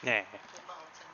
Yeah. the mountain.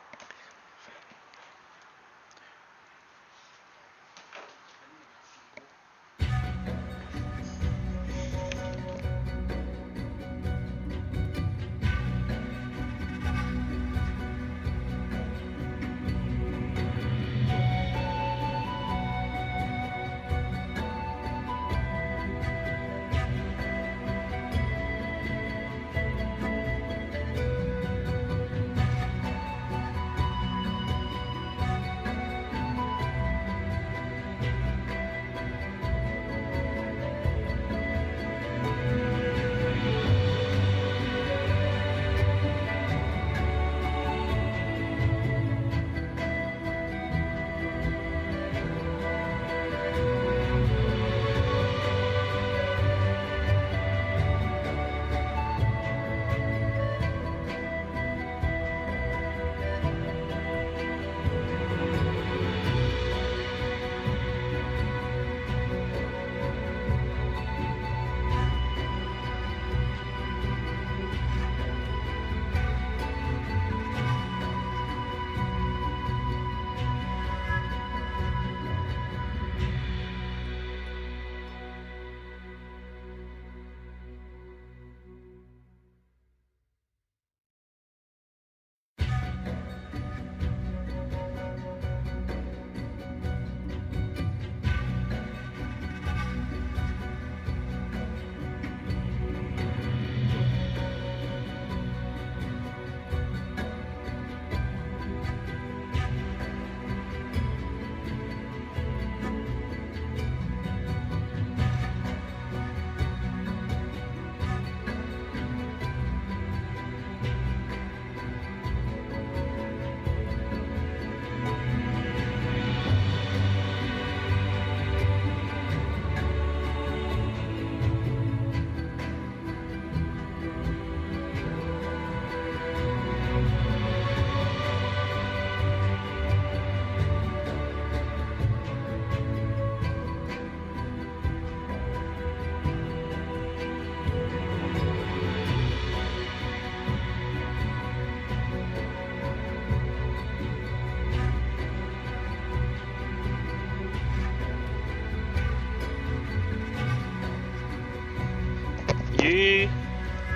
You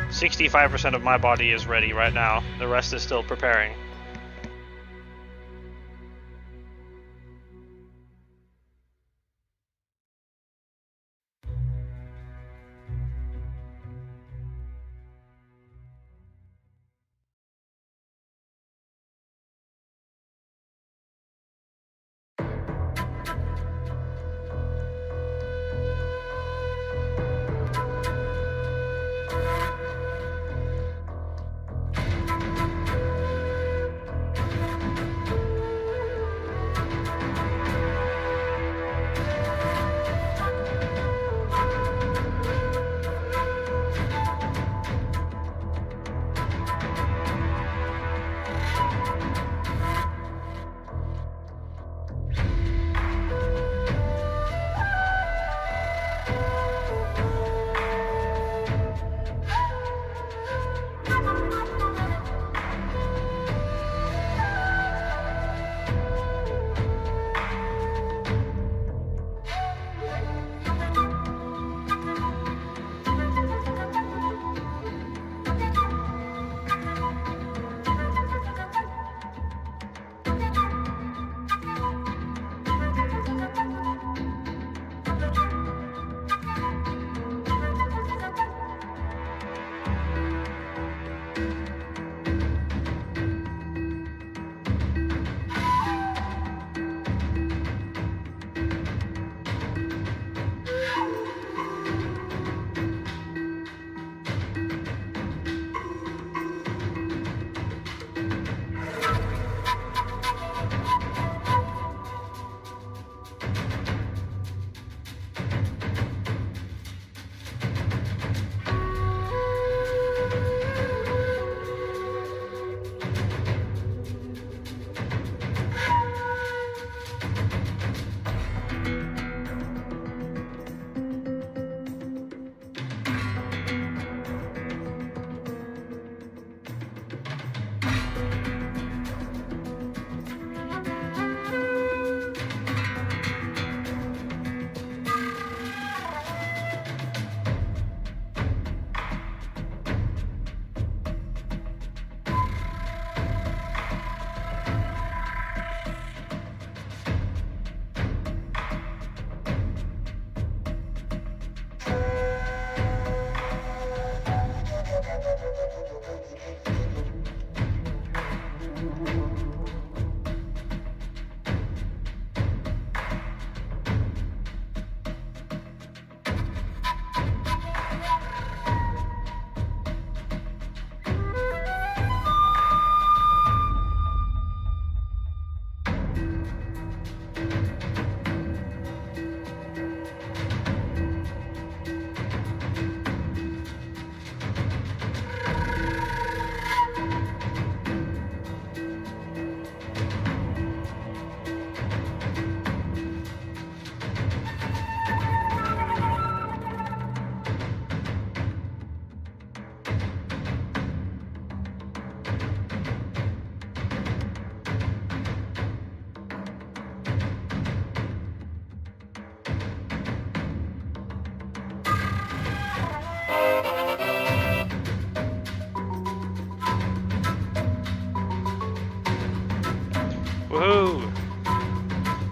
65% of my body is ready right now. The rest is still preparing.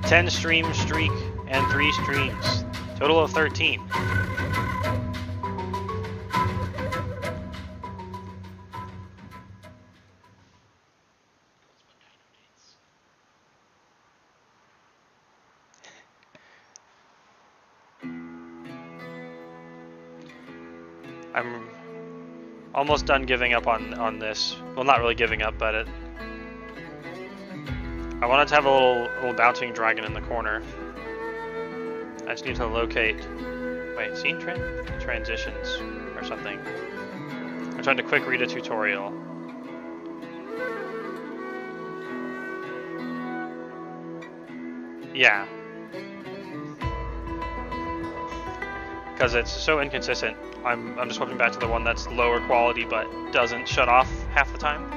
10 stream streak and 3 streams. Total of 13. I'm almost done giving up on this. Well, not really giving up, but I wanted to have a little bouncing dragon in the corner. I just need to locate. Wait, scene transitions or something. I tried to quick read a tutorial. Yeah. Because it's so inconsistent. I'm just flipping back to the one that's lower quality but doesn't shut off half the time.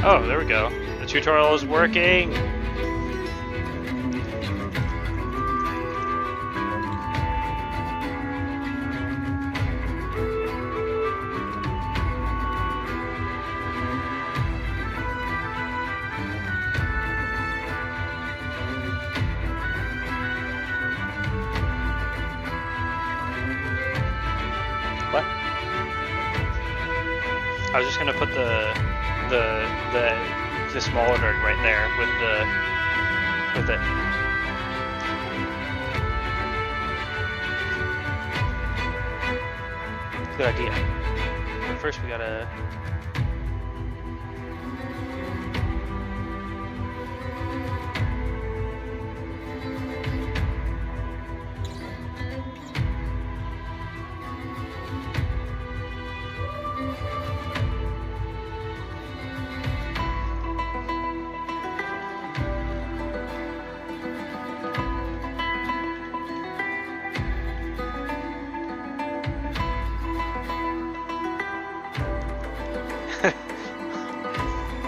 Oh, there we go. The tutorial is working! What? I was just gonna put the smaller bird right there with it. Good idea. But first we gotta.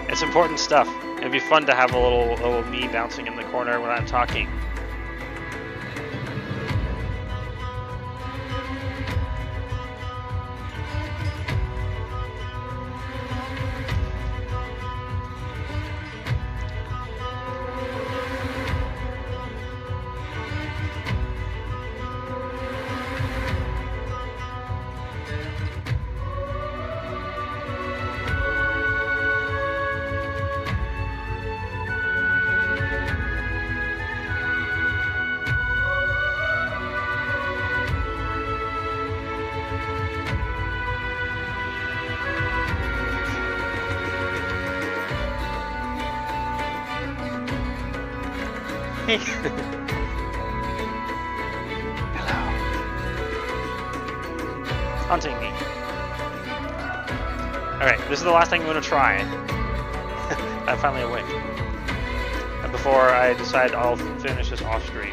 It's important stuff. It'd be fun to have a little me bouncing in the corner when I'm talking. Hello. Hunting me. Alright, this is the last thing I'm going to try. I'm finally awake. And before I decide I'll finish this off screen.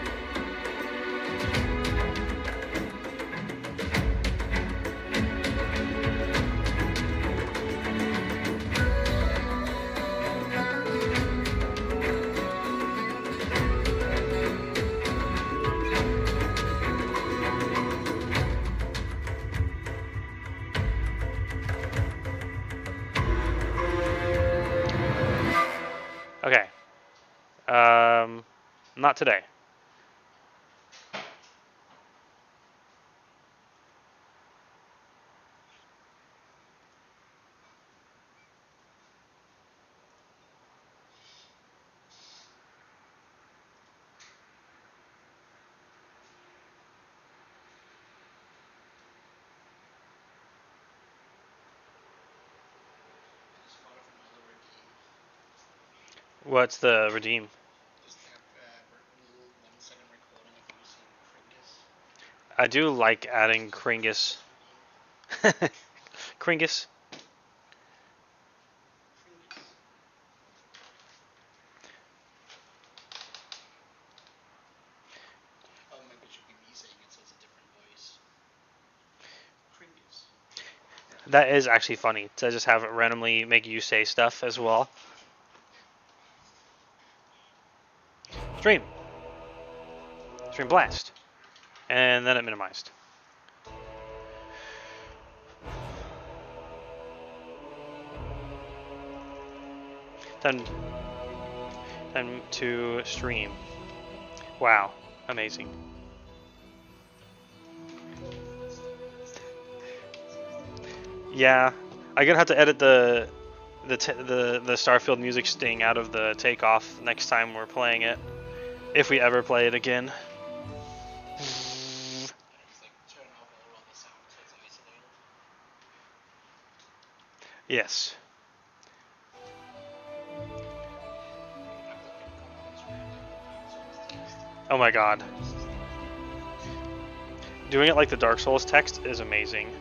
Okay. Not today. What's the redeem? I do like adding Kringus. Kringus. That is actually funny to just have it randomly make you say stuff as well. Stream blast, and then it minimized. Time to stream. Wow, amazing. Yeah, I'm gonna have to edit the Starfield music sting out of the takeoff next time we're playing it, if we ever play it again. Yes. Oh my god. Doing it like the Dark Souls text is amazing.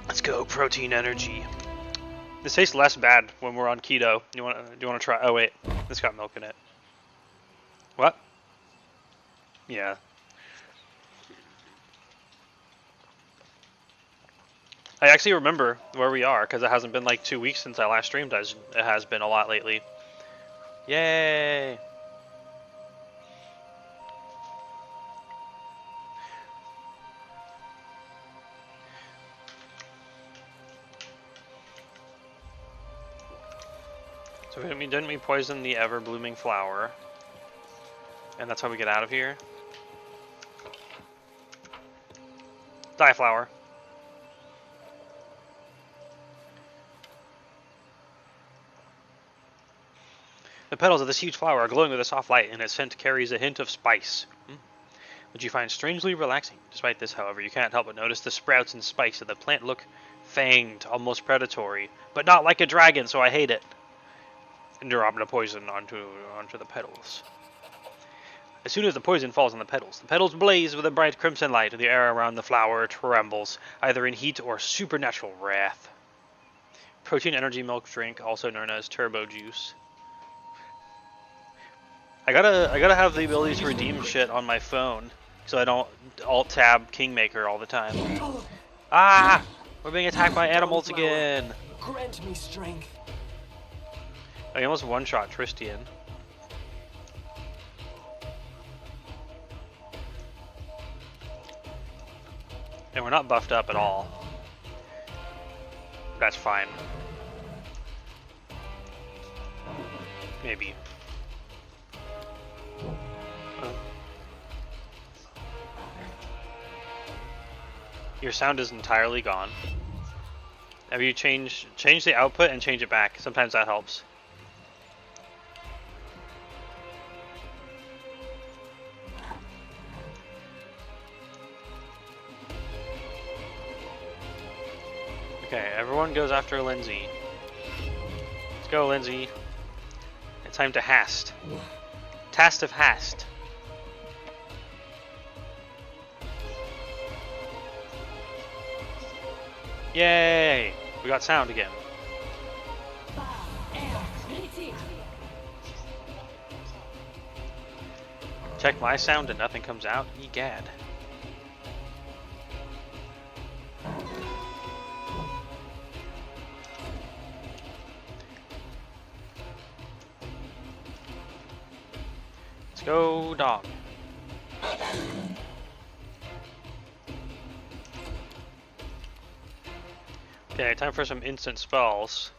Let's go, protein energy. This tastes less bad when we're on keto. Do you want to try? Oh wait, this got milk in it. What? Yeah. I actually remember where we are because it hasn't been like 2 weeks since I last streamed. It has been a lot lately. Yay! So didn't we poison the ever-blooming flower? And that's how we get out of here? Die, flower. The petals of this huge flower are glowing with a soft light, and its scent carries a hint of spice. Which you find strangely relaxing. Despite this, however, you can't help but notice the sprouts and spikes of the plant look fanged, almost predatory, but not like a dragon, so I hate it. And drop the poison onto the petals. As soon as the poison falls on the petals blaze with a bright crimson light, and the air around the flower trembles, either in heat or supernatural wrath. Protein energy milk drink, also known as turbo juice. I gotta have the ability to redeem shit on my phone, so I don't alt-tab Kingmaker all the time. Ah! We're being attacked by animals again! Grant me strength. I almost one-shot Tristian. And we're not buffed up at all. That's fine. Maybe. Your sound is entirely gone. Have you change the output and change it back? Sometimes that helps. Okay, everyone goes after Lindsay. Let's go, Lindsay. It's time to hast. Task of hast. Yay! We got sound again. Check my sound and nothing comes out? Egad. Let's go, dog. Okay, time for some instant spells.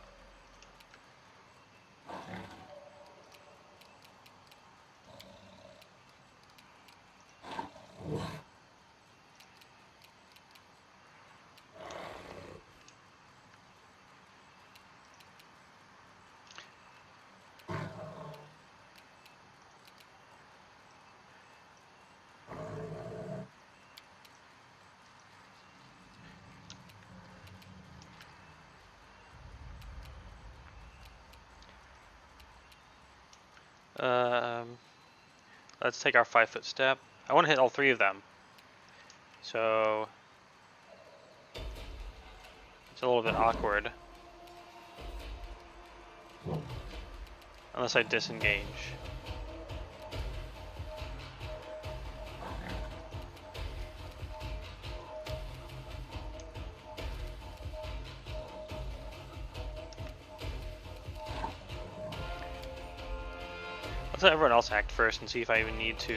Let's take our 5-foot step. I want to hit all 3 of them. So it's a little bit awkward. Unless I disengage. Let's let everyone else act first and see if I even need to.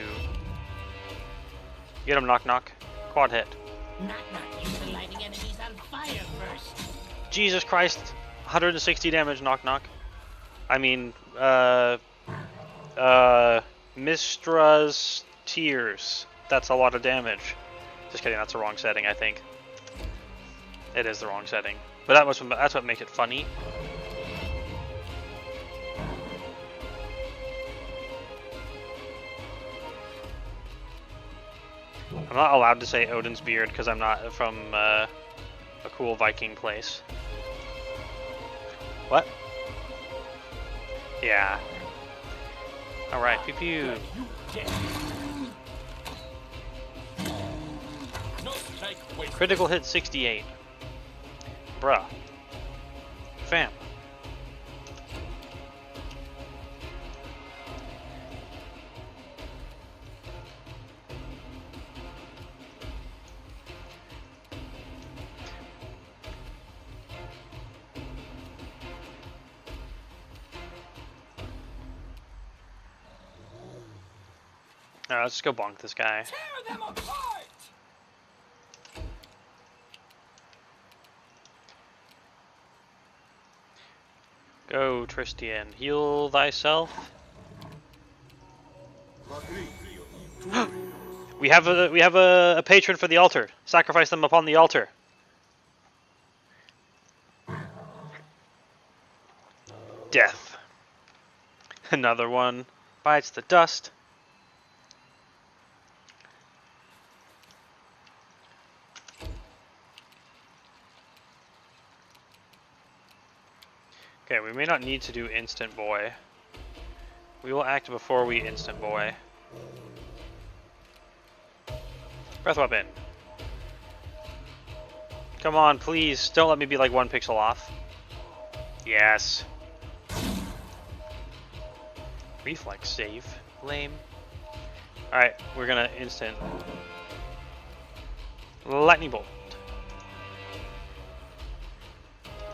Get him, knock knock. Quad hit. Knock knock used to lighting enemies on fire first. Jesus Christ. 160 damage, knock knock. I mean, Mistra's Tears. That's a lot of damage. Just kidding, that's the wrong setting, I think. It is the wrong setting. But that's what makes it funny. I'm not allowed to say Odin's Beard because I'm not from a cool Viking place. What? Yeah. Alright, pew pew. Critical hit 68. Bruh. Fam. Alright, let's just go bonk this guy. Tear them apart! Go, Tristian. Heal thyself. we have a patron for the altar. Sacrifice them upon the altar. Death. Another one bites the dust. Okay, we may not need to do Instant Boy. We will act before we Instant Boy. Breath Weapon. Come on, please. Don't let me be like 1 pixel off. Yes. Reflex save. Lame. Alright, we're gonna instant. Lightning Bolt.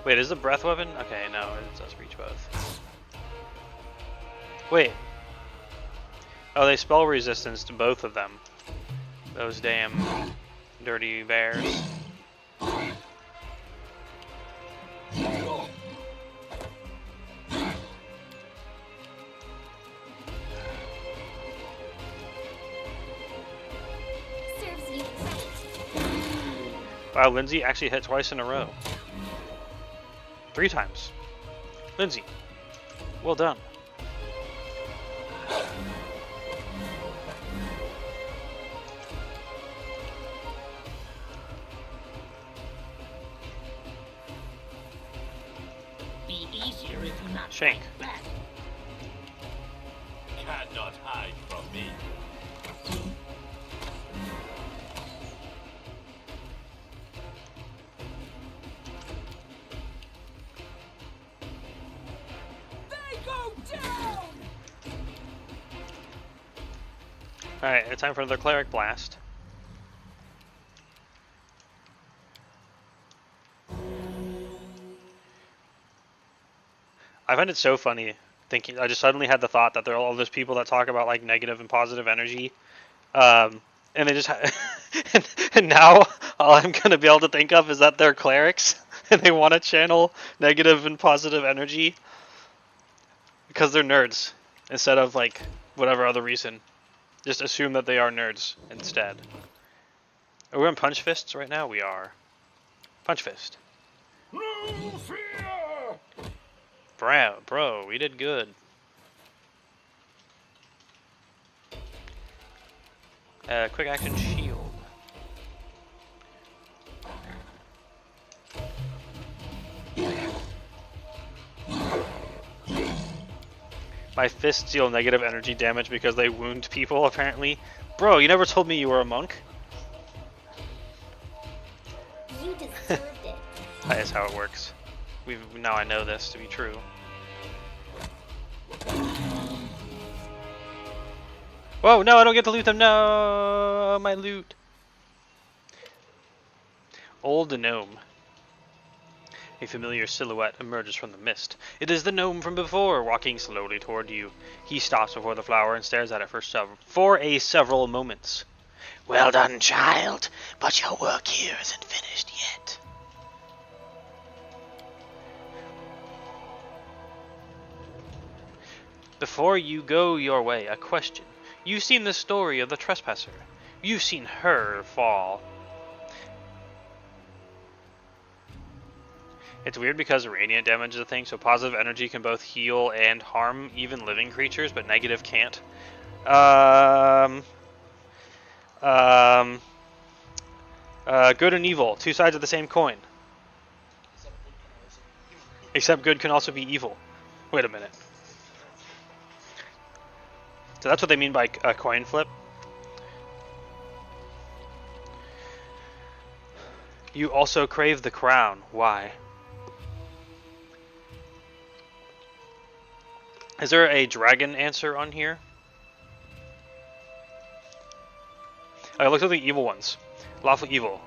Wait, is the breath weapon? Okay, no, it does reach both. Wait. Oh, they spell resistance to both of them. Those damn dirty bears. Wow, Lindsay actually hit twice in a row. 3 times. Lindsay, well done. Be easier if you not Shank. back. Cannot hide from me. Alright, it's time for the Cleric Blast. I find it so funny thinking, I just suddenly had the thought that there are all those people that talk about like negative and positive energy. And they just and now all I'm going to be able to think of is that they're clerics and they want to channel negative and positive energy because they're nerds instead of like whatever other reason. Just assume that they are nerds instead. Are we on Punch Fists right now? We are. Punch Fist. No fear! Bro, we did good. Quick action shield. My fists deal negative energy damage because they wound people, apparently. Bro, you never told me you were a monk. You deserved it. That is how it works. Now I know this to be true. Whoa, no, I don't get to loot them. No, my loot. Old gnome. A familiar silhouette emerges from the mist. It is the gnome from before, walking slowly toward you. He stops before the flower and stares at it for several moments. Well done, child, but your work here isn't finished yet. Before you go your way, a question. You've seen the story of the trespasser. You've seen her fall. It's weird because radiant damage is a thing, so positive energy can both heal and harm even living creatures, but negative can't. Good and evil, two sides of the same coin. Except good can also be evil. Wait a minute. So that's what they mean by a coin flip. You also crave the crown. Why? Is there a dragon answer on here? I looked at the evil ones. Lawful evil.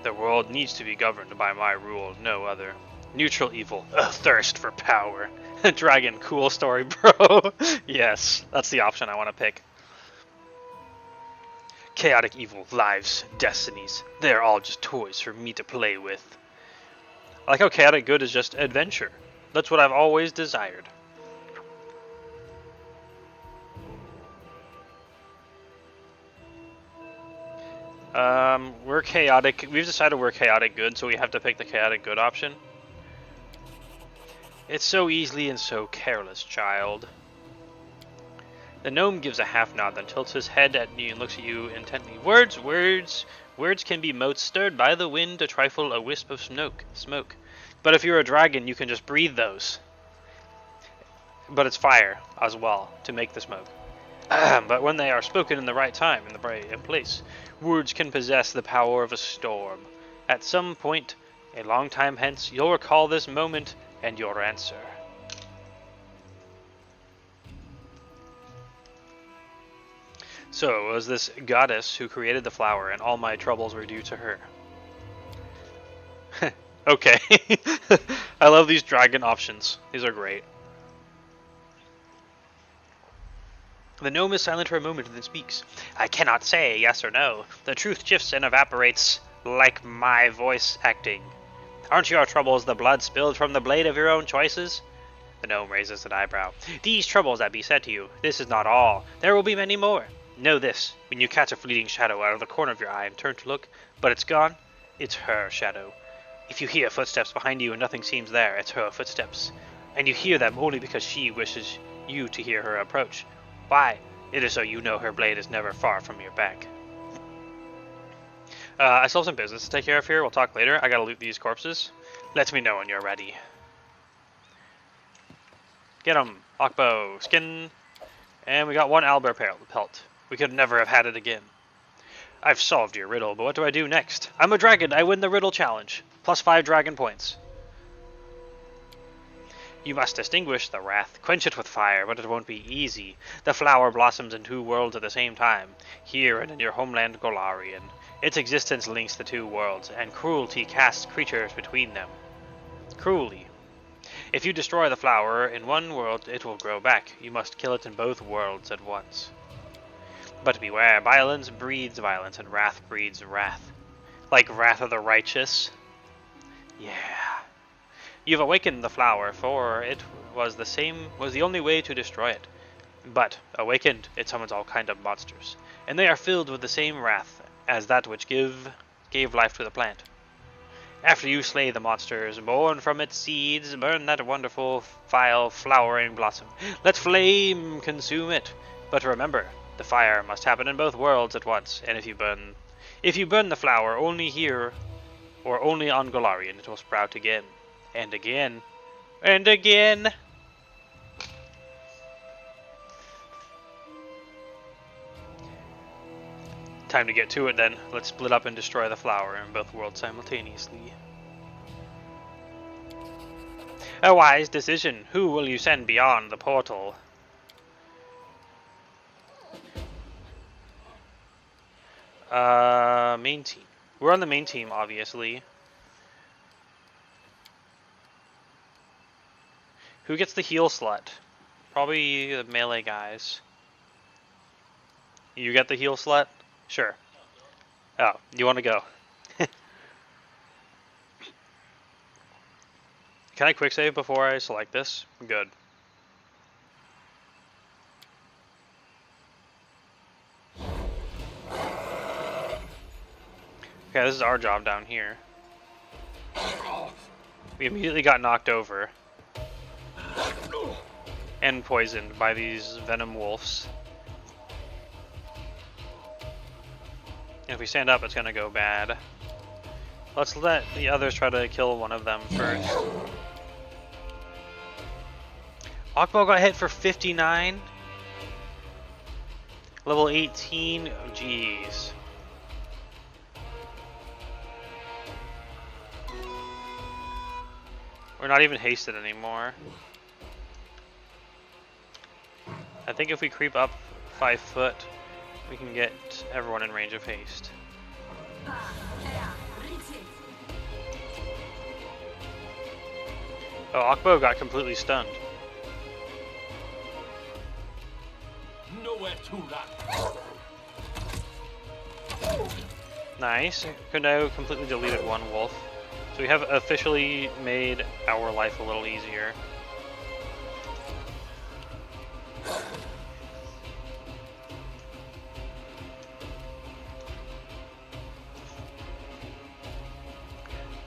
The world needs to be governed by my rule, no other. Neutral evil. A thirst for power. Dragon, cool story, bro. Yes, that's the option I want to pick. Chaotic evil, lives, destinies. They're all just toys for me to play with. I like how chaotic good is just adventure. That's what I've always desired. We're chaotic. We've decided we're chaotic good, so we have to pick the chaotic good option. It's so easily and so careless, child. The gnome gives a half nod, then tilts his head at you and looks at you intently. Words can be motes stirred by the wind to trifle a wisp of smoke. But if you're a dragon, you can just breathe those. But it's fire as well to make the smoke. But when they are spoken in the right time, in the right place, words can possess the power of a storm. At some point, a long time hence, you'll recall this moment and your answer. So, it was this goddess who created the flower, and all my troubles were due to her. Okay. I love these dragon options. These are great. The gnome is silent for a moment and then speaks. I cannot say yes or no. The truth shifts and evaporates like my voice acting. Aren't your troubles the blood spilled from the blade of your own choices? The gnome raises an eyebrow. These troubles that beset you, this is not all. There will be many more. Know this, when you catch a fleeting shadow out of the corner of your eye and turn to look, but it's gone, it's her shadow. If you hear footsteps behind you and nothing seems there, it's her footsteps. And you hear them only because she wishes you to hear her approach. Why? It is so you know her blade is never far from your back. I still have some business to take care of here. We'll talk later. I gotta loot these corpses. Let me know when you're ready. Get 'em. Lockbow. Skin. And we got one owlbear pelt. We could never have had it again. I've solved your riddle, but what do I do next? I'm a dragon. I win the riddle challenge. +5 dragon points. You must extinguish the wrath, quench it with fire, but it won't be easy. The flower blossoms in 2 worlds at the same time, here and in your homeland Golarion. Its existence links the 2 worlds, and cruelty casts creatures between them. Cruelly. If you destroy the flower in one world, it will grow back. You must kill it in both worlds at once. But beware, violence breeds violence, and wrath breeds wrath. Like Wrath of the Righteous. Yeah. You've awakened the flower, for it was the only way to destroy it. But, awakened, it summons all kind of monsters, and they are filled with the same wrath as that which gave life to the plant. After you slay the monsters, born from its seeds, burn that wonderful, vile, flowering blossom. Let flame consume it. But remember, the fire must happen in both worlds at once, and if you burn the flower only here, or only on Golarion, it will sprout again. And again. And again! Time to get to it then. Let's split up and destroy the flower in both worlds simultaneously. A wise decision. Who will you send beyond the portal? Main team. We're on the main team, obviously. Who gets the heal slut? Probably the melee guys. You get the heal slut? Sure. Oh, you want to go? Can I quick save before I select this? Good. Okay, this is our job down here. We immediately got knocked over and poisoned by these venom wolves. And if we stand up, it's gonna go bad. Let's let the others try to kill one of them first. Akbo got hit for 59. Level 18. Oh, jeez. We're not even hasted anymore. I think if we creep up 5 foot, we can get everyone in range of haste. Oh, Akbo got completely stunned. Nowhere to run. Nice. Kuno completely deleted one wolf. So we have officially made our life a little easier.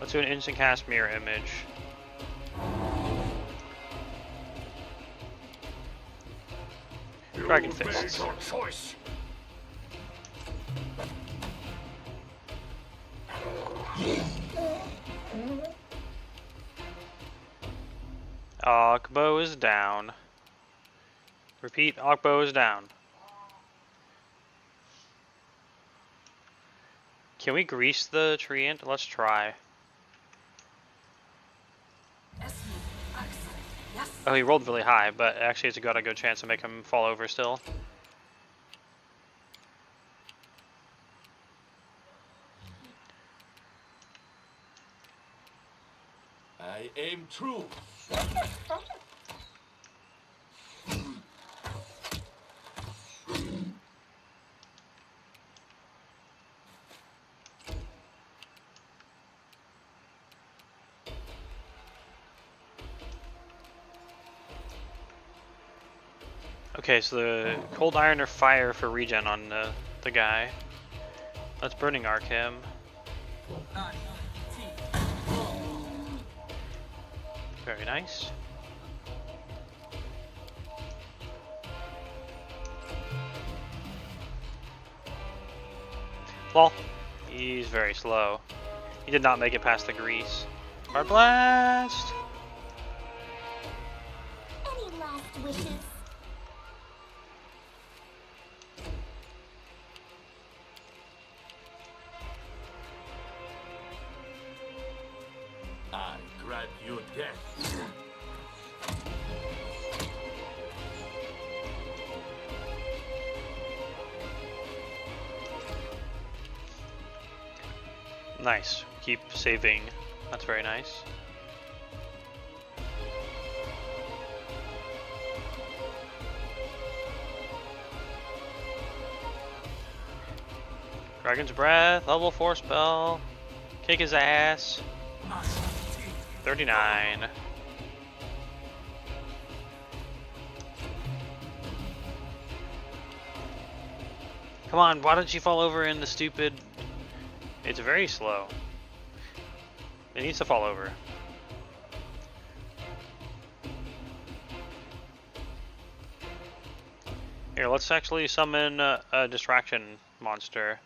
Let's do an instant cast mirror image. Dragon fists. Your choice. Akbo is down. Repeat, Akbo is down. Can we grease the treant? Let's try. Oh, he rolled really high, but actually it's got a good chance to make him fall over still. I aim true. Okay, so the cold iron or fire for regen on the guy. Let's burning arc him. Very nice. Well, he's very slow. He did not make it past the grease. Hard blast! Any last wishes? I grant you death. Nice. Keep saving. That's very nice. Dragon's Breath, level 4 spell. Kick his ass. 39. Come on, why don't you fall over in the stupid... It's very slow. It needs to fall over. Here, let's actually summon a distraction monster.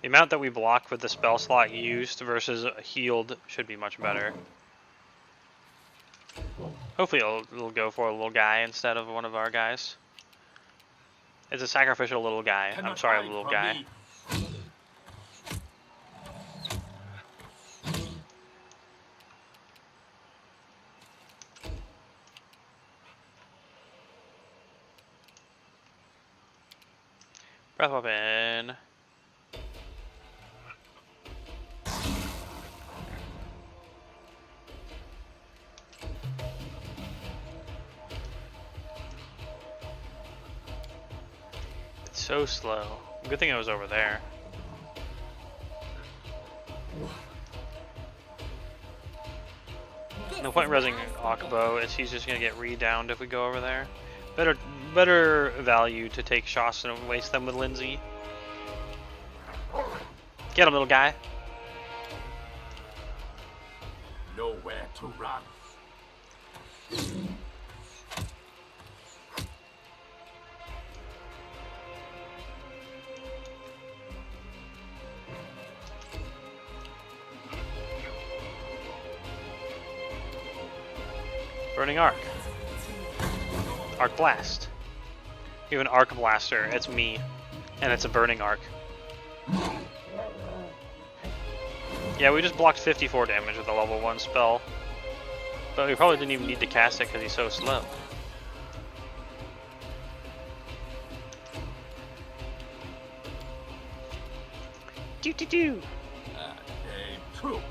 The amount that we block with the spell slot used versus healed should be much better. Hopefully it'll go for a little guy instead of one of our guys. It's a sacrificial little guy. I'm sorry, little guy. Breath weapon. It's so slow. Good thing I was over there. No point resing Akubo, as he's just gonna get re-downed if we go over there. Better value to take shots and waste them with Lindsay. Get him, little guy. Nowhere to run. Burning Arc. Arc Blast. You have an Arc Blaster, it's me. And it's a Burning Arc. Yeah, we just blocked 54 damage with a level 1 spell. But we probably didn't even need to cast it because he's so slow. Do. I aim true.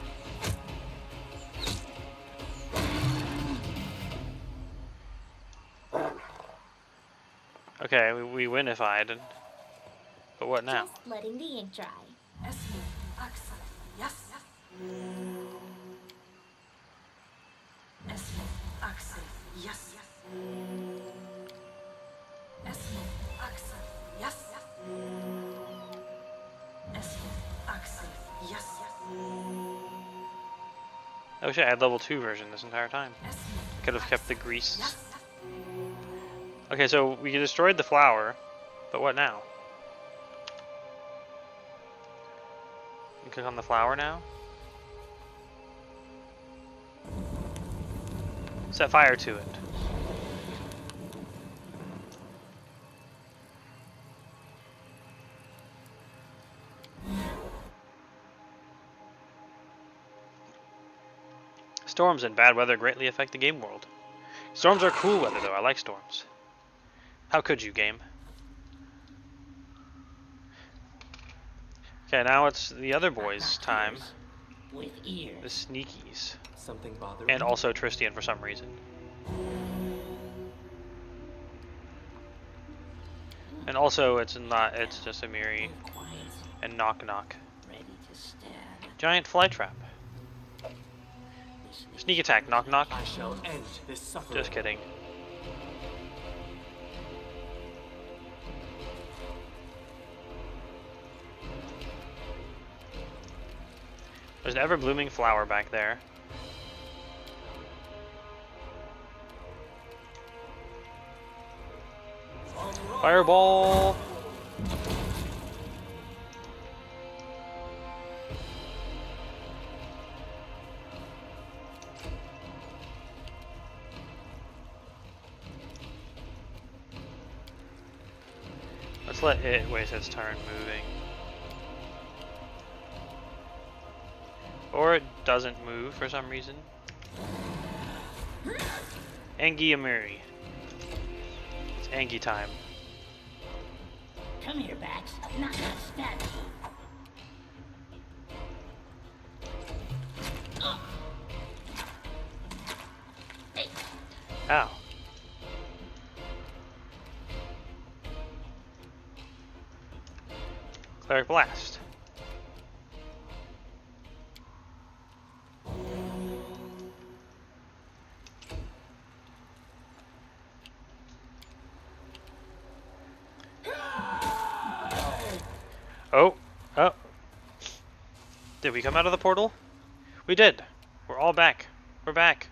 Okay, we winified. But what now? Just letting the ink dry. I wish I had level 2 version this entire time. Could have kept the grease. Okay, so we destroyed the flower, but what now? You click on the flower now? Set fire to it. Storms and bad weather greatly affect the game world. Storms are cool weather though, I like storms. How could you, game? Okay, now it's the other boys' time. With ears. The sneakies. Something bothering And also Tristian for some reason. And also it's just Amiri Quiet. and Knock Knock. Ready to stab. Giant fly trap. Sneak attack, Knock Knock. I shall end this suffering. Just kidding. There's an ever-blooming flower back there. Fireball! Let's let it waste its turn moving. Or it doesn't move for some reason. Angie Amiri. It's Angie time. Come here, Bax. I'm not gonna stab you. Ow. Cleric Blast. Oh. Did we come out of the portal? We did. We're all back. We're back.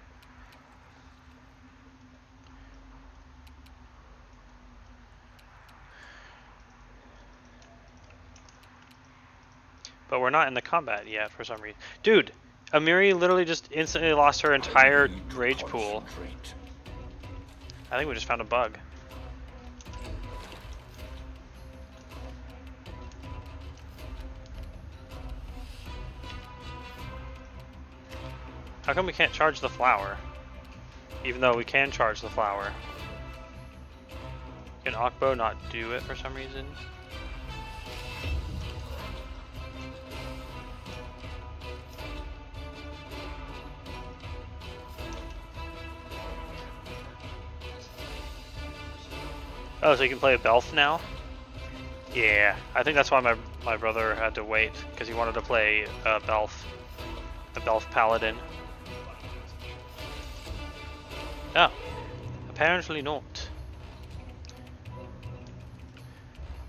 But we're not in the combat yet for some reason. Dude, Amiri literally just instantly lost her entire rage pool. I think we just found a bug. How come we can't charge the flower? Even though we can charge the flower. Can Akbo not do it for some reason? Oh, so you can play a Belf now? Yeah, I think that's why my brother had to wait, because he wanted to play Belf. The Belf Paladin. Oh, apparently not.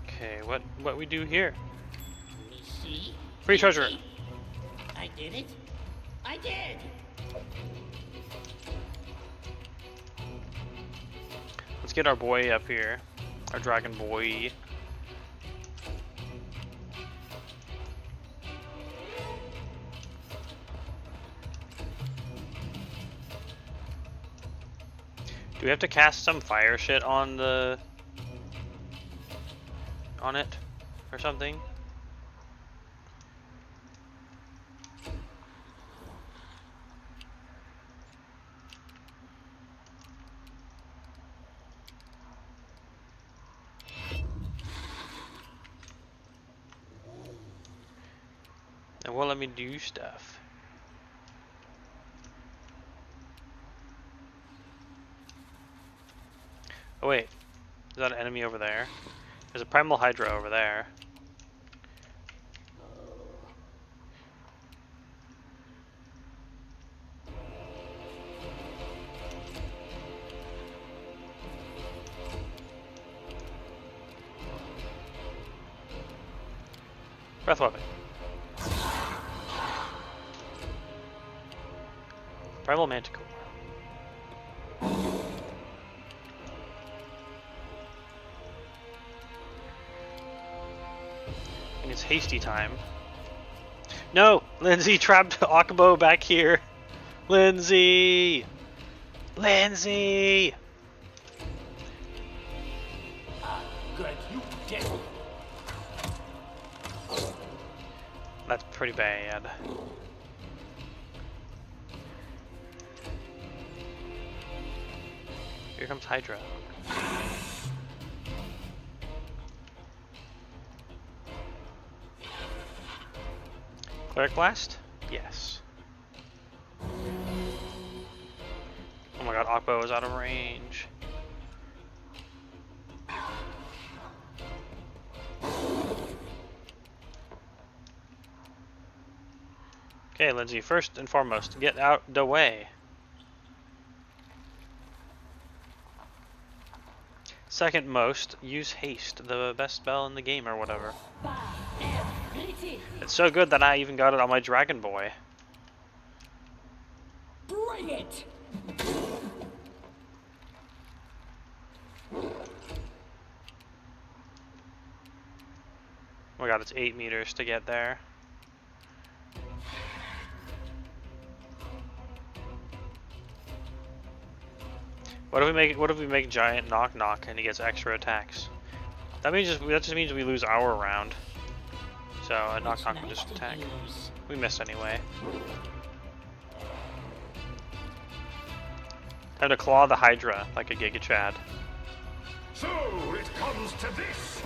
Okay, what we do here? Me see? Free treasure. I did it. I did. Let's get our boy up here. Our dragon boy. Do we have to cast some fire shit on it or something? It won't let me do stuff. Oh wait, is that an enemy over there? There's a primal hydra over there. Breath weapon. Primal manticore. And it's hasty time. No! Lindsay trapped Akabo back here. Lindsay! Lindsay! Good, you did. That's pretty bad. Here comes Hydra. Cleric Blast? Yes. Oh my god, Akbo is out of range. Okay, Lindsay, first and foremost, get out the way. Second most, use haste, the best spell in the game or whatever. It's so good that I even got it on my Dragon Boy. Bring it. Oh my god, it's 8 meters to get there. What if we make giant knock knock and he gets extra attacks? That just means we lose our round. So a knock knock will just attack. We missed anyway. Time to claw the Hydra like a Giga Chad. So it comes to this.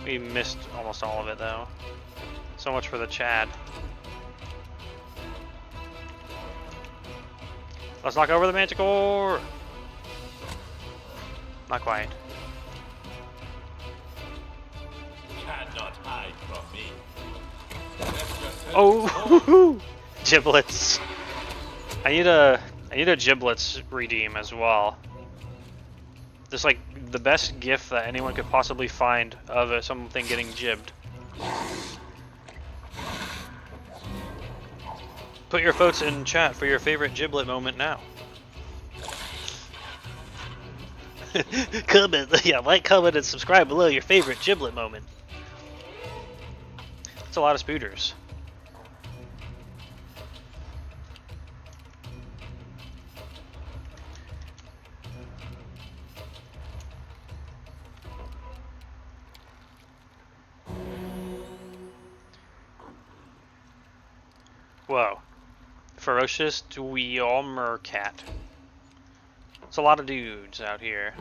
We missed almost all of it though. So much for the Chad. Let's knock over the Manticore! Not quite. Cannot hide from me. Oh, giblets! I need a giblets redeem as well. Just like the best gift that anyone could possibly find of something getting jibbed. Put your votes in chat for your favorite giblet moment now. Comment, yeah, like, comment, and subscribe below your favorite giblet moment. That's a lot of spooters. Whoa. Ferocious Dweomer Cat. It's a lot of dudes out here.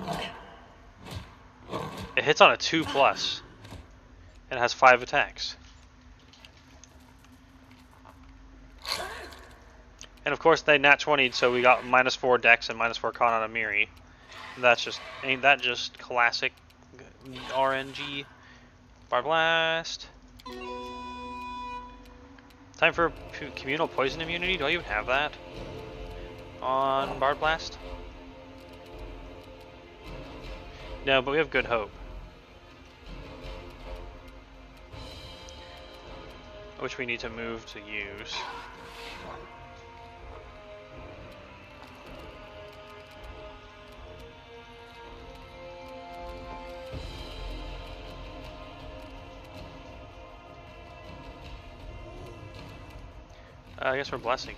It hits on a 2+. And has 5 attacks. And of course they nat 20'd, so we got -4 dex and -4 con on a Miri. That's just, ain't that just classic RNG? Bar Blast. Time for communal poison immunity. Do I even have that on Bard Blast? No, but we have Good Hope. Which we need to move to use. I guess we're blessing.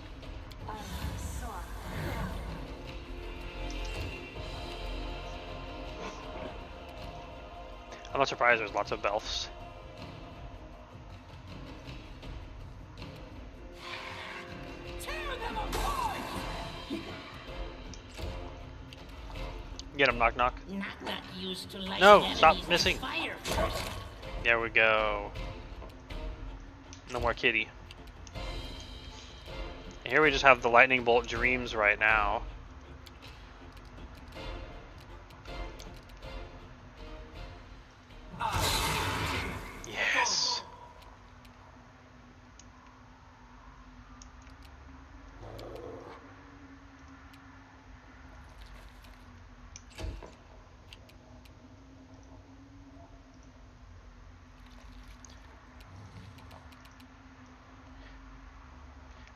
I'm not surprised there's lots of Belfs. Get him, knock knock. Knock used to light No, enemies stop on missing. fire first. There we go. No more kitty. Here we just have the lightning bolt dreams right now. Yes.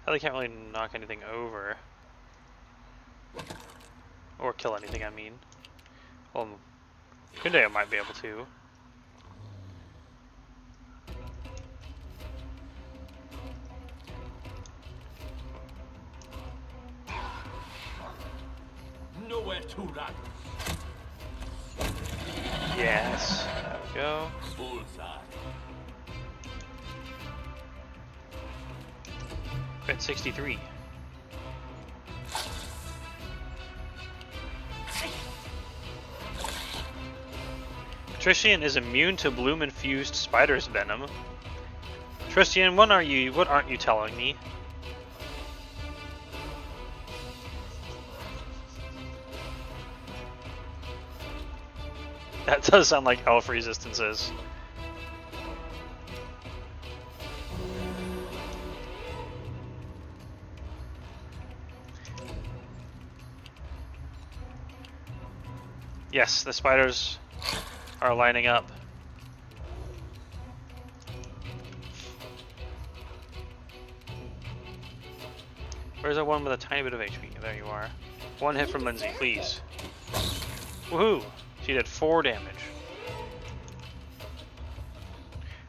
They can't really knock anything over. Or kill anything, I mean. Well, Kundeo might be able to. Nowhere to run. Yes. There we go. Bullseye. At 63. Tristian is immune to bloom-infused spider's venom. Tristian, what aren't you telling me? That does sound like elf resistances. Yes, the spiders are lining up. Where's that one with a tiny bit of HP? There you are. One hit from Lindsay, please. Woohoo! She did 4 damage.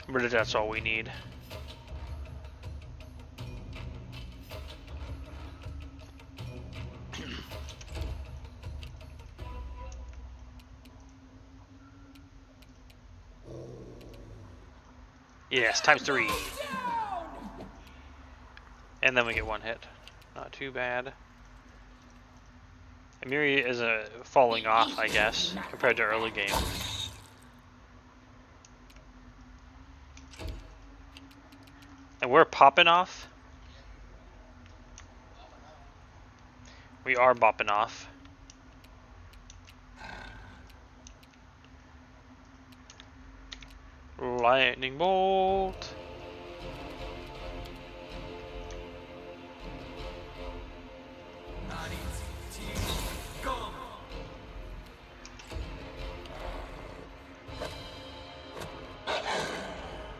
But that's all we need. Yes, times 3. And then we get 1 hit. Not too bad. Amiri is falling off, I guess, compared to early game. And we're popping off. We are bopping off. Lightning bolt.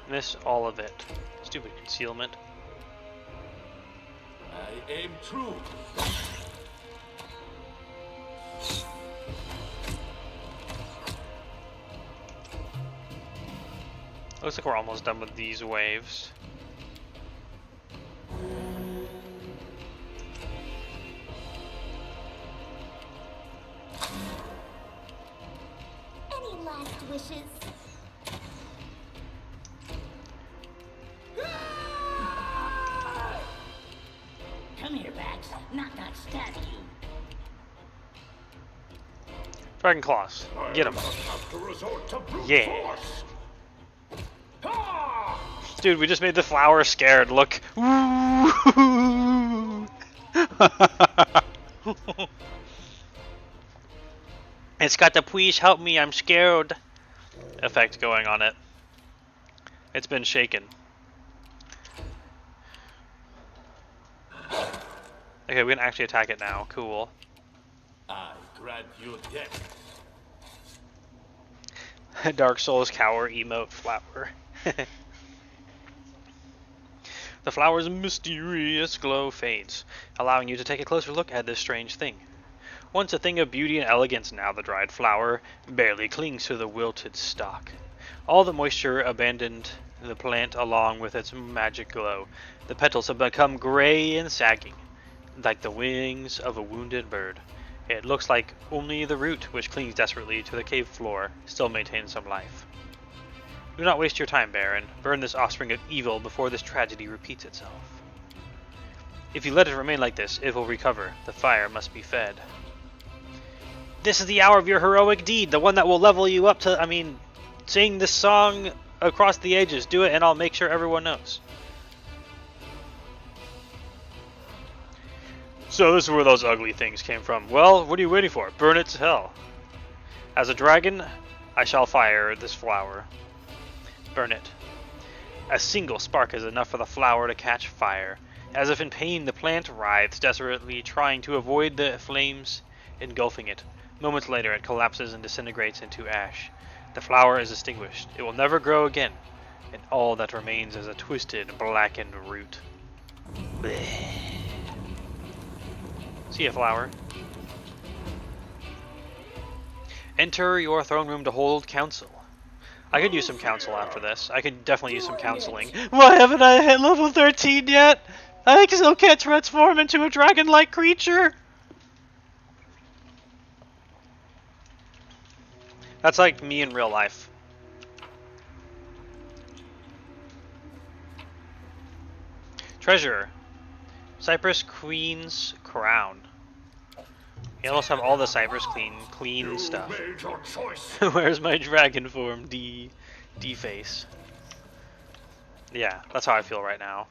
Miss all of it. Stupid concealment. I aim true. Looks like we're almost done with these waves. Any last wishes? Come here, Bax. Knock stab you. Dragon Claws. Get him. Have to resort to brute Yeah. force. Dude, we just made the flower scared. Look. It's got the "please help me, I'm scared" effect going on it. It's been shaken. Okay, we can actually attack it now. Cool. I grant you death. Dark Souls cower emote flower. The flower's mysterious glow fades, allowing you to take a closer look at this strange thing. Once a thing of beauty and elegance, now the dried flower barely clings to the wilted stalk. All the moisture abandoned the plant along with its magic glow. The petals have become gray and sagging, like the wings of a wounded bird. It looks like only the root, which clings desperately to the cave floor, still maintains some life. Do not waste your time, Baron. Burn this offspring of evil before this tragedy repeats itself. If you let it remain like this, it will recover. The fire must be fed. This is the hour of your heroic deed, the one that will level you up to, sing this song across the ages. Do it and I'll make sure everyone knows. So this is where those ugly things came from. Well, what are you waiting for? Burn it to hell. As a dragon, I shall fire this flower. Burn it. A single spark is enough for the flower to catch fire. As if in pain, the plant writhes desperately, trying to avoid the flames engulfing it. Moments later, it collapses and disintegrates into ash. The flower is extinguished. It will never grow again, and all that remains is a twisted, blackened root. Blech. See ya, flower. Enter your throne room to hold council. I could use some counsel after this. I could definitely use some counseling. Why haven't I hit level 13 yet? I still can't transform into a dragon-like creature. That's like me in real life. Treasure. Cypress Queen's Crown. You almost have all the Cypress clean stuff. Made your choice. Where's my dragon form, D-face? Yeah, that's how I feel right now.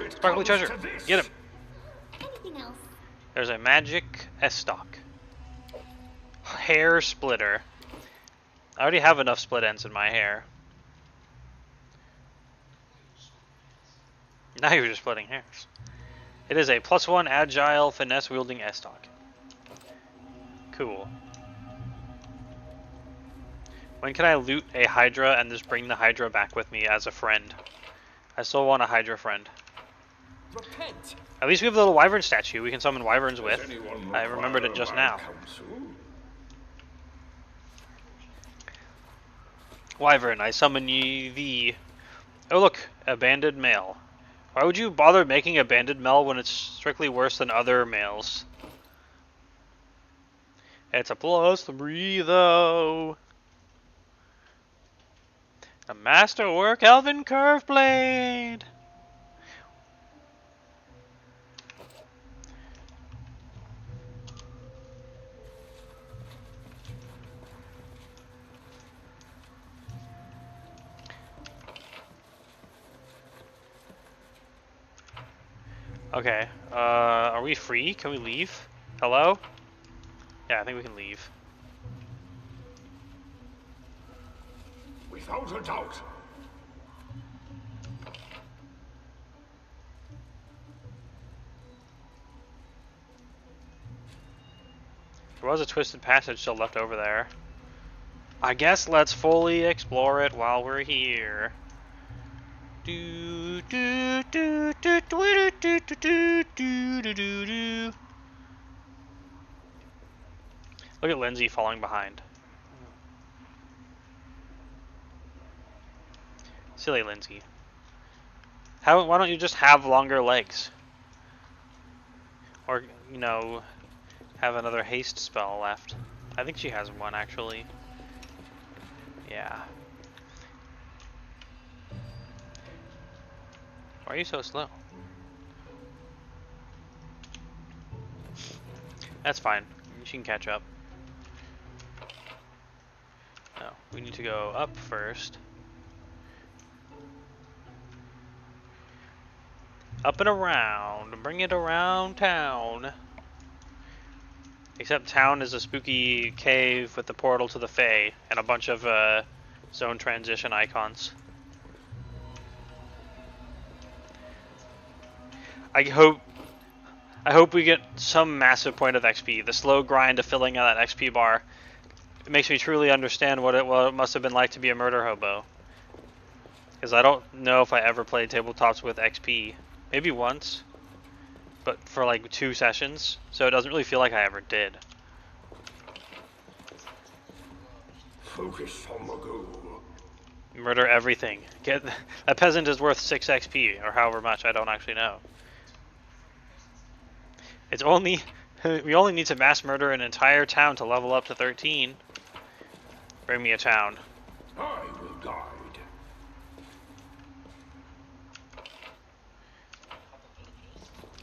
Sparkly treasure. Get him. Anything else? There's a magic S-stock. Hair splitter. I already have enough split ends in my hair. Now you're just splitting hairs. It is a +1 agile finesse wielding S-stock. Cool. When can I loot a Hydra and just bring the Hydra back with me as a friend? I still want a Hydra friend. Repent. At least we have the little wyvern statue we can summon wyverns with. Anyone I remembered it just require now. counsel? Wyvern, I summon ye thee. Oh look, a banded male. Why would you bother making a banded male when it's strictly worse than other males? It's a +3 though. A masterwork elven curve blade. Okay, are we free? Can we leave? Hello? Yeah, I think we can leave. Without a doubt. There was a twisted passage still left over there. I guess let's fully explore it while we're here. Do do do do do do do do do do do do. Look at Lindsay falling behind. Silly Lindsay. Why don't you just have longer legs? Or, you know, have another haste spell left. I think she has one, actually. Yeah. Why are you so slow? That's fine. She can catch up. No, we need to go up first. Up and around. Bring it around town. Except town is a spooky cave with the portal to the Fae and a bunch of zone transition icons. I hope we get some massive point of XP. The slow grind of filling out that XP bar. It makes me truly understand what it must have been like to be a murder hobo. Because I don't know if I ever played tabletops with XP. Maybe once. But for like 2 sessions. So it doesn't really feel like I ever did. Focus on the goal. Murder everything. That peasant is worth 6 XP. Or however much. I don't actually know. It's only... We only need to mass murder an entire town to level up to 13. Bring me a town. I will guide.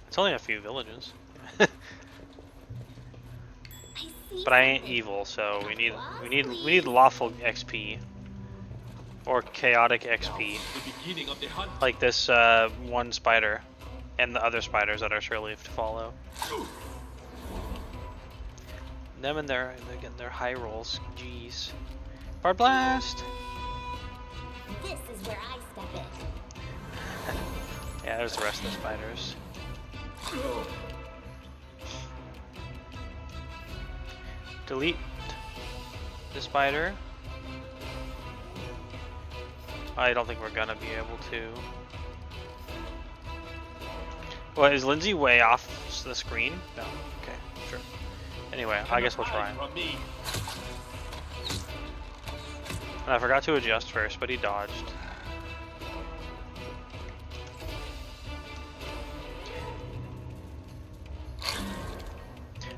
It's only a few villages. I see But I ain't something. evil, so we need lawful XP. Or chaotic XP. The beginning of the hunt. Like this one spider. And the other spiders that are surely to follow. Them and they're getting their high rolls. Jeez. Bard blast! This is where I step in. Yeah, there's the rest of the spiders. Delete the spider. I don't think we're gonna be able to. What, is Lindsay way off the screen? No. Okay, sure. Anyway, I guess we'll try. From me. And I forgot to adjust first, but he dodged.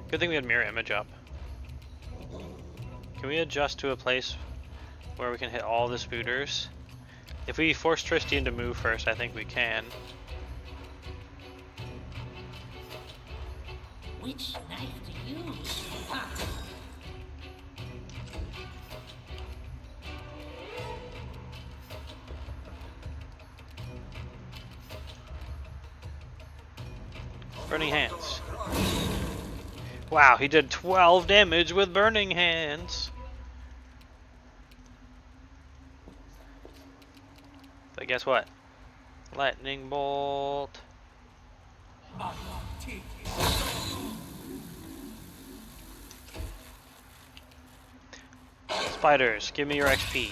Good thing we had mirror image up. Can we adjust to a place where we can hit all the spooters? If we force Tristian to move first, I think we can. Which knife to use? Huh. Burning hands. Wow, he did 12 damage with burning hands. But guess what? Lightning bolt. Spiders, give me your XP.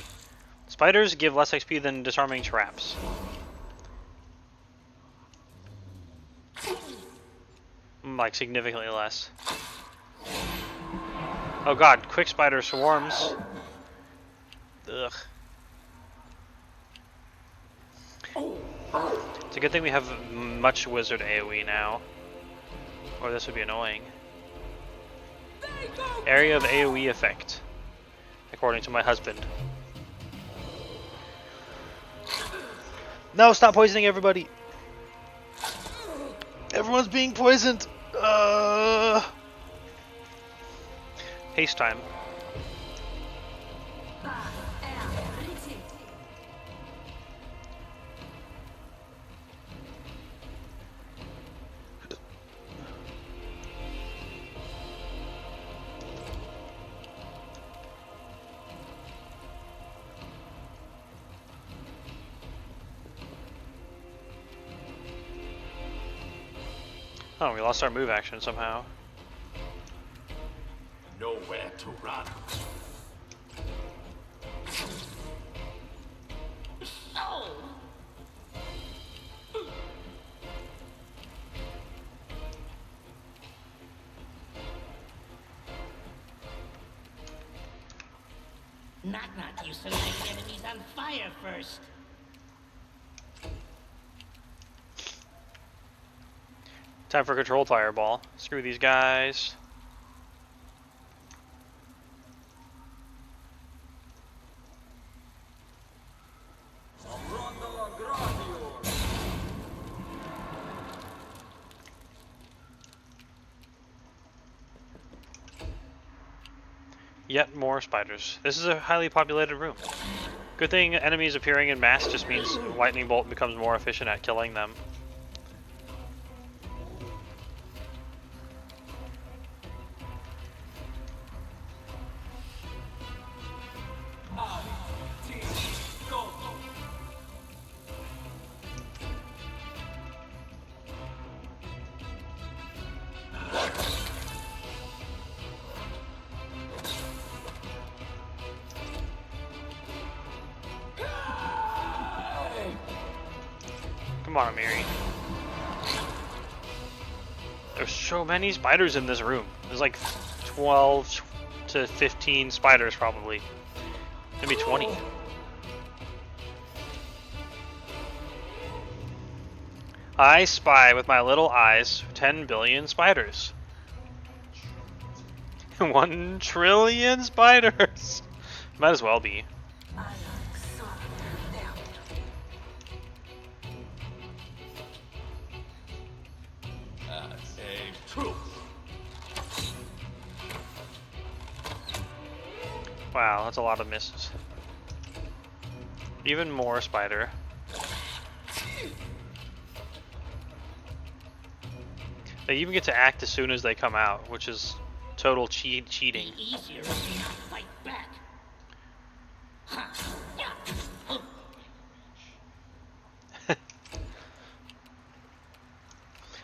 Spiders give less XP than disarming traps. Like significantly less. Oh god, quick spider swarms. Ugh. It's a good thing we have much wizard AoE now. Or this would be annoying. Area of AoE effect. According to my husband. No, stop poisoning everybody! Everyone's being poisoned! Haste time. Oh, we lost our move action somehow. Nowhere to run. Oh! Knock used to light enemies on fire first. Time for controlled fireball. Screw these guys. Yet more spiders. This is a highly populated room. Good thing enemies appearing in mass just means lightning bolt becomes more efficient at killing them. Come on, Amiri. There's so many spiders in this room. There's like 12 to 15 spiders probably. Maybe 20. I spy with my little eyes 10 billion spiders. 1 trillion spiders! Might as well be. Wow, that's a lot of misses. Even more spider. They even get to act as soon as they come out, which is total cheating. Be easier if you not fight back. Ha! Yeah.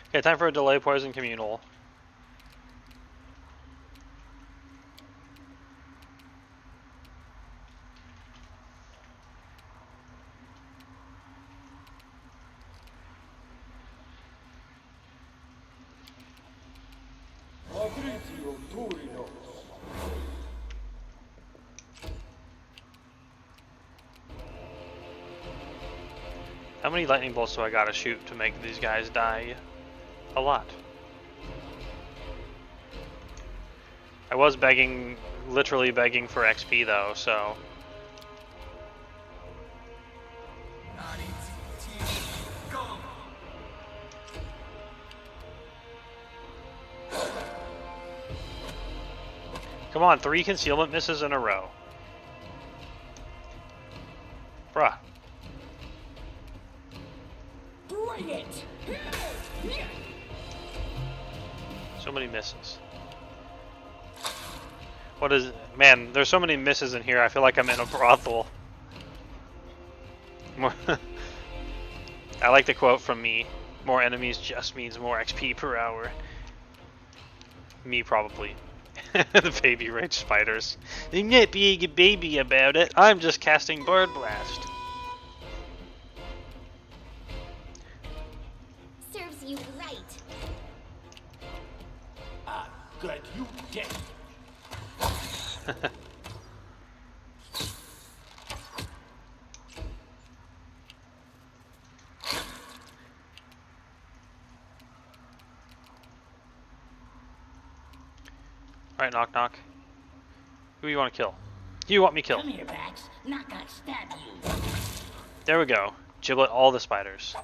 Okay, time for a delay poison communal. How many lightning bolts do I gotta shoot to make these guys die? A lot. I was begging, literally begging for XP though, so. Come on, 3 concealment misses in a row. Bruh. Bring it! So many misses. What is... Man, there's so many misses in here, I feel like I'm in a brothel. I like the quote from me. More enemies just means more XP per hour. Me, probably. The baby rage spiders. I'm not being a baby about it. I'm just casting Bird Blast. Serves you right. Ah, good, you dead. Alright, knock knock. Who do you want to kill? Who you want me to kill? Come here, Bax. Knock knock stab you. There we go. Giblet all the spiders.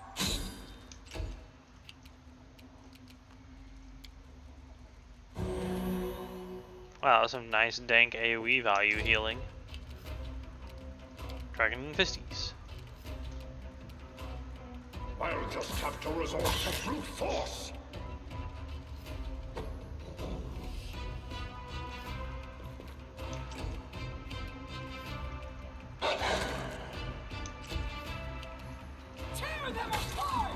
Wow, that's some nice dank AoE value healing. Dragon and Fisties. I'll just have to resort to brute force. Tear them apart!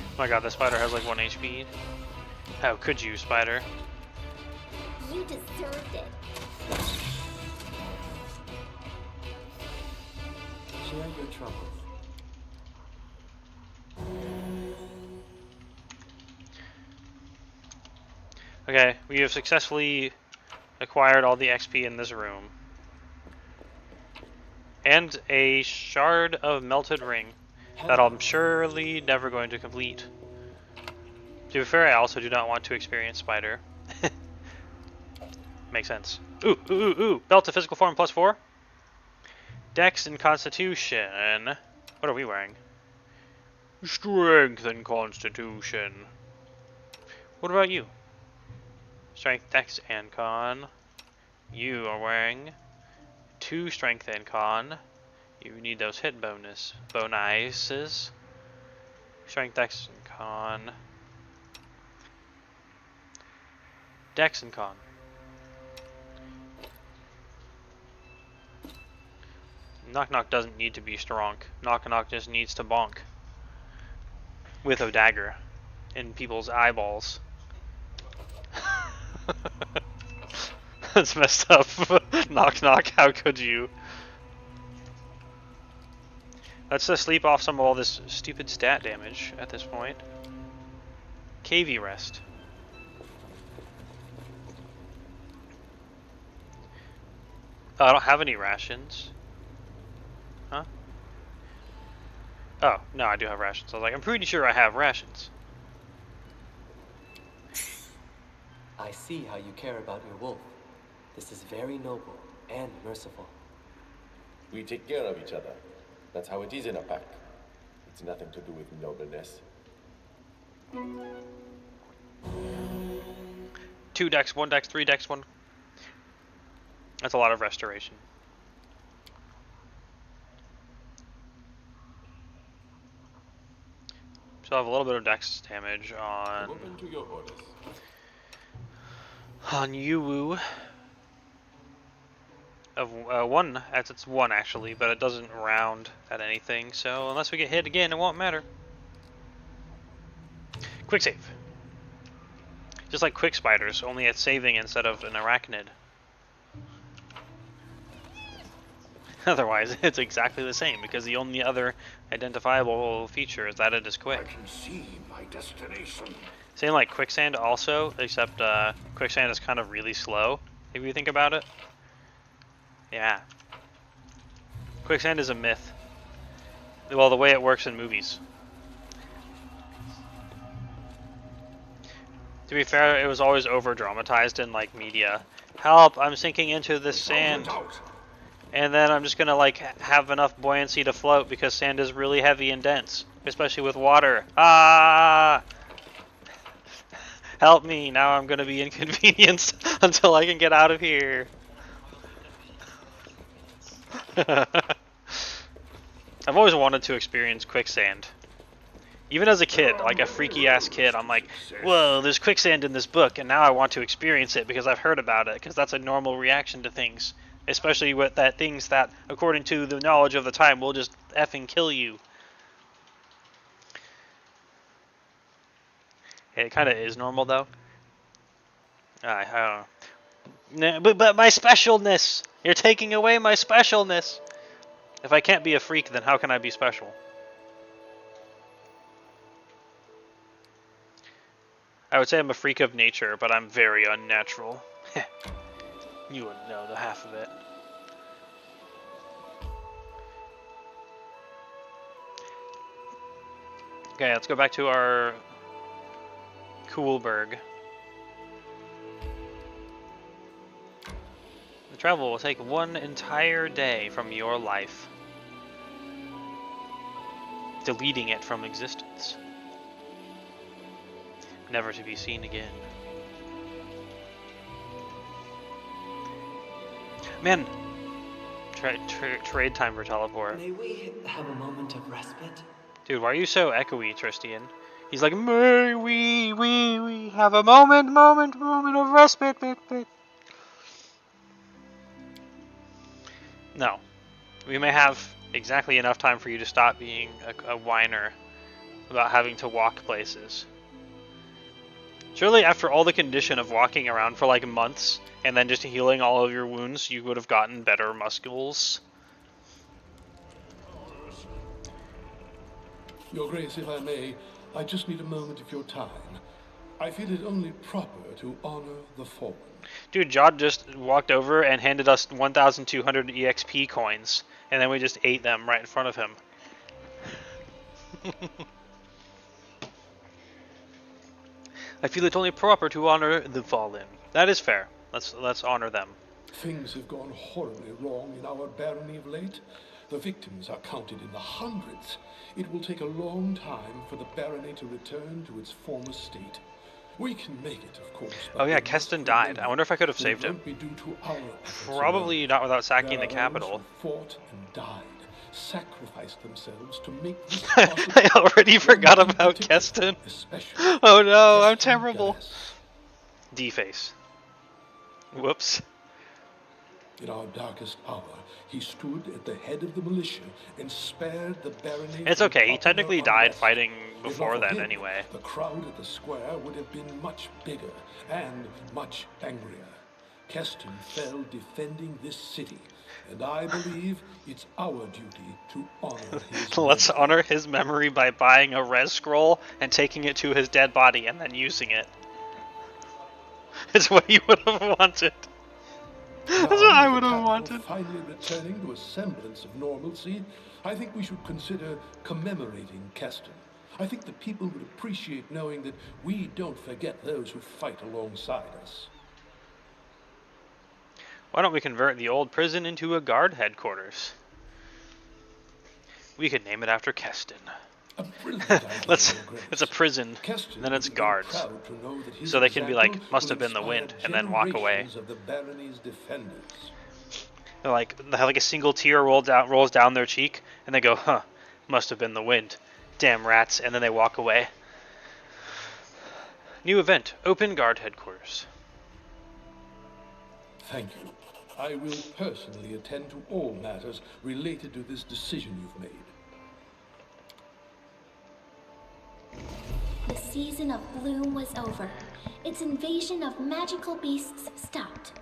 Oh my god, this spider has like 1 HP. How could you, spider? You deserved it. Share your troubles. Okay, we have successfully acquired all the XP in this room. And a shard of melted ring that I'm surely never going to complete. To be fair, I also do not want to experience spider. Makes sense. Ooh, ooh, ooh, ooh. Belt to physical form +4. Dex and Constitution. What are we wearing? Strength and Constitution. What about you? Strength, Dex, and Con. You are wearing 2 Strength and Con. You need those hit bonuses. Strength, Dex, and Con. Dex and Con. Knock Knock doesn't need to be strong. Knock Knock just needs to bonk. With a dagger. In people's eyeballs. That's messed up. Knock Knock, how could you? Let's just sleep off some of all this stupid stat damage at this point. KV rest. Oh, I don't have any rations. Huh? Oh, no, I do have rations. I was like, I'm pretty sure I have rations. I see how you care about your wolf. This is very noble and merciful. We take care of each other. That's how it is in a pack. It's nothing to do with nobleness. 2 decks, 1 dex, 3 decks, 1. That's a lot of restoration. So I have a little bit of dex damage on Open to your orders. Yuwu. Of 1, it's 1 actually, but it doesn't round at anything, so unless we get hit again, it won't matter. Quick save. Just like quick spiders, only it's saving instead of an arachnid. Otherwise, it's exactly the same, because the only other identifiable feature is that it is I quick. can see my destination. Same like quicksand also, except quicksand is kind of really slow, if you think about it. Yeah. Quicksand is a myth. Well, the way it works in movies. To be fair, it was always over-dramatized in like media. Help, I'm sinking into this sand. Out. And then I'm just gonna like have enough buoyancy to float because sand is really heavy and dense, especially with water. Ah! Help me, now I'm gonna be inconvenienced until I can get out of here. I've always wanted to experience quicksand. Even as a kid, like a freaky ass kid, I'm like, whoa, there's quicksand in this book, and now I want to experience it because I've heard about it, because that's a normal reaction to things. Especially with that things that, according to the knowledge of the time, will just effing kill you. It kind of is normal, though. I don't know. But my specialness! You're taking away my specialness! If I can't be a freak, then how can I be special? I would say I'm a freak of nature, but I'm very unnatural. You wouldn't know the half of it. Okay, let's go back to our Coolberg. The travel will take 1 entire day from your life, deleting it from existence, never to be seen again. Man, trade time for teleport. May we have a moment of respite? Dude, why are you so echoey, Tristian? He's like, may we have a moment of respite, bit. No. We may have exactly enough time for you to stop being a whiner about having to walk places. Surely after all the condition of walking around for like months and then just healing all of your wounds, you would have gotten better muscles. Your Grace, if I may, I just need a moment of your time. I feel it only proper to honor the fallen. Dude, Jod just walked over and handed us 1,200 EXP coins, and then we just ate them right in front of him. I feel it only proper to honor the fallen. That is fair. Let's honor them. Things have gone horribly wrong in our barony of late. The victims are counted in the hundreds. It will take a long time for the barony to return to its former state. We can make it, of course. Oh yeah, Keston died. I wonder if I could have saved him. Be due to our efforts Probably alone. not without sacking the There are capital. those who fought and died, sacrificed themselves to make this I already forgot about Keston. Especially Oh no, I'm Keston terrible. Dallas. D-face. Whoops. In our darkest hour, he stood at the head of the militia and spared the barony. It's from okay, he popular technically died unrest. fighting If before not for then him, anyway. The crowd at the square would have been much bigger and much angrier. Keston fell defending this city. and I believe it's our duty to honor his Let's memory. honor his memory by buying a res scroll and taking it to his dead body and then using it. It's what you would have wanted. That's what I Now, would with the have capital wanted. finally returning to a semblance of normalcy, I think we should consider commemorating Keston. I think the people would appreciate knowing that we don't forget those who fight alongside us. Why don't we convert the old prison into a guard headquarters? We could name it after Keston. A brilliant idea, Let's. Your Grace. It's a prison, Keston and then would it's be very guards. proud to know that his So they can be like, example must will have been the inspire wind, and then walk away. generations of the barony's defenders. They're like, they have like a single tear rolls down their cheek, and they go, huh, must have been the wind. Damn rats, and then they walk away. New event, open guard headquarters. Thank you. I will personally attend to all matters related to this decision you've made. The season of bloom was over. Its invasion of magical beasts stopped.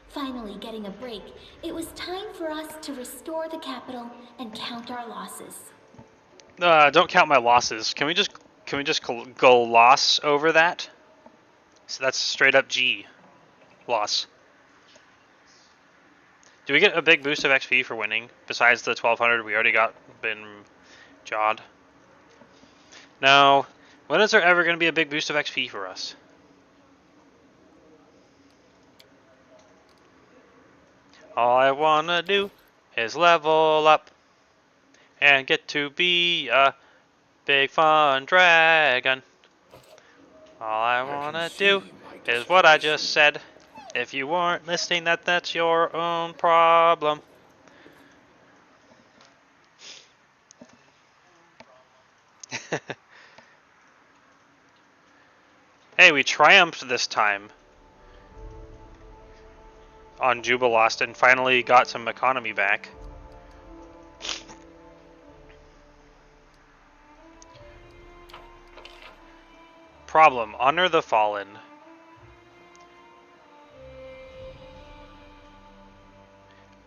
Finally getting a break, it was time for us to restore the capital and count our losses. Don't count my losses. Can we just go loss over that? So that's straight up G. Loss. Do we get a big boost of XP for winning? Besides the 1200 we already got been jawed? No. When is there ever going to be a big boost of XP for us? All I want to do is level up and get to be a big fun dragon. All I want to do is what I just said. If you weren't listening, that's your own problem. Hey, we triumphed this time on Jubilost and finally got some economy back. Problem, honor the fallen.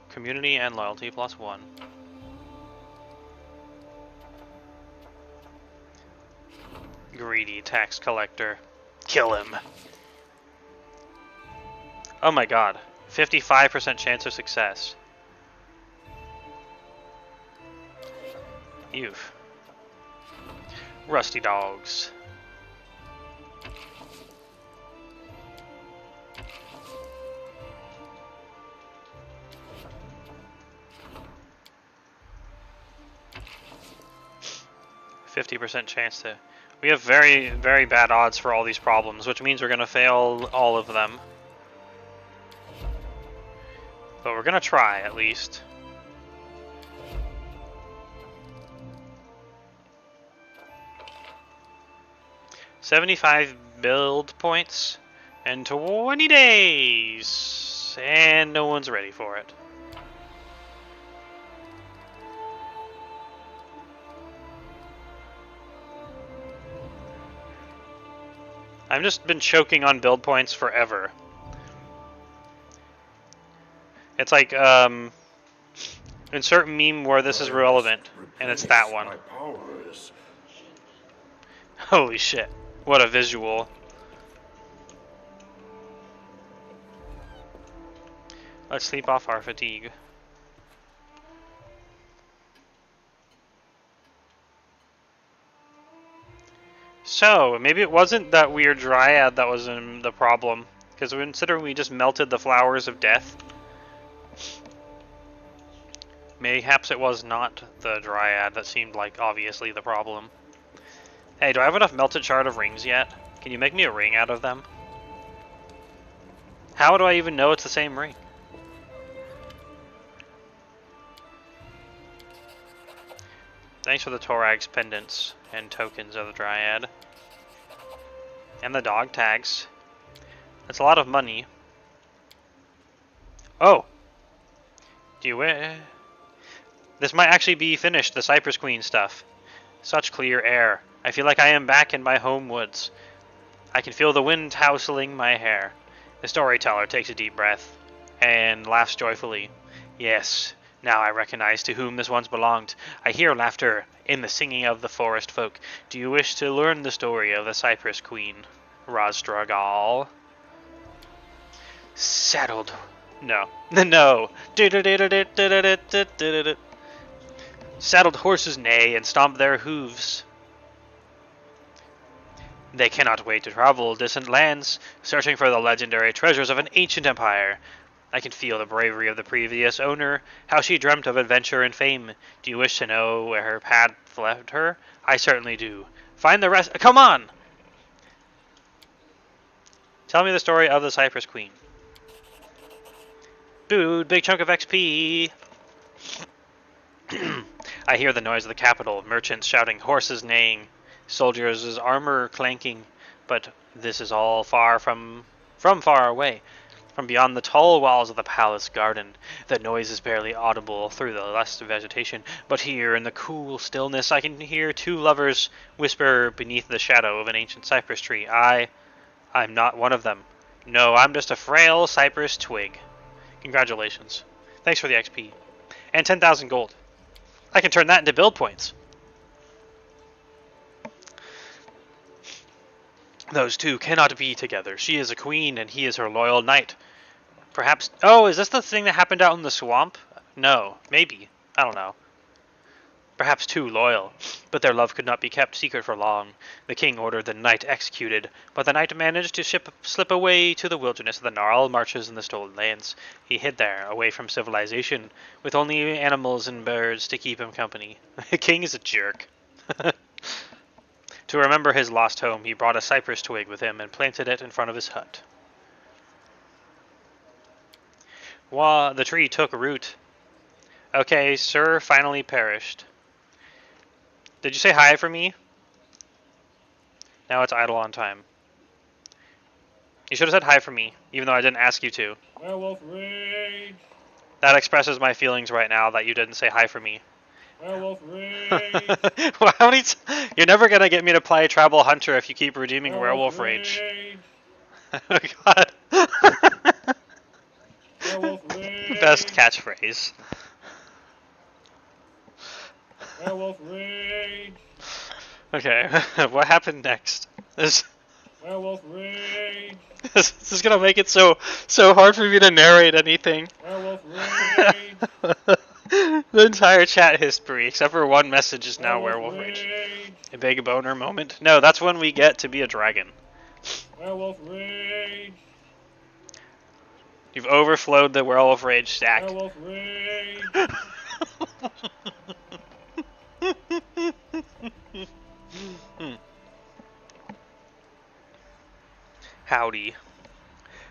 Community and loyalty +1. Greedy tax collector. Kill him. Oh my god. 55% chance of success. You've. Rusty dogs. %50 chance to... We have very, very bad odds for all these problems, which means we're going to fail all of them. But we're going to try, at least. $75 build points in 20 days! And no one's ready for it. I've just been choking on build points forever. It's like, insert meme where this is relevant, and it's that one. My powers. Holy shit, what a visual. Let's sleep off our fatigue. So, maybe it wasn't that weird dryad that was in the problem, because considering we just melted the flowers of death, mayhaps it was not the dryad that seemed like obviously the problem. Hey, do I have enough melted shard of rings yet? Can you make me a ring out of them? How do I even know it's the same ring? Thanks for the Torax pendants and tokens of the Dryad. And the dog tags. That's a lot of money. Oh! Do you This might actually be finished, the Cypress Queen stuff. Such clear air. I feel like I am back in my home woods. I can feel the wind tousling my hair. The storyteller takes a deep breath and laughs joyfully. Yes, now I recognize to whom this once belonged. I hear laughter in the singing of the forest folk. Do you wish to learn the story of the Cypress Queen, Rosdragal? Saddled. No. No. Saddled horses neigh and stomp their hooves. They cannot wait to travel distant lands, searching for the legendary treasures of an ancient empire. I can feel the bravery of the previous owner, how she dreamt of adventure and fame. Do you wish to know where her path led her? I certainly do. Find the rest. Come on! Tell me the story of the Cypress Queen. Dude, big chunk of XP. I hear the noise of the capital, merchants shouting, horses neighing, soldiers' armor clanking. But this is all far from far away. From beyond the tall walls of the palace garden, the noise is barely audible through the lush vegetation, but here in the cool stillness I can hear two lovers whisper beneath the shadow of an ancient cypress tree. I'm not one of them. No, I'm just a frail cypress twig. Congratulations. Thanks for the XP. And 10,000 gold. I can turn that into build points. Those two cannot be together. She is a queen, and he is her loyal knight. Perhaps... Oh, is this the thing that happened out in the swamp? No. Maybe. I don't know. Perhaps too loyal. But their love could not be kept secret for long. The king ordered the knight executed, but the knight managed to slip away to the wilderness of the gnarled marshes and the stolen lands. He hid there, away from civilization, with only animals and birds to keep him company. The king is a jerk. To remember his lost home, he brought a cypress twig with him and planted it in front of his hut. The tree took root. Okay, sir finally perished. Did you say hi for me? Now it's idle on time. You should have said hi for me, even though I didn't ask you to. Werewolf rage! That expresses my feelings right now that you didn't say hi for me. Werewolf rage! Well, you're never gonna get me to play Tribal Hunter if you keep redeeming Werewolf Rage. Oh god. Werewolf rage! Best catchphrase. Werewolf rage! Okay, what happened next? Werewolf rage! This is gonna make it so hard for me to narrate anything. Werewolf rage! The entire chat history, except for one message, is now Werewolf Rage. A big boner moment? No, that's when we get to be a dragon. Werewolf rage! You've overflowed the Werewolf Rage stack. Werewolf rage! Howdy.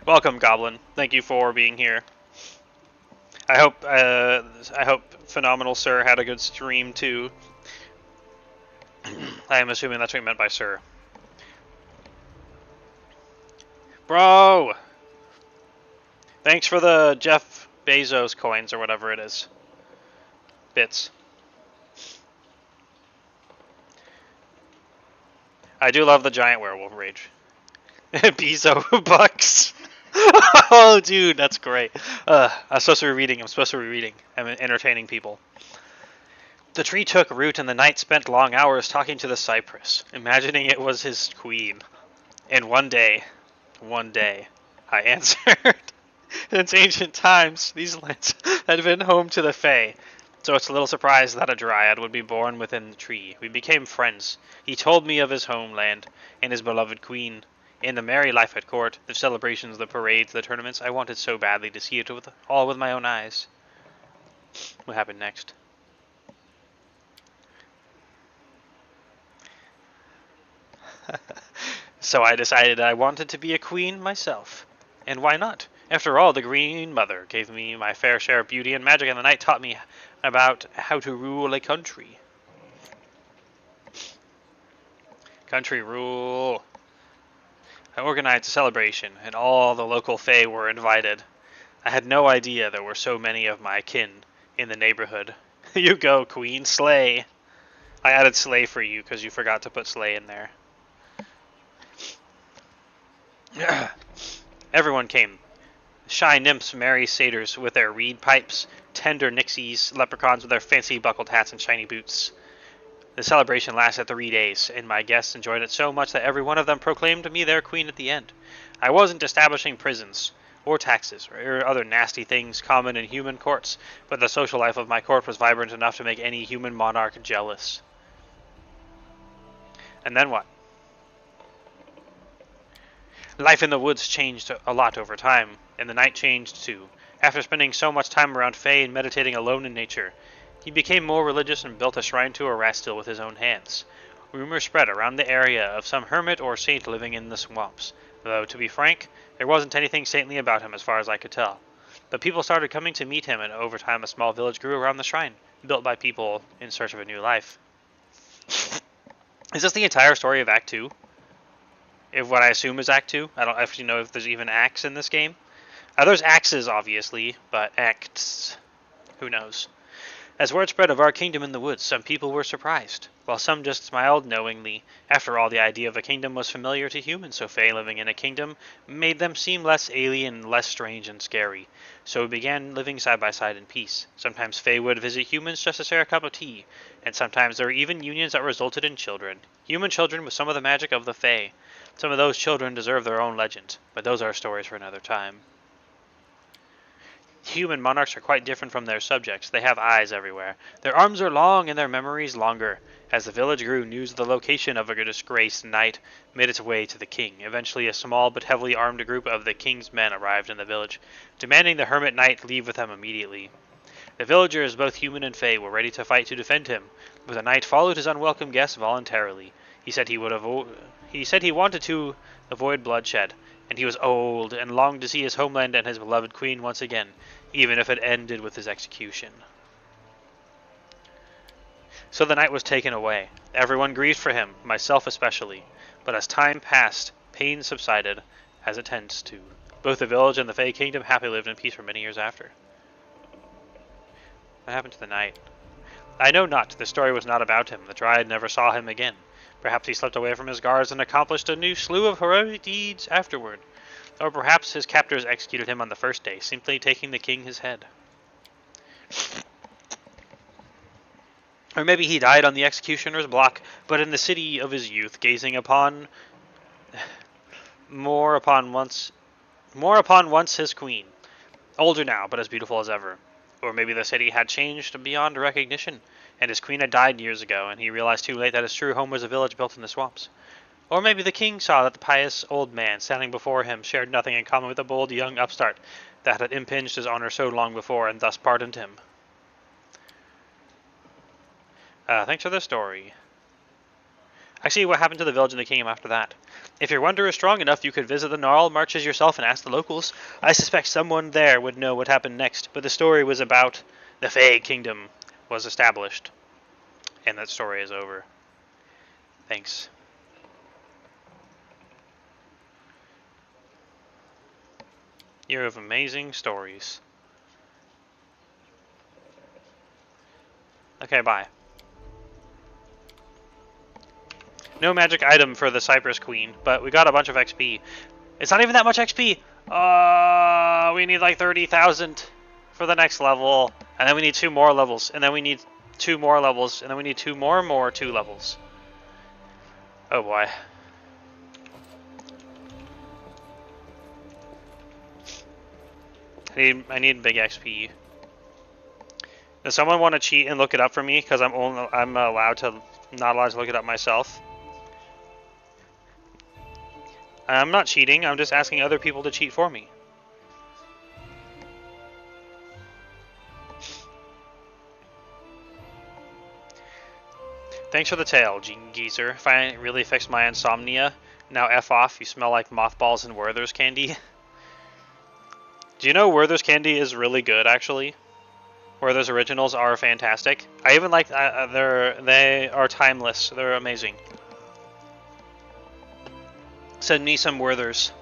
Welcome, Goblin. Thank you for being here. I hope Phenomenal Sir had a good stream too. I am assuming that's what you meant by Sir. Bro! Thanks for the Jeff Bezos coins or whatever it is. Bits. I do love the giant werewolf rage. Bezo bucks. Oh, dude, that's great. I'm supposed to be reading. I'm entertaining people. The tree took root, and the knight spent long hours talking to the cypress, imagining it was his queen. And one day, I answered. Since ancient times, these lands had been home to the Fae, so it's a little surprise that a dryad would be born within the tree. We became friends. He told me of his homeland and his beloved queen. In the merry life at court, the celebrations, the parades, the tournaments, I wanted so badly to see it all with my own eyes. What happened next? So I decided I wanted to be a queen myself. And why not? After all, the Green Mother gave me my fair share of beauty and magic, and the night taught me about how to rule a country. Country rule. I organized a celebration, and all the local fae were invited. I had no idea there were so many of my kin in the neighborhood. You go, queen, slay. I added slay for you because you forgot to put slay in there. Everyone came. Shy nymphs, merry satyrs with their reed pipes, tender nixies, leprechauns with their fancy buckled hats and shiny boots. The celebration lasted 3 days, and my guests enjoyed it so much that every one of them proclaimed me their queen at the end. I wasn't establishing prisons, or taxes, or other nasty things common in human courts, but the social life of my court was vibrant enough to make any human monarch jealous. And then what? Life in the woods changed a lot over time, and the night changed too. After spending so much time around Fae and meditating alone in nature, he became more religious and built a shrine to Erastil with his own hands. Rumors spread around the area of some hermit or saint living in the swamps, though, to be frank, there wasn't anything saintly about him as far as I could tell. But people started coming to meet him, and over time a small village grew around the shrine, built by people in search of a new life. Is this the entire story of Act 2? If what I assume is Act 2? I don't actually know if there's even acts in this game. There's axes, obviously, but acts... who knows? As word spread of our kingdom in the woods, some people were surprised, while some just smiled knowingly. After all, the idea of a kingdom was familiar to humans, so Fae living in a kingdom made them seem less alien, less strange and scary. So we began living side by side in peace. Sometimes Fae would visit humans just to share a cup of tea, and sometimes there were even unions that resulted in children. Human children with some of the magic of the Fae. Some of those children deserve their own legend, but those are stories for another time. Human monarchs are quite different from their subjects. They have eyes everywhere. Their arms are long and their memories longer. As the village grew, news of the location of a disgraced knight made its way to the king. Eventually, a small but heavily armed group of the king's men arrived in the village, demanding the hermit knight leave with them immediately. The villagers, both human and Fae, were ready to fight to defend him, but the knight followed his unwelcome guests voluntarily. He said he wanted to avoid bloodshed, and he was old and longed to see his homeland and his beloved queen once again, even if it ended with his execution. So the knight was taken away. Everyone grieved for him, myself especially, but as time passed, pain subsided, as it tends to. Both the village and the Fae kingdom happily lived in peace for many years after. What happened to the knight? I know not. The story was not about him. The Dryad never saw him again. Perhaps he slipped away from his guards and accomplished a new slew of heroic deeds afterward. Or perhaps his captors executed him on the first day, simply taking the king his head. Or maybe he died on the executioner's block, but in the city of his youth, gazing upon more upon once his queen. Older now, but as beautiful as ever. Or maybe the city had changed beyond recognition, and his queen had died years ago, and he realized too late that his true home was a village built in the swamps. Or maybe the king saw that the pious old man standing before him shared nothing in common with the bold young upstart that had impinged his honor so long before, and thus pardoned him. Thanks for the story. I see what happened to the village and the kingdom after that. If your wonder is strong enough, you could visit the gnarled marches yourself and ask the locals. I suspect someone there would know what happened next, but the story was about the Fae kingdom was established. And that story is over. Thanks. You have amazing stories. Okay, bye. No magic item for the Cypress Queen, but we got a bunch of XP. It's not even that much XP! We need like 30,000 for the next level, and then we need 2 more levels, and then we need 2 more levels, and then we need 2 more 2 levels. Oh boy. I need big XP. Does someone want to cheat and look it up for me? Because I'm not allowed to look it up myself. I'm not cheating. I'm just asking other people to cheat for me. Thanks for the tale, Geezer. Finally really fixed my insomnia. Now F off. You smell like mothballs and Werther's candy. Do you know Werther's candy is really good, actually? Werther's originals are fantastic. I even like they are timeless. They're amazing. Send me some Werther's.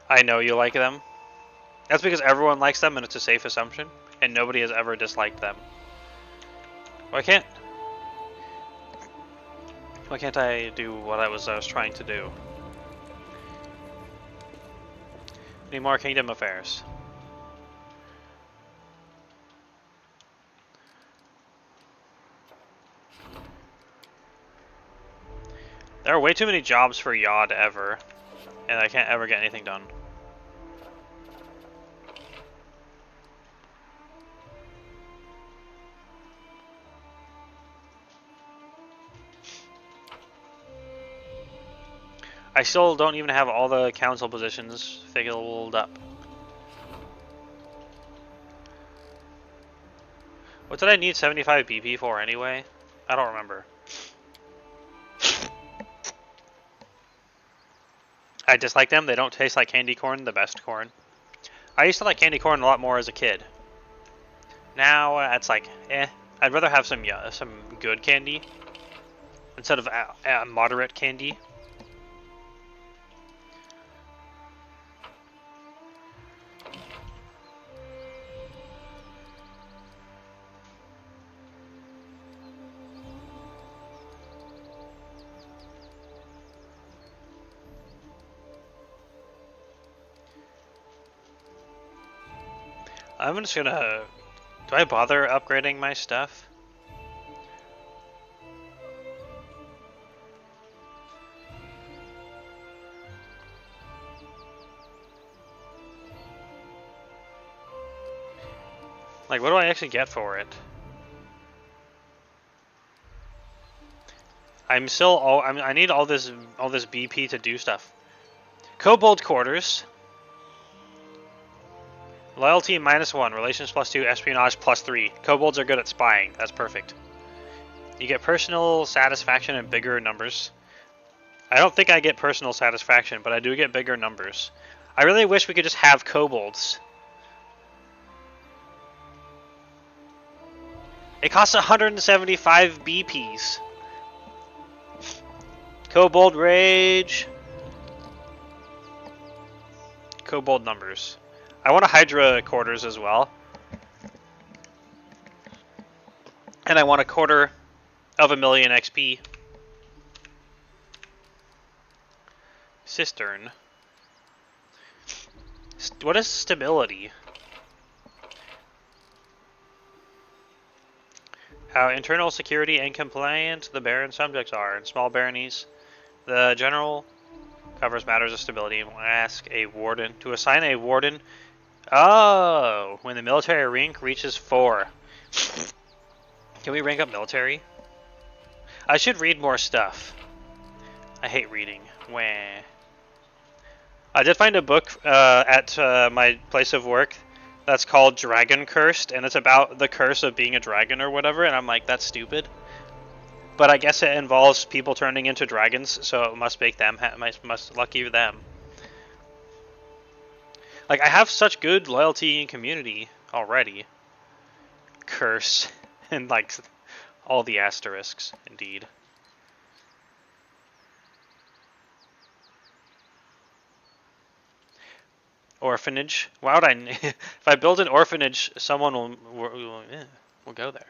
I know you like them. That's because everyone likes them and it's a safe assumption, and nobody has ever disliked them. Why can't I do what I was trying to do? Need more kingdom affairs. There are way too many jobs for Yod ever, and I can't ever get anything done. I still don't even have all the council positions filled up. What did I need 75 BP for anyway? I don't remember. I dislike them. They don't taste like candy corn, the best corn. I used to like candy corn a lot more as a kid. Now it's like, eh. I'd rather have some good candy instead of moderate candy. I'm just gonna... Do I bother upgrading my stuff? Like, what do I actually get for it? I'm still... I need all this BP to do stuff. Kobold quarters. Loyalty -1, relations +2, espionage +3. Kobolds are good at spying. That's perfect. You get personal satisfaction in bigger numbers. I don't think I get personal satisfaction, but I do get bigger numbers. I really wish we could just have kobolds. It costs 175 BPs. Kobold rage. Kobold numbers. I want a Hydra quarters as well. And I want 250,000 XP. Cistern. What is stability? How internal security and compliant the Baron subjects are in small baronies. The general covers matters of stability and will ask a warden to assign a warden. Oh, when the military rank reaches 4. Can we rank up military? I should read more stuff. I hate reading. Wah. I did find a book at my place of work that's called Dragon Cursed, and it's about the curse of being a dragon or whatever, and I'm like, that's stupid. But I guess it involves people turning into dragons, so it must make them, must lucky them. Like, I have such good loyalty and community already. Curse. And, like, all the asterisks, indeed. Orphanage. Why would I... if I build an orphanage, someone will go there.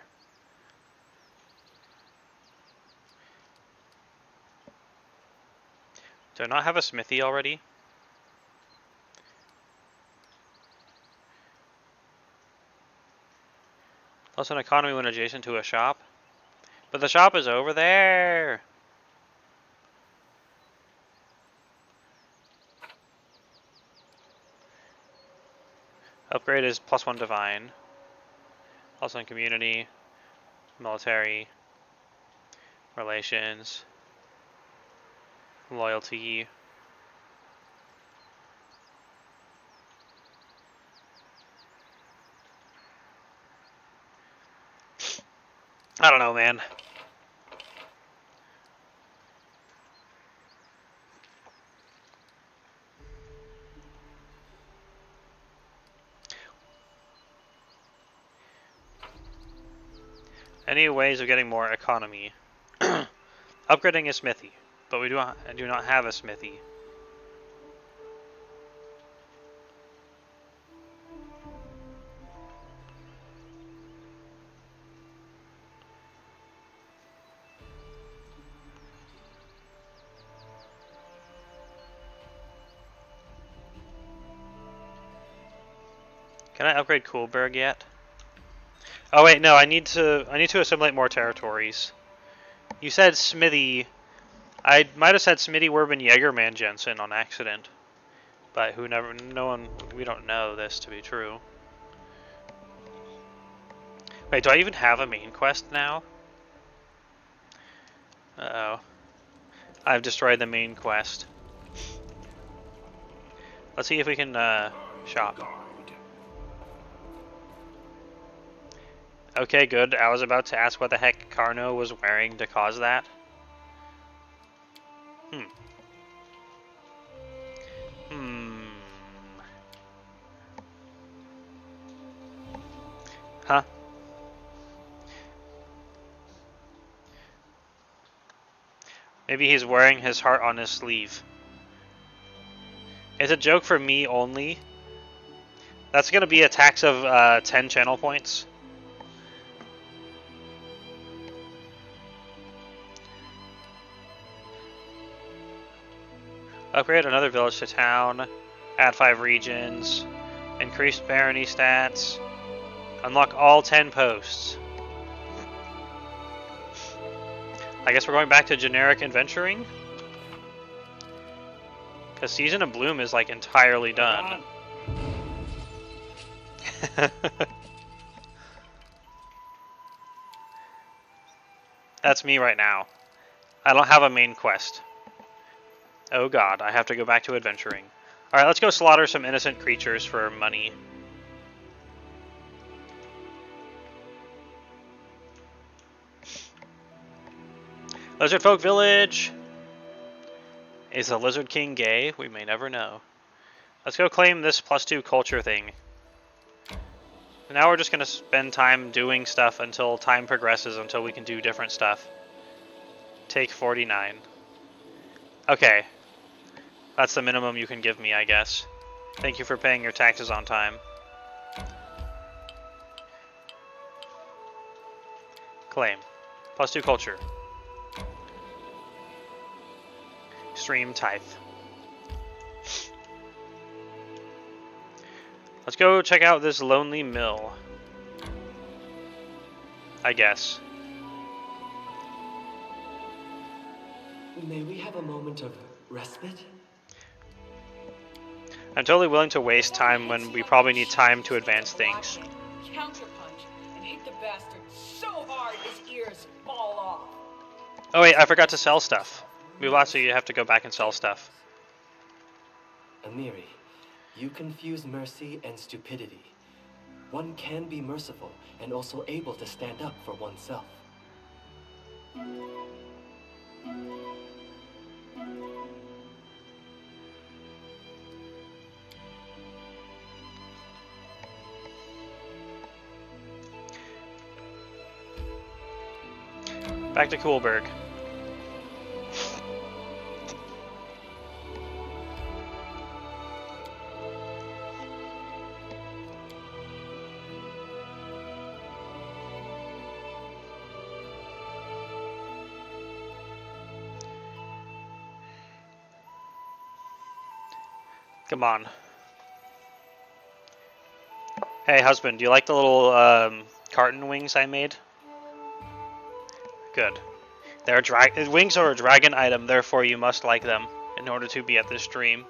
Do I not have a smithy already? Plus an economy when adjacent to a shop. But the shop is over there! Upgrade is +1 divine. Also in community, military, relations, loyalty. I don't know, man. Any ways of getting more economy? Upgrading a smithy, but we do not have a smithy. Can I upgrade Coolberg yet? Oh wait, no. I need to assimilate more territories. You said Smithy. I might have said Smitty Werben Jaegerman Jensen on accident, but we don't know this to be true. Wait, do I even have a main quest now? Uh-oh. I've destroyed the main quest. Let's see if we can shop. Okay, good. I was about to ask what the heck Carno was wearing to cause that. Huh? Maybe he's wearing his heart on his sleeve. It's a joke for me only. That's gonna be a tax of 10 channel points. Upgrade another village to town. Add 5 regions. Increase barony stats. Unlock all 10 posts. I guess we're going back to generic adventuring. Because Season of Bloom is like entirely done. That's me right now. I don't have a main quest. Oh god, I have to go back to adventuring. Alright, let's go slaughter some innocent creatures for money. Lizard Folk Village! Is the Lizard King gay? We may never know. Let's go claim this +2 culture thing. Now we're just going to spend time doing stuff until time progresses, until we can do different stuff. Take 49. Okay. That's the minimum you can give me, I guess. Thank you for paying your taxes on time. Claim. +2 culture. Extreme tithe. Let's go check out this lonely mill. I guess. May we have a moment of respite? I'm totally willing to waste time when we probably need time to advance things. Counterpunch and hit the bastard so hard his ears fall off. Oh wait, I forgot to sell stuff. Mulatsu, you have to go back and sell stuff. Amiri, you confuse mercy and stupidity. One can be merciful and also able to stand up for oneself. Back to Coolberg. Come on. Hey, husband, do you like the little carton wings I made? Good. Wings are a dragon item, therefore you must like them in order to be at this stream.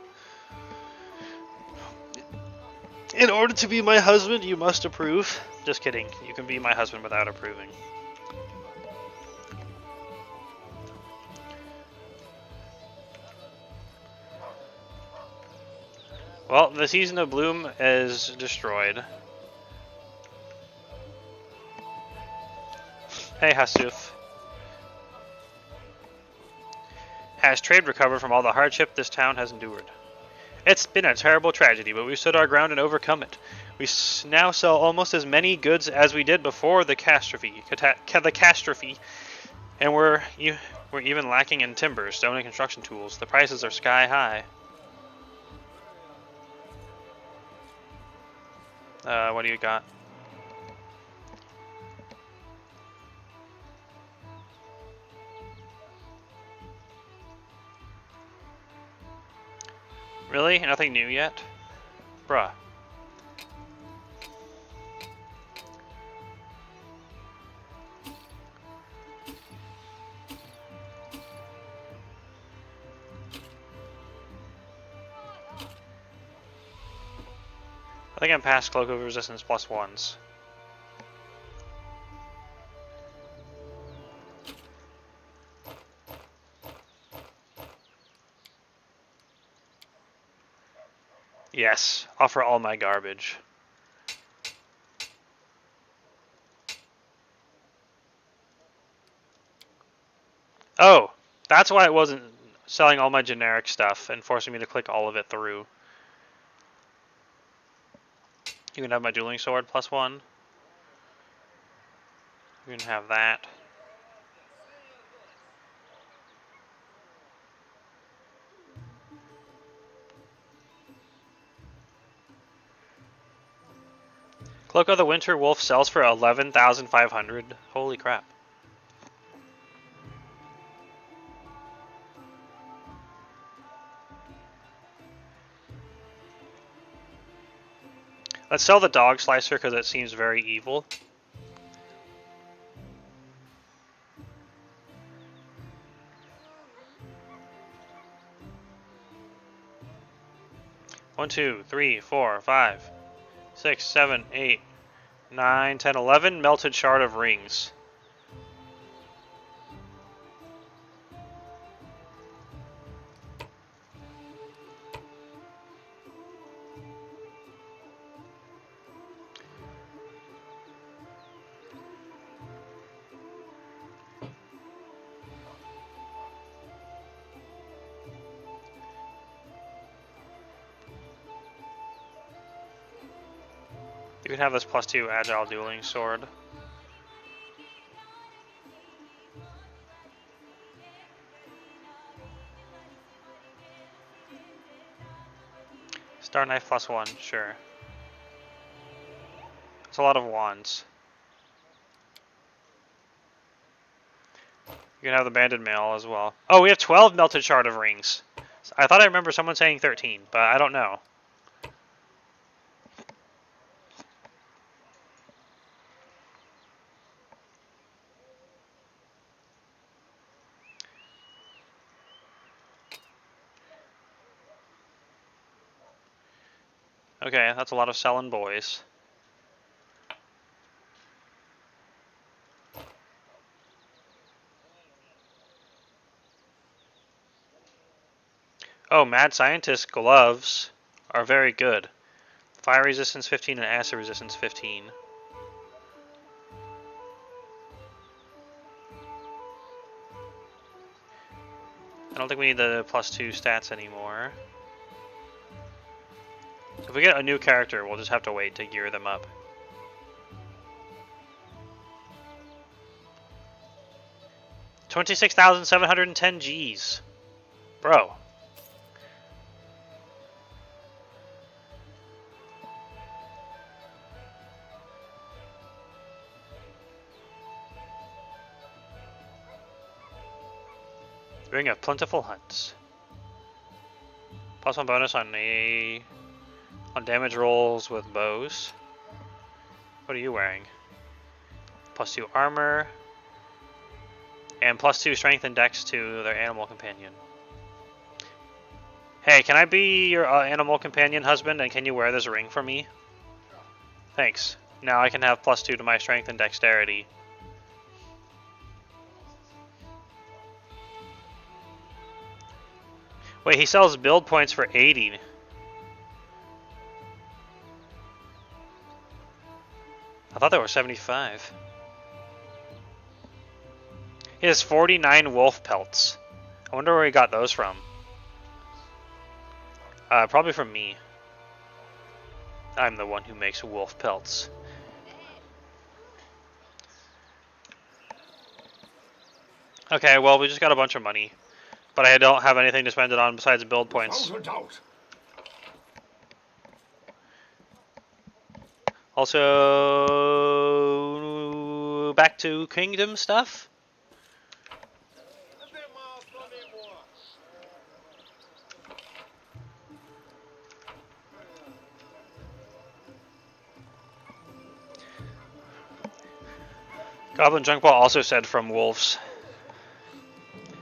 In order to be my husband, you must approve. Just kidding. You can be my husband without approving. Well, the Season of Bloom is destroyed. Hey, Hasuf. Has trade recovered from all the hardship this town has endured? It's been a terrible tragedy, but we stood our ground and overcome it. We now sell almost as many goods as we did before the catastrophe. And we're even lacking in timber, stone, and construction tools. The prices are sky high. What do you got? Really? Nothing new yet? Bruh. think I'm past cloak of resistance +1s. Yes, offer all my garbage. Oh, that's why it wasn't selling all my generic stuff and forcing me to click all of it through. You can have my dueling sword +1. You can have that. Cloak of the Winter Wolf sells for 11,500. Holy crap. Let's sell the dog slicer because it seems very evil. One, 2, 3, 4, 5, 6, 7, 8, 9, 10, 11 melted shard of rings. You can have this +2 agile dueling sword. Star knife +1, sure. It's a lot of wands. You can have the banded mail as well. Oh, we have 12 melted shard of rings. I thought I remember someone saying 13, but I don't know. Okay, that's a lot of selling boys. Oh, Mad Scientist gloves are very good. Fire resistance 15 and acid resistance 15. I don't think we need the +2 stats anymore. If we get a new character, we'll just have to wait to gear them up. $26,710 Gs. Bro. Ring of Plentiful Hunts. +1 bonus on damage rolls with bows. What are you wearing? +2 armor. And +2 strength and dex to their animal companion. Hey, can I be your animal companion husband, and can you wear this ring for me? Thanks. Now I can have +2 to my strength and dexterity. Wait, he sells build points for 80. I thought there were 75. He has 49 wolf pelts. I wonder where he got those from. Probably from me. I'm the one who makes wolf pelts. Okay, well, we just got a bunch of money. But I don't have anything to spend it on besides build points. Without a doubt. Also, back to kingdom stuff. Goblin Junkball also said from wolves.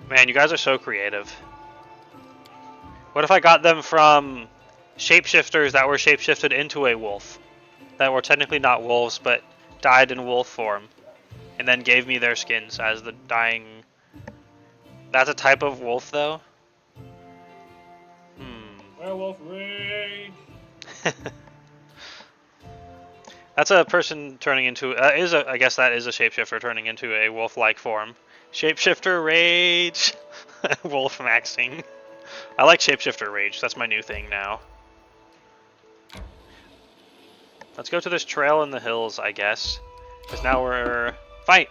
Man, you guys are so creative. What if I got them from shapeshifters that were shapeshifted into a wolf. That were technically not wolves, but died in wolf form. And then gave me their skins as the dying... That's a type of wolf, though? Werewolf rage! That's a person turning into... I guess that is a shapeshifter turning into a wolf-like form. Shapeshifter rage! Wolf maxing. I like shapeshifter rage. That's my new thing now. Let's go to this trail in the hills, I guess. Because now we're... Fight!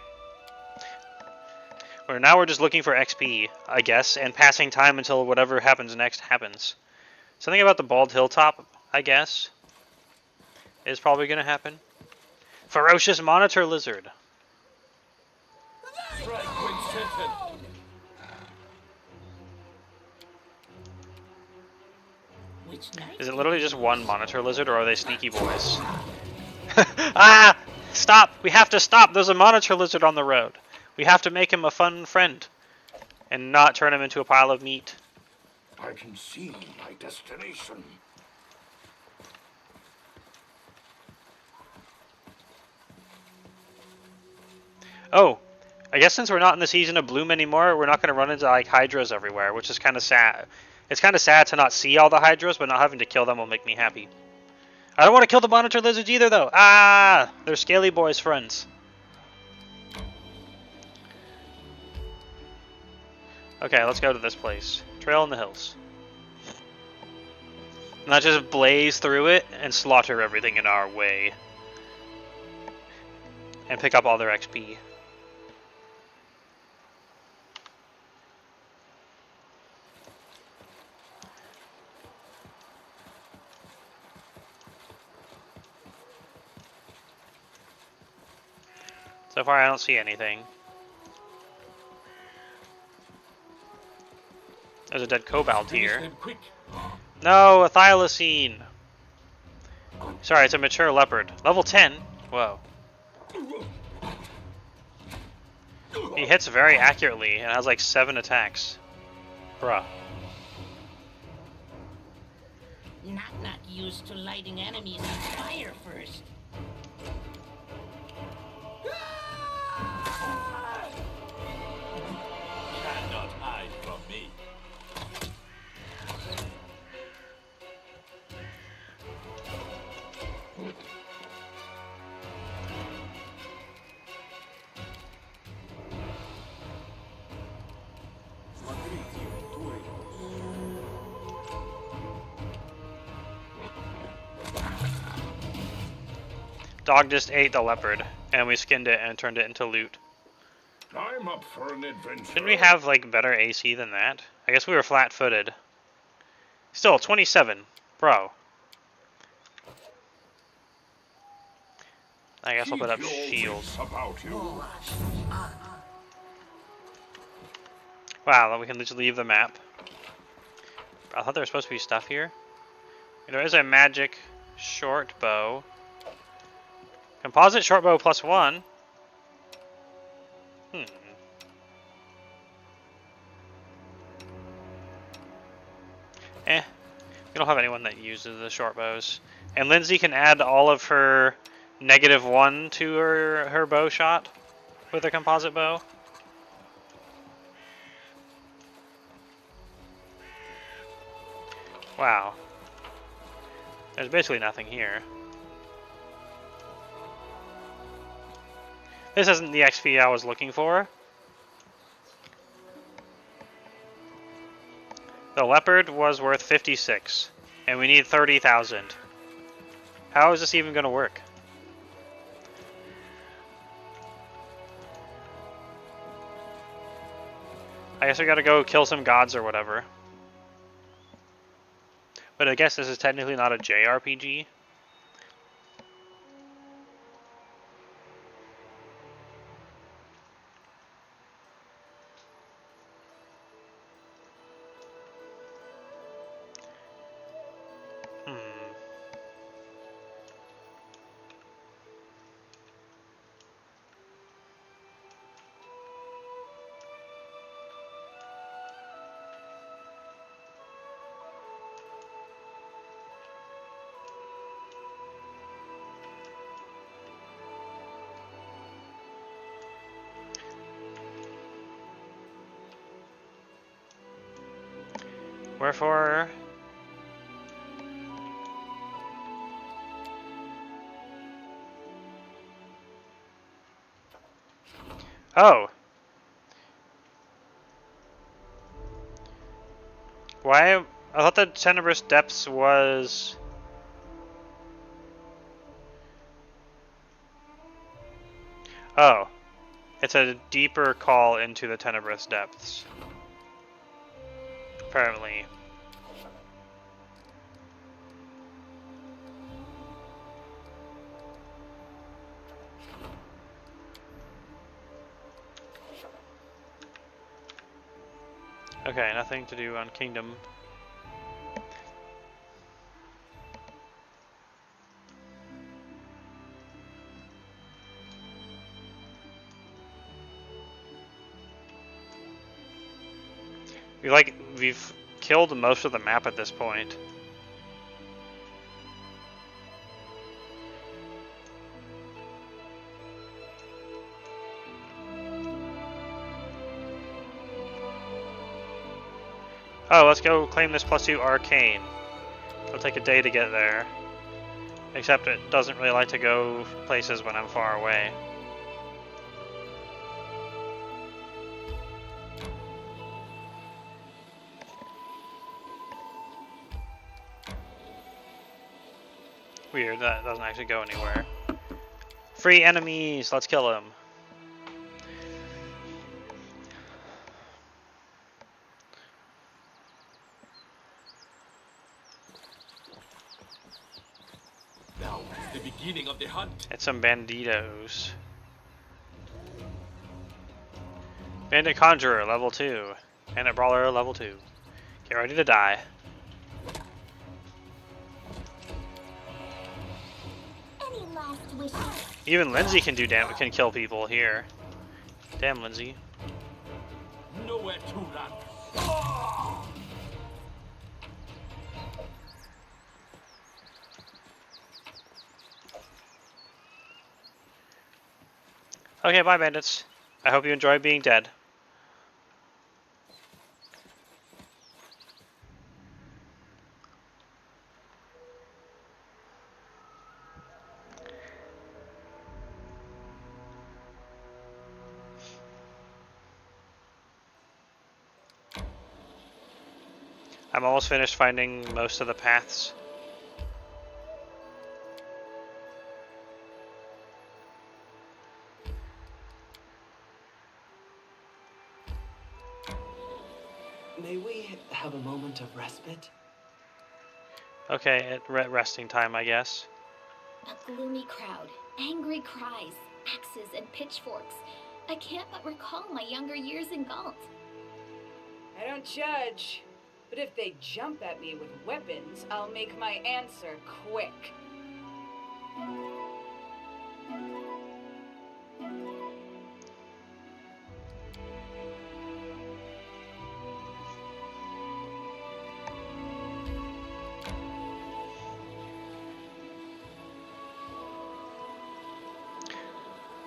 Now we're just looking for XP, I guess, and passing time until whatever happens next happens. Something about the bald hilltop, I guess, is probably going to happen. Ferocious monitor lizard. Is it literally just one monitor lizard, or are they sneaky boys? Ah! Stop! We have to stop! There's a monitor lizard on the road. We have to make him a fun friend. And not turn him into a pile of meat. I can see my destination. Oh, I guess since we're not in the season of Bloom anymore, we're not going to run into like hydras everywhere, which is kind of sad. It's kind of sad to not see all the hydras, but not having to kill them will make me happy. I don't want to kill the monitor lizards either, though. Ah, they're Scaly Boy's friends. Okay, let's go to this place. Trail in the hills. Not just blaze through it and slaughter everything in our way. And pick up all their XP. So far I don't see anything. There's a dead cobalt here. No, a thylacine! Sorry, it's a mature leopard. Level 10? Whoa. He hits very accurately and has like 7 attacks. Bruh. Not used to lighting enemies on fire first. Cannot hide from me. Dog just ate the leopard, and we skinned it and turned it into loot. I'm up for an adventure. Shouldn't we have like better AC than that? I guess we were flat-footed. Still, 27. Bro. I guess I'll put up shield. About you. Wow, then we can just leave the map. I thought there was supposed to be stuff here. There is a magic short bow. Composite short bow +1. We don't have anyone that uses the short bows. And Lindsay can add all of her -1 to her bow shot with a composite bow. Wow. There's basically nothing here. This isn't the XP I was looking for. The leopard was worth 56, and we need 30,000. How is this even going to work? I guess we gotta go kill some gods or whatever. But I guess this is technically not a JRPG. Wherefore... Oh! Why? I thought the Tenebrous Depths was... Oh. It's a deeper call into the Tenebrous Depths. Apparently. Okay, nothing to do on Kingdom. We've killed most of the map at this point. Oh, let's go claim this +2 arcane. It'll take a day to get there. Except it doesn't really like to go places when I'm far away. Weird, that doesn't actually go anywhere. Free enemies! Let's kill them. Now is the beginning of the hunt. It's some banditos. Bandit Conjurer, level 2. Bandit Brawler, level 2. Get ready to die. Any last wishes? Even Lindsay can do can kill people here. Damn, Lindsay. Nowhere to run. Okay, bye bandits. I hope you enjoy being dead. I'm almost finished finding most of the paths. May we have a moment of respite? Okay, resting time, I guess. A gloomy crowd, angry cries, axes and pitchforks. I can't but recall my younger years in Galt. I don't judge, but if they jump at me with weapons, I'll make my answer quick.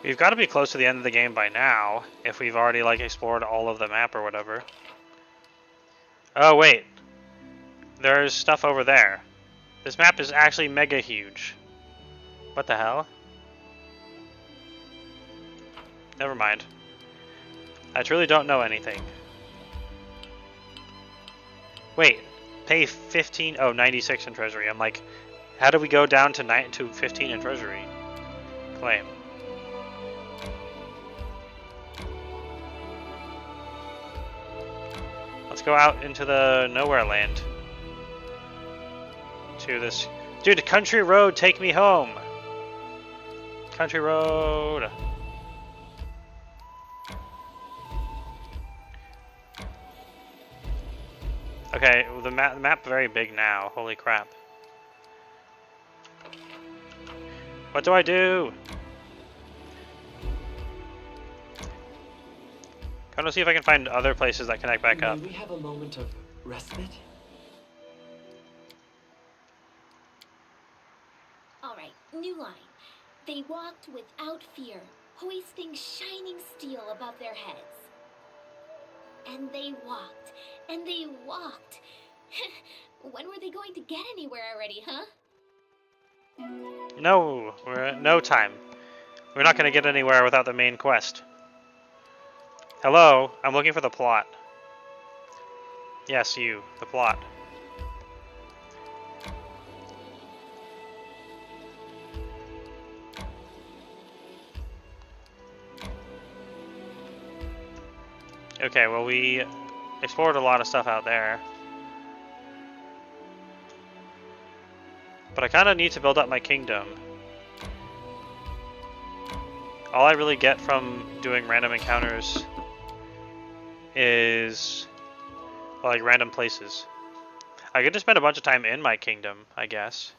We've got to be close to the end of the game by now, if we've already like explored all of the map or whatever. Oh wait, there's stuff over there. This map is actually mega huge. What the hell? Never mind. I truly don't know anything. Wait, pay 15, oh 96 in treasury. I'm like, how do we go down to 15 in treasury? Claim. Let's go out into the nowhere land. To this... Dude, country road, take me home! Country road! Okay, the map very big now. Holy crap. What do I do? I want to see if I can find other places that connect back up. May we have a moment of respite? Alright, new line. They walked without fear, hoisting shining steel above their heads. And they walked, When were they going to get anywhere already, huh? No, we're at no time. We're not going to get anywhere without the main quest. Hello, I'm looking for the plot. Yes, you, the plot. Okay, well we explored a lot of stuff out there. But I kind of need to build up my kingdom. All I really get from doing random encounters is, well, like random places. I could just spend a bunch of time in my kingdom, I guess.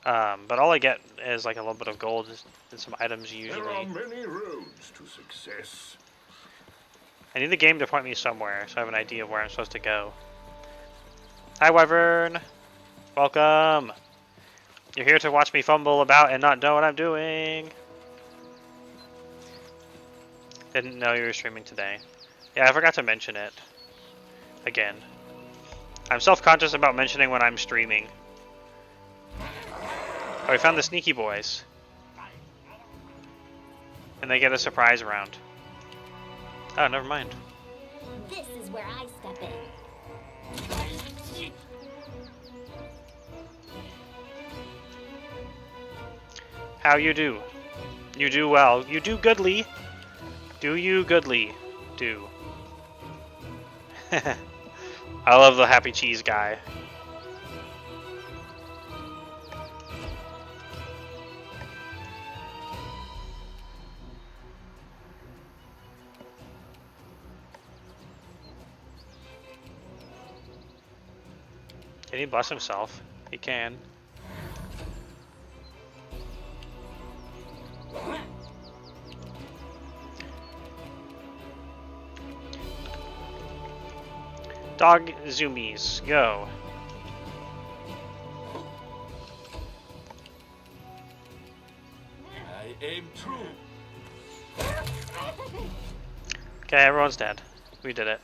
But all I get is like a little bit of gold and some items usually. There are many roads to success. I need the game to point me somewhere so I have an idea of where I'm supposed to go. Hi, Wyvern! Welcome! You're here to watch me fumble about and not know what I'm doing. Didn't know you were streaming today. Yeah, I forgot to mention it. Again. I'm self-conscious about mentioning when I'm streaming. Oh, we found the sneaky boys. And they get a surprise round. Oh, never mind. This is where I step in. How you do? You do well. You do goodly. Do you goodly? Do. I love the happy cheese guy. Can he bless himself? He can. Dog zoomies, go. I aim true. Okay, everyone's dead. We did it.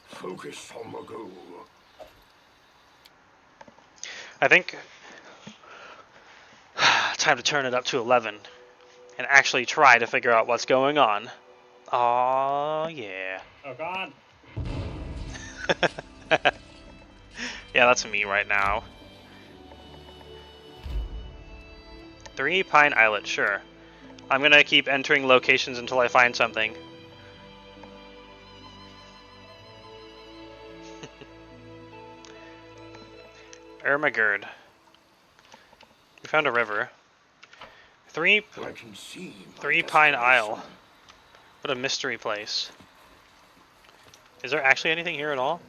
Focus on the goal. I think time to turn it up to 11 and actually try to figure out what's going on. Oh yeah. Oh god. Yeah, that's me right now. 3 Pine Islet, sure. I'm gonna keep entering locations until I find something. Ermagerd. We found a river. 3 Pine Isle. What a mystery place. Is there actually anything here at all?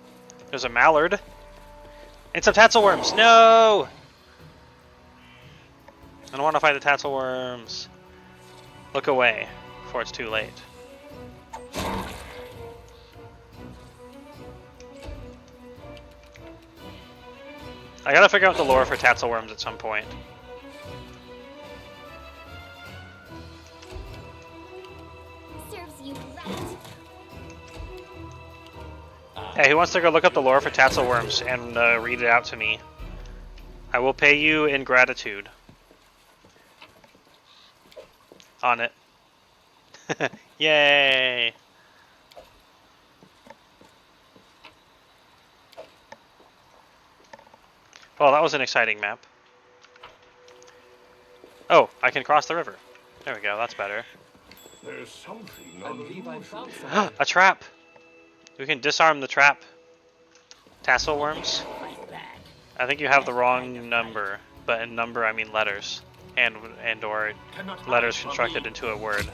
There's a mallard. And some tatzelworms! No! I don't want to fight the tatzelworms. Look away before it's too late. I gotta figure out the lore for tatzelworms at some point. Serves you right. Hey, who wants to go look up the lore for tatzelworms and read it out to me? I will pay you in gratitude. On it. Yay! Well, that was an exciting map. Oh, I can cross the river. There we go, that's better. There's something I believe I found unusual. something. A trap! We can disarm the trap. Tasselworms? I think you have the wrong number, but in number I mean letters. And or letters constructed into a word.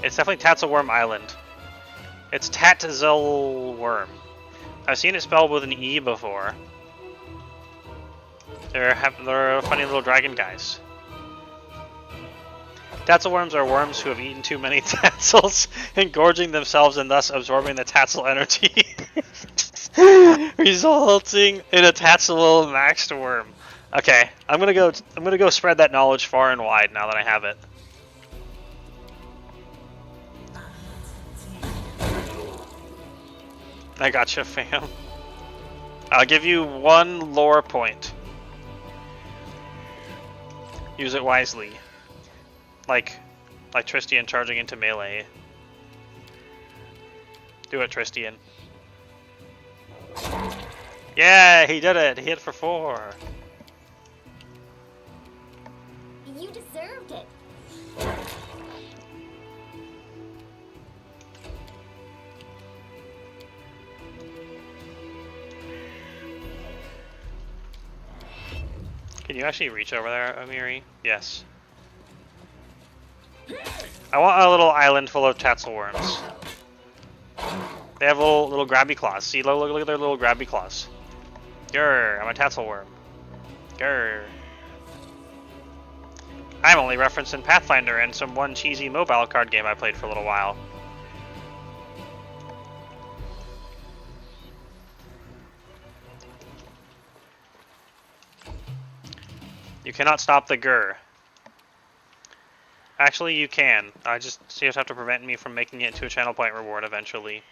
It's definitely Tatzelworm Island. It's Tatzelworm. I've seen it spelled with an E before. They're funny little dragon guys. Tatzelworms are worms who have eaten too many tassels, engorging themselves and thus absorbing the tassel energy. Resulting in a Tatsulo maxed worm. Okay, I'm gonna go spread that knowledge far and wide now that I have it. I gotcha, fam. I'll give you 1 lore point. Use it wisely. Like Tristian charging into melee. Do it, Tristian. Yeah, he did it. He hit for 4. You deserved it. Can you actually reach over there, Amiri? Yes. I want a little island full of Tatzelworms. They have little grabby claws. See, look at their little grabby claws. Grr, I'm a Tatzelworm. Grr. I'm only referencing Pathfinder and some one cheesy mobile card game I played for a little while. You cannot stop the grr. Actually, you can. You just have to prevent me from making it into a channel point reward eventually.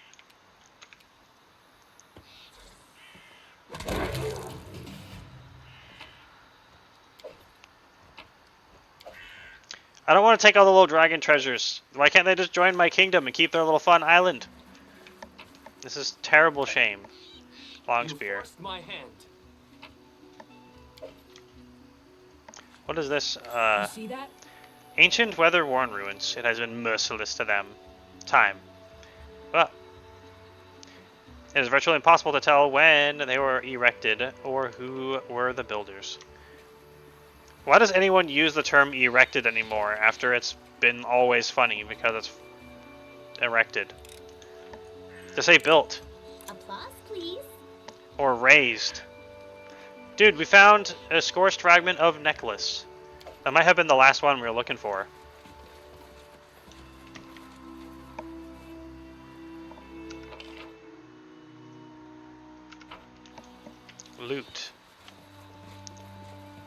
I don't want to take all the little dragon treasures. Why can't they just join my kingdom and keep their little fun island? This is terrible shame. Long spear. My hand. What is this? You see that? Ancient weather-worn ruins. It has been merciless to them. Time. Well, it is virtually impossible to tell when they were erected or who were the builders. Why does anyone use the term erected anymore after it's been always funny because it's erected? To say built. Applause, please. Or raised. Dude, we found a scorched fragment of necklace. That might have been the last one we were looking for. Loot.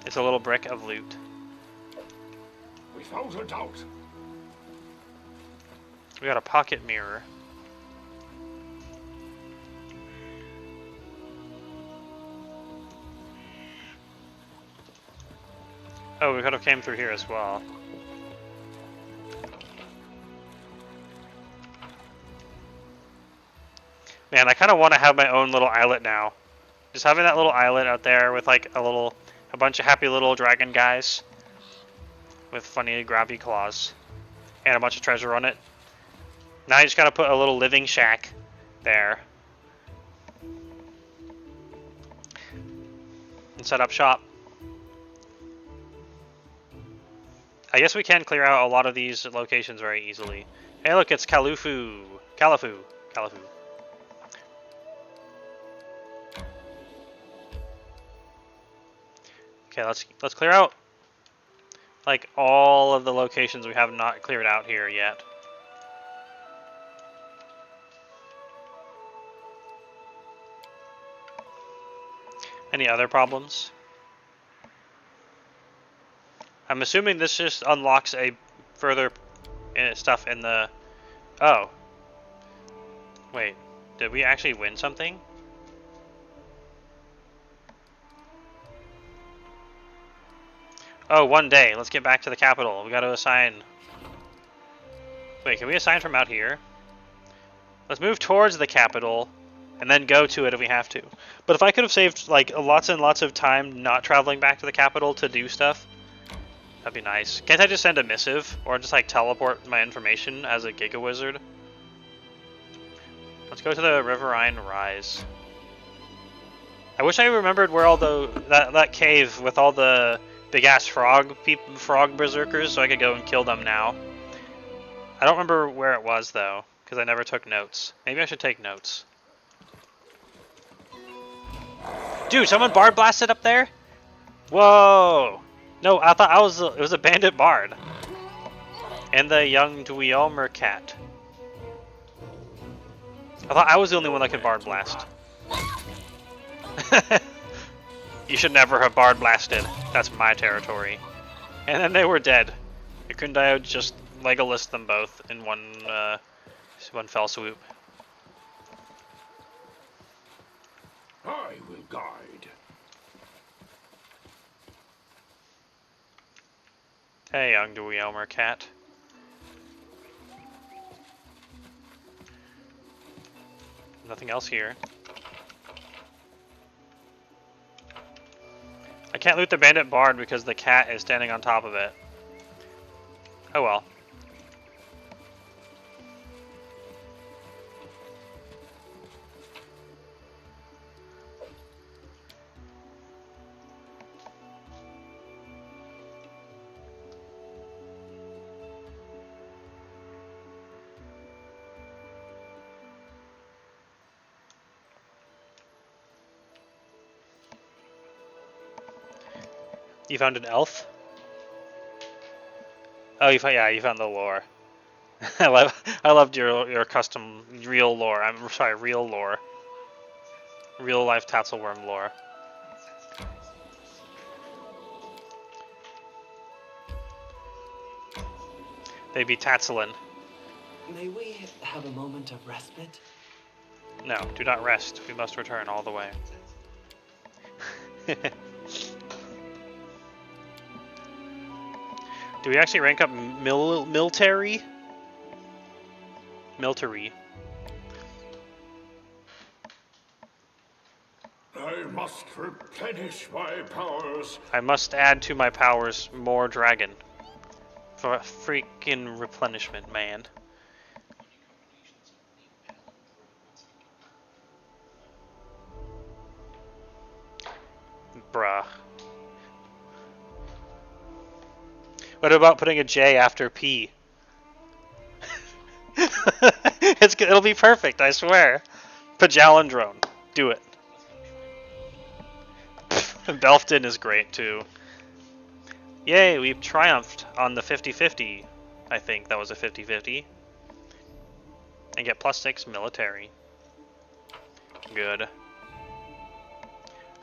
It's a little brick of loot. Without a doubt. We got a pocket mirror. Oh, we could have came through here as well. Man, I kind of want to have my own little islet now. Just having that little islet out there with like a bunch of happy little dragon guys with funny grabby claws and a bunch of treasure on it. Now you just gotta put a little living shack there and set up shop. I guess we can clear out a lot of these locations very easily. Hey, look, it's Califu. Okay, let's clear out like all of the locations we have not cleared out here yet. Any other problems? I'm assuming this just unlocks a further stuff in the... Oh. Wait, did we actually win something? Oh, 1 day. Let's get back to the capital. We gotta assign... Wait, can we assign from out here? Let's move towards the capital and then go to it if we have to. But if I could have saved like lots and lots of time not traveling back to the capital to do stuff, that'd be nice. Can't I just send a missive or just like teleport my information as a Giga Wizard? Let's go to the Riverine Rise. I wish I remembered where all that cave with all the big ass frog berserkers so I could go and kill them now. I don't remember where it was though, because I never took notes. Maybe I should take notes. Dude, someone bard blasted up there? Whoa! No, I thought it was a bandit bard. And the young Dweomer cat. I thought I was the only one that could bard blast. You should never have Bard blasted. That's my territory. And then they were dead. Ikundai just Legolas them both in one fell swoop. I will guide. Hey, young Dewey Elmer cat. Nothing else here. I can't loot the bandit bard because the cat is standing on top of it. Oh well. You found an elf? Oh, you found the lore. I loved your custom real lore. I'm sorry, real lore. Real life Tatzelworm lore. They be Tatzelin. May we have a moment of respite? No, do not rest. We must return all the way. Do we actually rank up military? Military. I must replenish my powers. I must add to my powers more dragon. For a freaking replenishment, man. Bruh. What about putting a J after P? It'll be perfect, I swear. Pajalindrone. Do it. Belfton is great too. Yay, we've triumphed on the 50-50. I think that was a 50-50. And get +6 military. Good.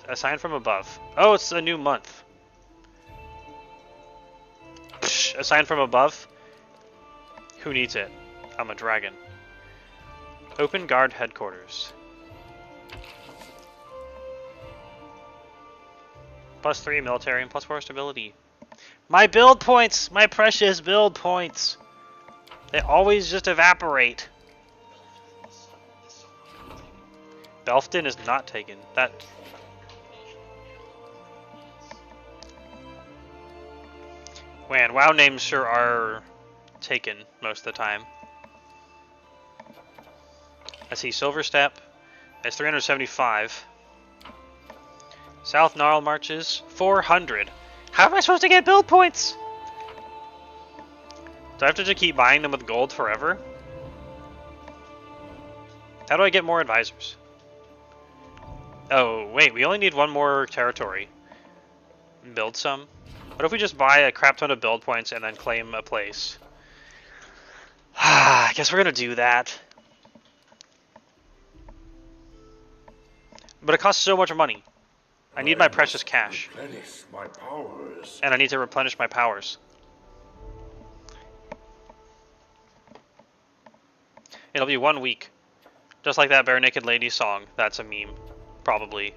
Assign from above. Oh, it's a new month. Psh, assign from above? Who needs it? I'm a dragon. Open guard headquarters. +3 military and +4 stability. My build points! My precious build points! They always just evaporate. Belfton is not taken. That... Man, WoW names sure are taken most of the time. I see Silverstep. It's 375. South Gnarl Marches, 400. How am I supposed to get build points? Do I have to just keep buying them with gold forever? How do I get more advisors? Oh, wait, we only need one more territory. Build some? What if we just buy a crap ton of build points and then claim a place? I guess we're gonna do that. But it costs so much money. I need my precious cash. Replenish my powers. And I need to replenish my powers. It'll be 1 week. Just like that Bare Naked Lady song. That's a meme. Probably.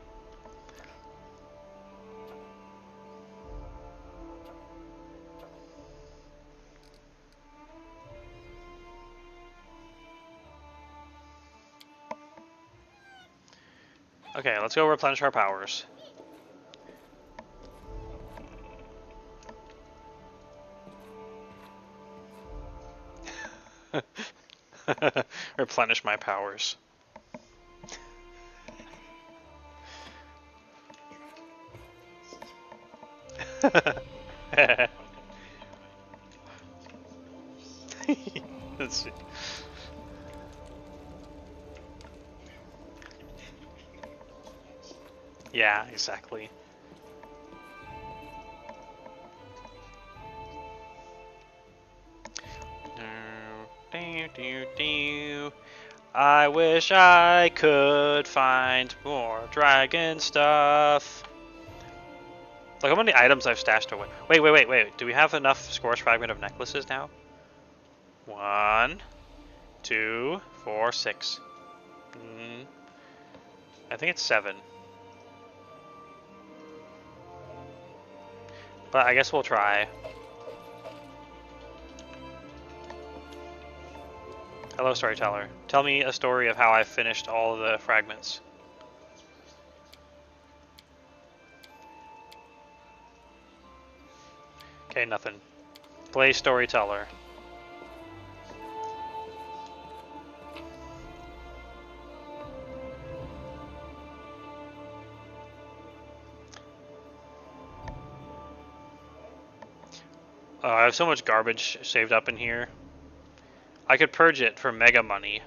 Okay, let's go replenish our powers. Replenish my powers. Let's see. Yeah, exactly. I wish I could find more dragon stuff. Look how many items I've stashed away. Wait. Do we have enough Scorch Fragment of necklaces now? 1, 2, 4, 6. I think it's 7. But I guess we'll try. Hello, storyteller. Tell me a story of how I finished all of the fragments. Okay, nothing. Play storyteller. I have so much garbage saved up in here. I could purge it for mega money.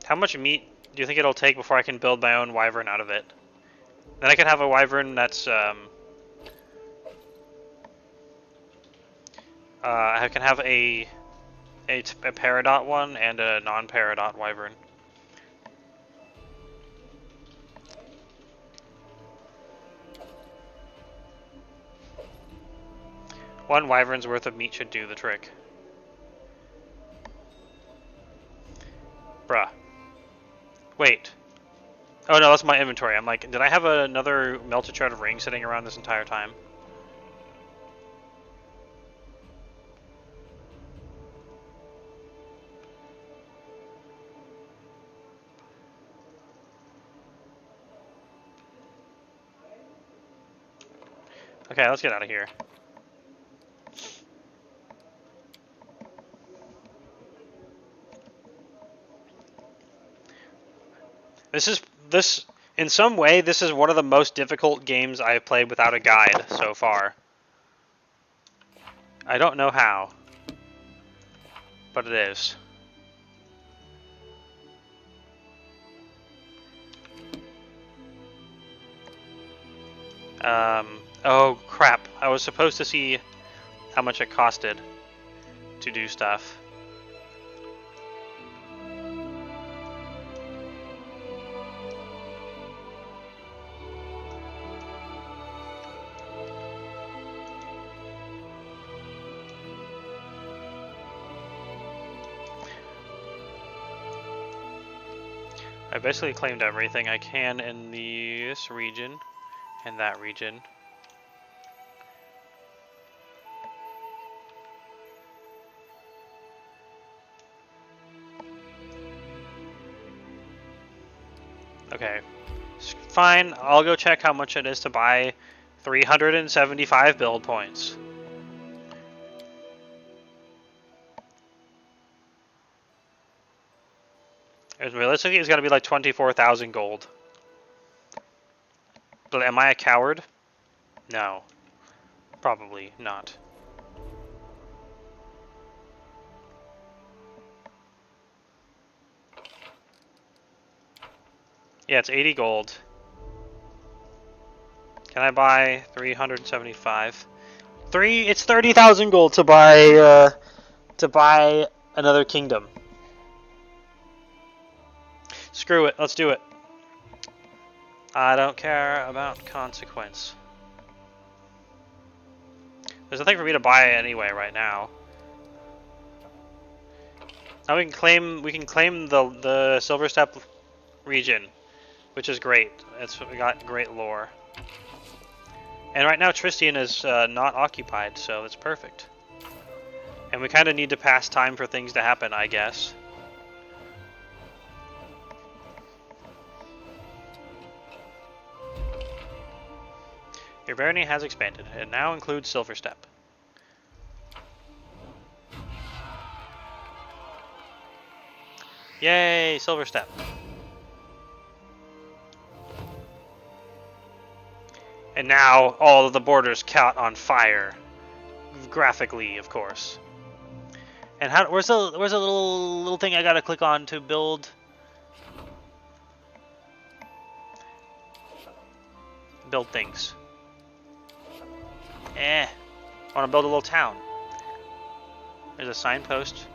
How much meat do you think it'll take before I can build my own wyvern out of it? Then I can have a wyvern that's I can have a peridot one and a non-peridot wyvern. One wyvern's worth of meat should do the trick. Bruh. Wait. Oh no, that's my inventory. I'm like, did I have another melted shard of ring sitting around this entire time? Okay, let's get out of here. This in some way this is one of the most difficult games I have played without a guide so far. I don't know how, but it is. Oh crap, I was supposed to see how much it costed to do stuff. I basically claimed everything I can in this region and that region. Okay, fine, I'll go check how much it is to buy 375 build points. Realistically, it's got to be like 24,000 gold. But am I a coward? No. Probably not. Yeah, it's 80 gold. Can I buy 375? It's 30,000 gold to buy another kingdom. Screw it, let's do it. I don't care about consequence. There's nothing for me to buy anyway right now. Now we can claim the Silver Step region, which is great. We got great lore. And right now Tristian is not occupied, so it's perfect. And we kind of need to pass time for things to happen, I guess. Your barony has expanded. It now includes Silver Step. Yay, Silver Step. And now all of the borders caught on fire. Graphically, of course. And where's the little thing I gotta click on to build things? I want to build a little town. There's a signpost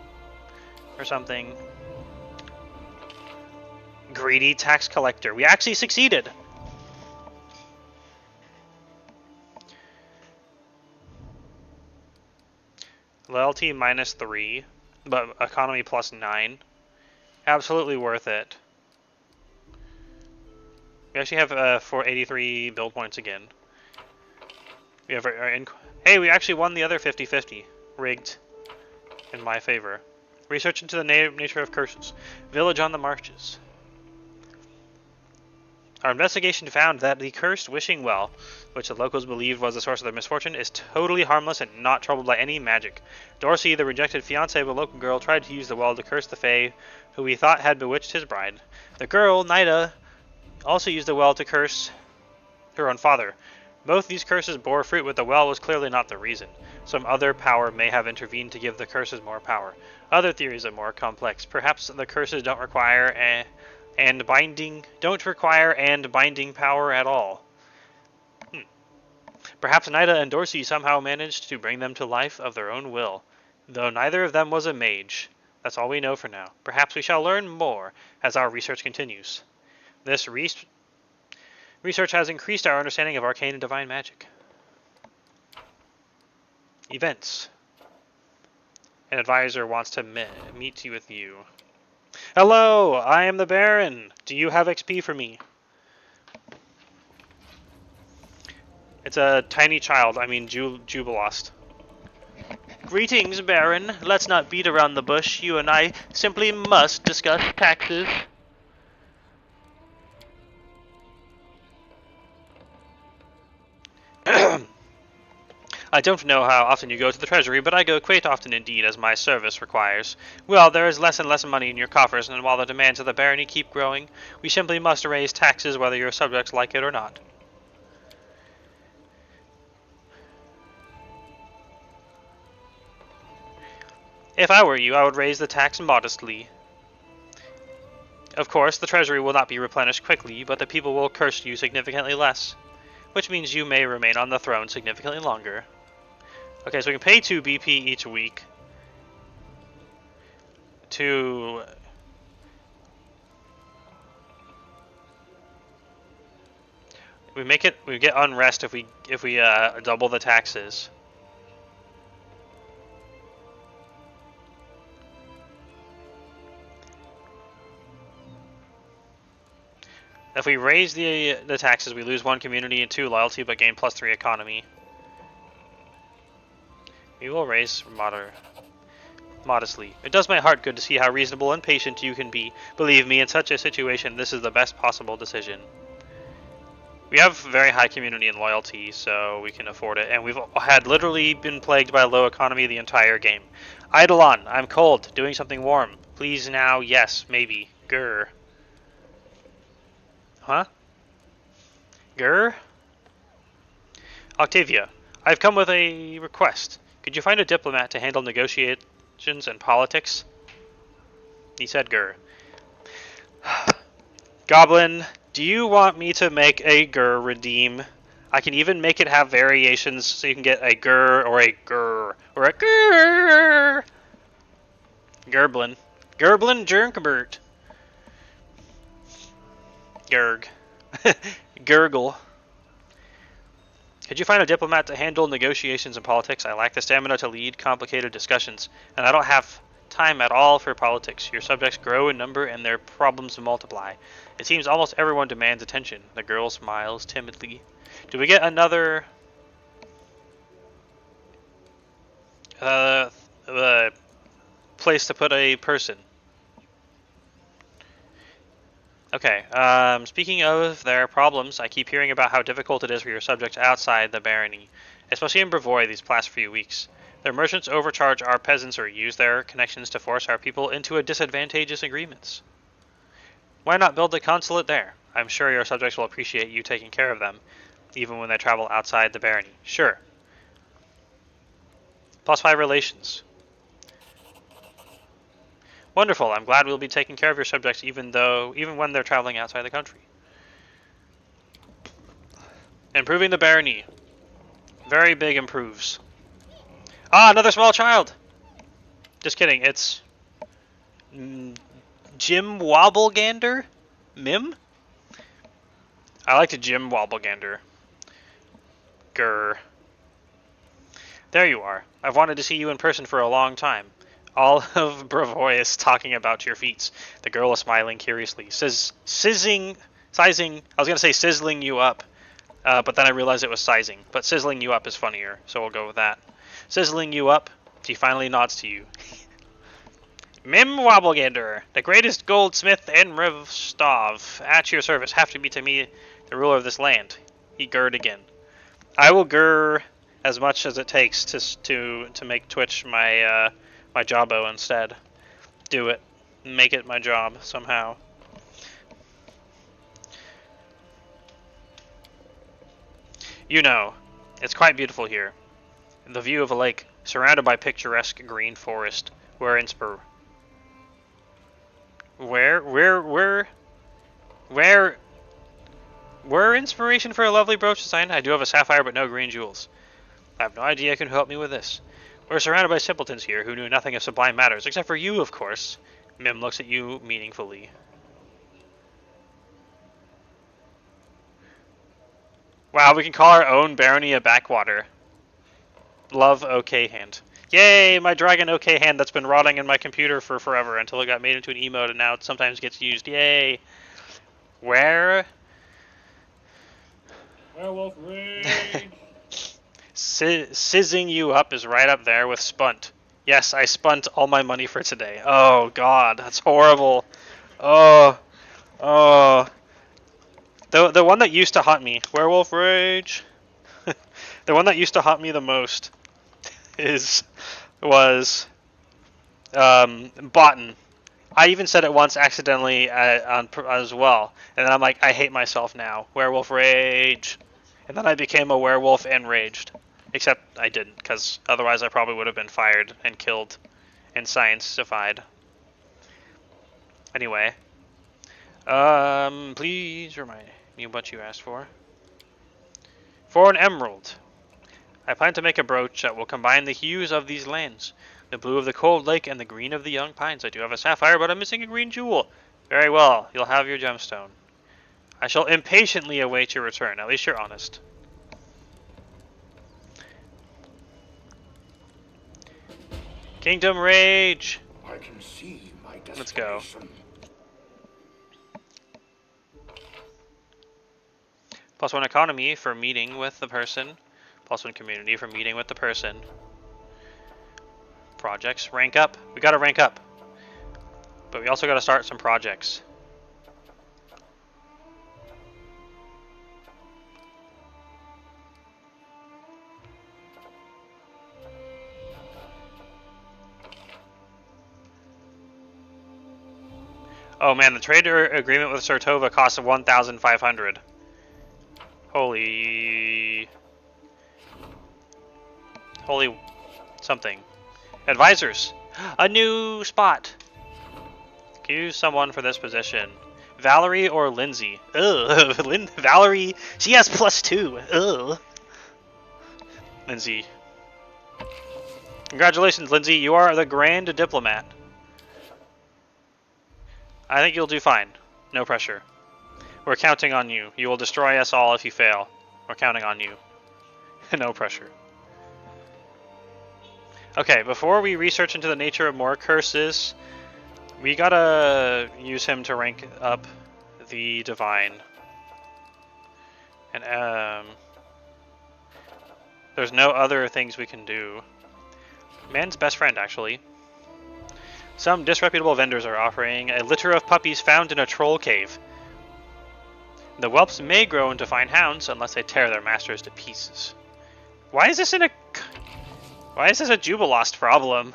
or something. Greedy tax collector. We actually succeeded. Loyalty -3, but economy +9. Absolutely worth it. We actually have 483 build points again. We have hey, we actually won the other 50-50. Rigged. In my favor. Research into the nature of curses. Village on the marshes. Our investigation found that the cursed wishing well, which the locals believed was the source of their misfortune, is totally harmless and not troubled by any magic. Dorsey, the rejected fiancé of a local girl, tried to use the well to curse the fae who we thought had bewitched his bride. The girl, Nida, also used the well to curse her own father. Both these curses bore fruit, but the well was clearly not the reason. Some other power may have intervened to give the curses more power. Other theories are more complex. Perhaps the curses don't require binding power at all. Perhaps Nida and Dorsey somehow managed to bring them to life of their own will, though neither of them was a mage. That's all we know for now. Perhaps we shall learn more as our research continues. This research has increased our understanding of arcane and divine magic. Events. An advisor wants to meet with you. Hello, I am the Baron. Do you have XP for me? It's a tiny child, Jubilost. Greetings, Baron. Let's not beat around the bush. You and I simply must discuss taxes. I don't know how often you go to the treasury, but I go quite often indeed, as my service requires. Well, there is less and less money in your coffers, and while the demands of the barony keep growing, we simply must raise taxes whether your subjects like it or not. If I were you, I would raise the tax modestly. Of course, the treasury will not be replenished quickly, but the people will curse you significantly less, which means you may remain on the throne significantly longer. Okay, so we can pay 2 BP each week to we get unrest if we double the taxes. If we raise the taxes, we lose 1 community and 2 loyalty, but gain +3 economy. We will raise modestly. It does my heart good to see how reasonable and patient you can be. Believe me, in such a situation, this is the best possible decision. We have very high community and loyalty, so we can afford it. And we've had literally been plagued by low economy the entire game. Eidolon, I'm cold. Doing something warm. Please now, yes, maybe. Grr. Huh? Grr? Octavia, I've come with a request. Could you find a diplomat to handle negotiations and politics? He said grr. Goblin, do you want me to make a grr redeem? I can even make it have variations so you can get a grr or a grr or a grr. Gerblin. Gerblin Jernkbert. Gerg. Gurgle. Could you find a diplomat to handle negotiations and politics? I lack the stamina to lead complicated discussions, and I don't have time at all for politics. Your subjects grow in number and their problems multiply. It seems almost everyone demands attention. The girl smiles timidly. Do we get another place to put a person? Okay, speaking of their problems, I keep hearing about how difficult it is for your subjects outside the barony, especially in Brevoy these past few weeks. Their merchants overcharge our peasants or use their connections to force our people into disadvantageous agreements. Why not build a consulate there? I'm sure your subjects will appreciate you taking care of them, even when they travel outside the barony. Sure. +5 relations. Wonderful. I'm glad we'll be taking care of your subjects even when they're traveling outside the country. Improving the barony. Very big improves. Ah, another small child! Just kidding, it's... Jim Wobblegander? Mim? I like to Jim Wobblegander. Grr. There you are. I've wanted to see you in person for a long time. All of Bravoy is talking about your feats. The girl is smiling curiously. Sizing, I was going to say sizzling you up, but then I realized it was sizing. But sizzling you up is funnier, so we'll go with that. Sizzling you up, she finally nods to you. Mim Wobblegander, the greatest goldsmith in Rivstov, at your service. Have to be to me, the ruler of this land. He gurred again. I will grr as much as it takes to make Twitch my my jobbo instead. Do it. Make it my job somehow. You know, it's quite beautiful here. The view of a lake surrounded by picturesque green forest. Where inspiration for a lovely brooch design? I do have a sapphire but no green jewels. I have no idea who can help me with this. We're surrounded by simpletons here who knew nothing of sublime matters, except for you, of course. Mim looks at you meaningfully. Wow, we can call our own barony a backwater. Love OK Hand. Yay, my dragon OK Hand that's been rotting in my computer for forever until it got made into an emote and now it sometimes gets used. Yay. Where? Werewolf rage. Sizzing you up is right up there with Spunt. Yes, I spunt all my money for today. Oh god, that's horrible. Oh. The one that used to haunt me, Werewolf Rage. The one that used to haunt me the most was Botten. I even said it once accidentally as well, and then I'm like, I hate myself now. Werewolf Rage. And then I became a werewolf and raged. Except I didn't, because otherwise I probably would have been fired and killed and science-ified. Anyway. Please remind me what you asked for. For an emerald. I plan to make a brooch that will combine the hues of these lands. The blue of the cold lake and the green of the young pines. I do have a sapphire, but I'm missing a green jewel. Very well, you'll have your gemstone. I shall impatiently await your return. At least you're honest. Kingdom Rage! I can see my destination. Let's go. +1 economy for meeting with the person. +1 community for meeting with the person. Projects. Rank up. We gotta rank up. But we also gotta start some projects. Oh man, the trade agreement with Sartova costs 1,500. Holy something. Advisors. A new spot. Choose someone for this position. Valerie or Lindsay? Ugh. Valerie, she has +2. Ugh. Lindsay. Congratulations, Lindsay. You are the Grand Diplomat. I think you'll do fine. No pressure. We're counting on you. You will destroy us all if you fail. We're counting on you. No pressure. Okay, before we research into the nature of more curses, we gotta use him to rank up the divine. And there's no other things we can do. Man's best friend, actually. Some disreputable vendors are offering a litter of puppies found in a troll cave. The whelps may grow into fine hounds unless they tear their masters to pieces. Why is this a Jubilost problem?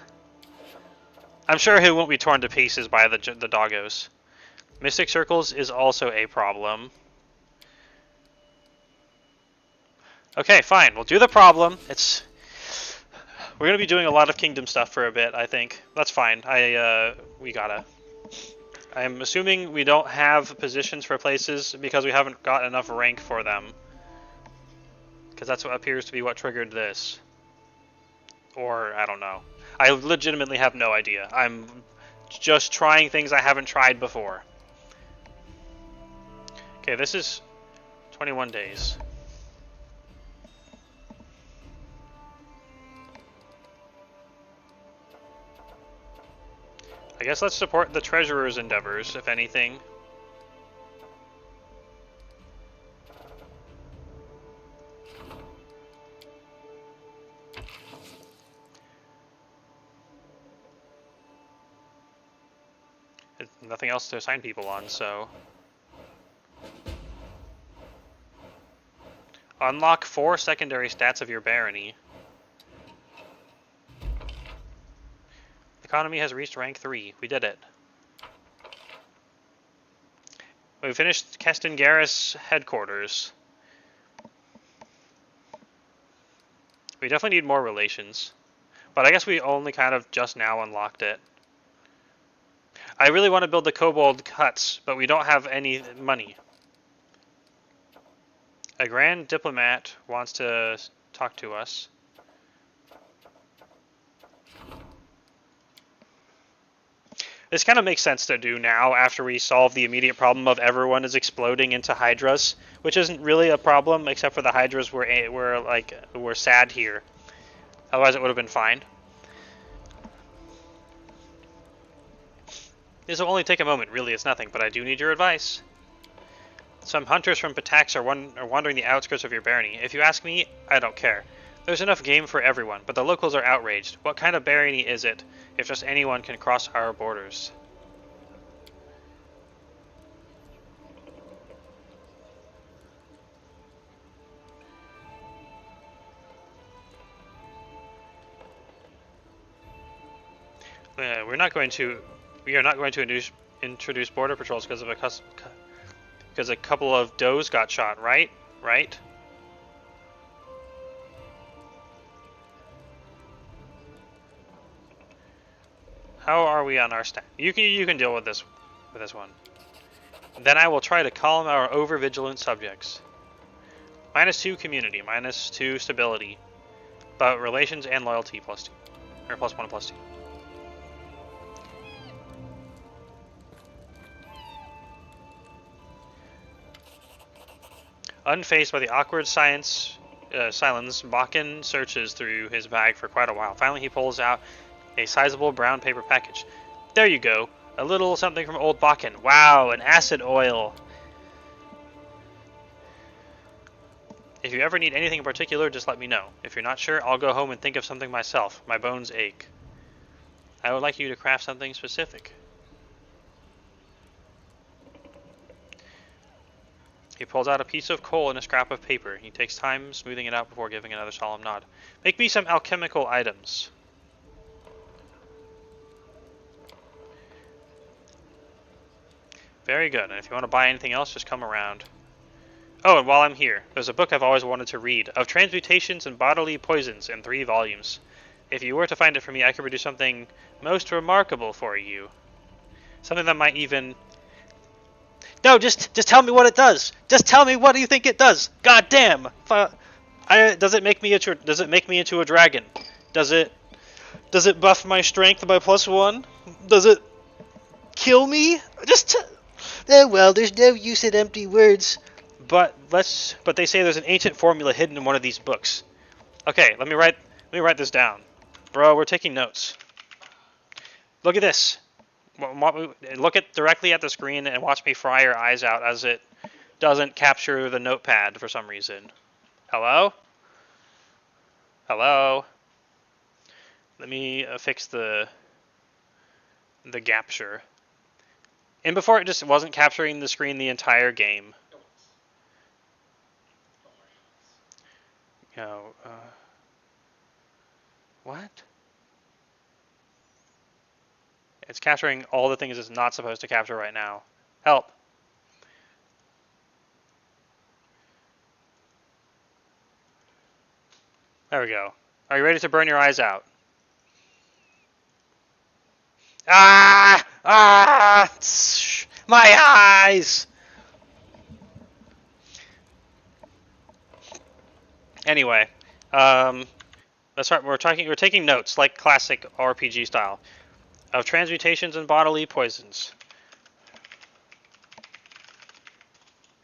I'm sure he won't be torn to pieces by the doggos. Mystic Circles is also a problem. Okay, fine. We'll do the problem. We're gonna be doing a lot of kingdom stuff for a bit, I think. That's fine. We gotta. I'm assuming we don't have positions for places because we haven't got enough rank for them. Because that's what appears to be what triggered this. Or, I don't know. I legitimately have no idea. I'm just trying things I haven't tried before. Okay, this is 21 days. I guess let's support the treasurer's endeavors, if anything. There's nothing else to assign people on, so... Unlock 4 secondary stats of your barony. Economy has reached rank 3. We did it. We finished Keston Garrus headquarters. We definitely need more relations. But I guess we only kind of just now unlocked it. I really want to build the kobold huts, but we don't have any money. A grand diplomat wants to talk to us. This kind of makes sense to do now after we solve the immediate problem of everyone is exploding into hydras, which isn't really a problem except for the hydras were sad here. Otherwise it would have been fine. This will only take a moment, really it's nothing, but I do need your advice. Some hunters from Patax are wandering the outskirts of your barony. If you ask me, I don't care. There's enough game for everyone, but the locals are outraged. What kind of barony is it, if just anyone can cross our borders? We are not going to introduce border patrols because a couple of does got shot, right? Right? How are we on our stat? You can deal with this one. Then I will try to calm our over-vigilant subjects. -2 community, -2 stability, but relations and loyalty +2, or +1 and +2. Unfazed by the awkward silence, Bakken searches through his bag for quite a while. Finally, he pulls out a sizable brown paper package. There you go. A little something from old Bakken. Wow, an acid oil. If you ever need anything in particular, just let me know. If you're not sure, I'll go home and think of something myself. My bones ache. I would like you to craft something specific. He pulls out a piece of coal and a scrap of paper. He takes time smoothing it out before giving another solemn nod. Make me some alchemical items. Very good, and if you want to buy anything else, just come around. Oh, and while I'm here, there's a book I've always wanted to read, of transmutations and bodily poisons in 3 volumes. If you were to find it for me, I could produce something most remarkable for you. Something that might even... No, just tell me what it does. Just tell me what do you think it does. God damn. Does it make me into a dragon? Does it buff my strength by +1? Does it kill me? Well, there's no use in empty words. But they say there's an ancient formula hidden in one of these books. Okay, let me write this down. Bro, we're taking notes. Look at this. Look directly at the screen and watch me fry your eyes out as it doesn't capture the notepad for some reason. Hello? Hello? Let me fix the capture. And before it just wasn't capturing the screen the entire game. What? It's capturing all the things it's not supposed to capture right now. Help. There we go. Are you ready to burn your eyes out? Ah! Ah! My eyes! Anyway, let That's right. We're taking notes like classic RPG style of transmutations and bodily poisons.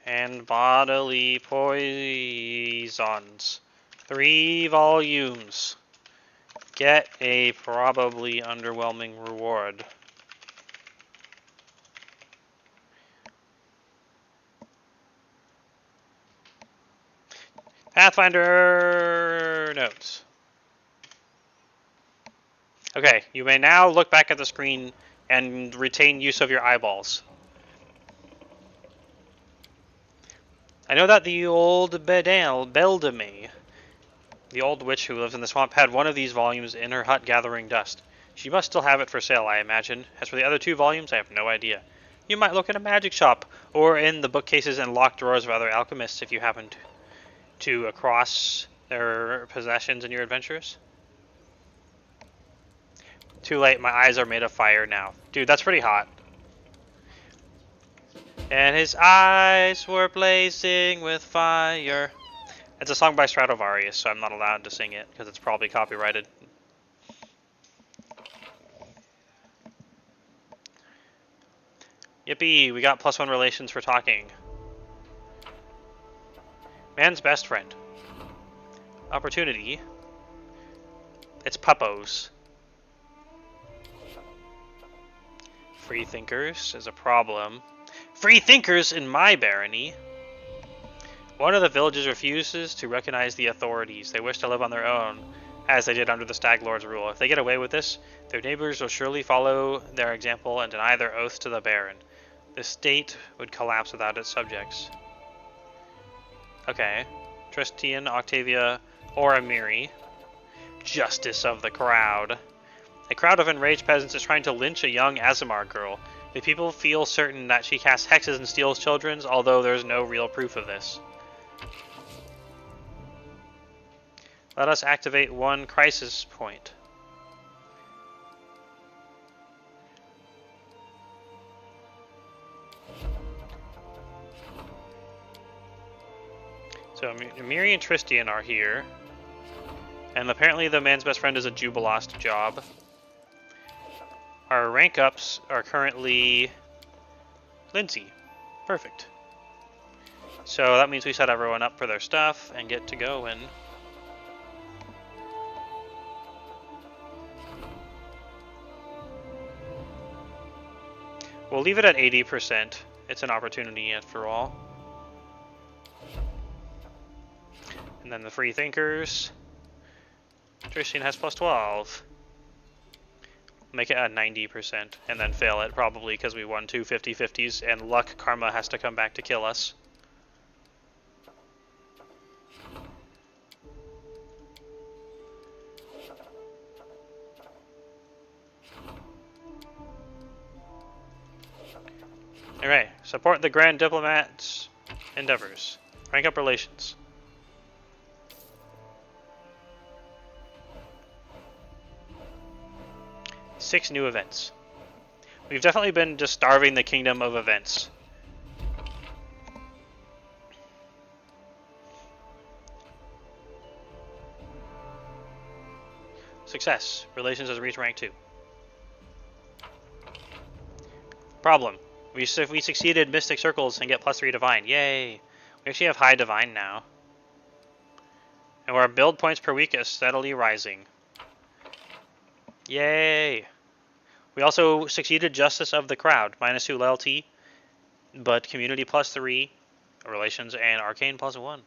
And bodily poisons. 3 volumes. Get a probably underwhelming reward. Pathfinder notes. Okay, you may now look back at the screen and retain use of your eyeballs. I know that the old Beldame, the old witch who lives in the swamp, had one of these volumes in her hut gathering dust. She must still have it for sale, I imagine. As for the other 2 volumes, I have no idea. You might look in a magic shop, or in the bookcases and locked drawers of other alchemists if you happen to across their possessions in your adventures. Too late, my eyes are made of fire now. Dude, that's pretty hot. And his eyes were blazing with fire. It's a song by Stradivarius, so I'm not allowed to sing it, because it's probably copyrighted. Yippee, we got +1 relations for talking. Man's best friend. Opportunity. It's puppos. Free thinkers is a problem. Free thinkers in my barony. One of the villages refuses to recognize the authorities. They wish to live on their own, as they did under the Stag Lord's rule. If they get away with this, their neighbors will surely follow their example and deny their oath to the Baron. The state would collapse without its subjects. Okay. Tristian, Octavia, or Amiri. Justice of the crowd. A crowd of enraged peasants is trying to lynch a young Azamar girl. The people feel certain that she casts hexes and steals children, although there's no real proof of this. Let us activate 1 crisis point. So Amiri and Tristian are here. And apparently the man's best friend is a Jubilost job. Our rank ups are currently Lindsay. Perfect. So that means we set everyone up for their stuff and get to go and we'll leave it at 80%. It's an opportunity after all. And then the free thinkers. Tristian has +12. Make it at 90% and then fail it probably because we won 2 50-50s and luck karma has to come back to kill us. Alright, support the Grand Diplomat's endeavors. Rank up relations. Six new events. We've definitely been just starving the kingdom of events. Success. Relations has reached rank 2. Problem. We succeeded Mystic Circles and get +3 Divine. Yay! We actually have high Divine now. And our build points per week is steadily rising. Yay! We also succeeded Justice of the Crowd, -2 loyalty, but community +3, relations, and arcane +1.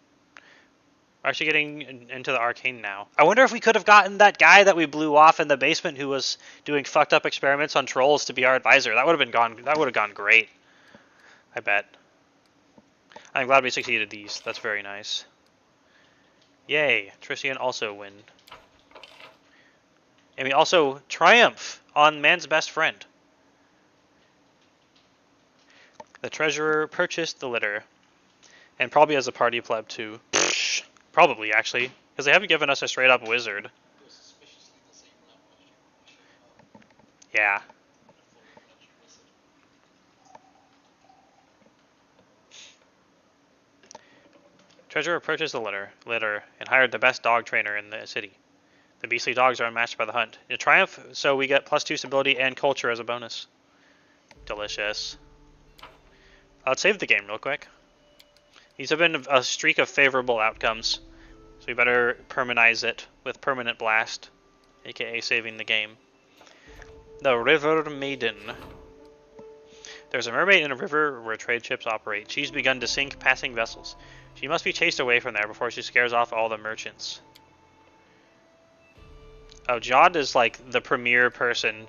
We're actually getting into the arcane now. I wonder if we could have gotten that guy that we blew off in the basement who was doing fucked up experiments on trolls to be our advisor. That would have gone great. I bet. I'm glad we succeeded these. That's very nice. Yay! Tristian also win. And we also triumph on man's best friend. The treasurer purchased the litter. And probably as a party pleb too. Probably actually. Because they haven't given us a straight up wizard. Yeah. Treasurer purchased the litter and hired the best dog trainer in the city. The beastly dogs are unmatched by the hunt. In Triumph, so we get +2 stability and culture as a bonus. Delicious. Let's save the game real quick. These have been a streak of favorable outcomes, so we better permanize it with Permanent Blast, aka saving the game. The River Maiden. There's a mermaid in a river where trade ships operate. She's begun to sink passing vessels. She must be chased away from there before she scares off all the merchants. Oh, Jod is like the premier person.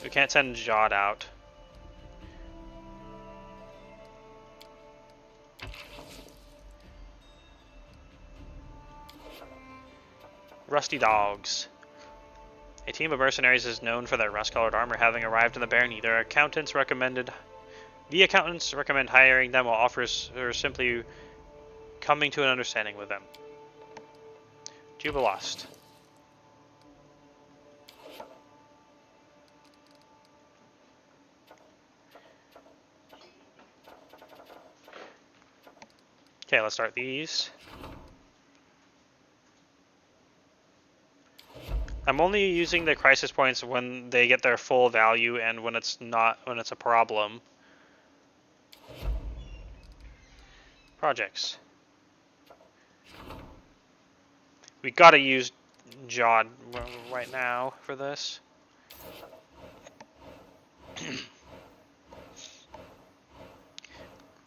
We can't send Jod out. Rusty Dogs. A team of mercenaries is known for their rust-colored armor having arrived in the barony. The accountants recommend hiring them, while offers are simply coming to an understanding with them. Jubilost. Okay, let's start these. I'm only using the crisis points when they get their full value and when it's a problem. Projects. We gotta use Jod right now for this.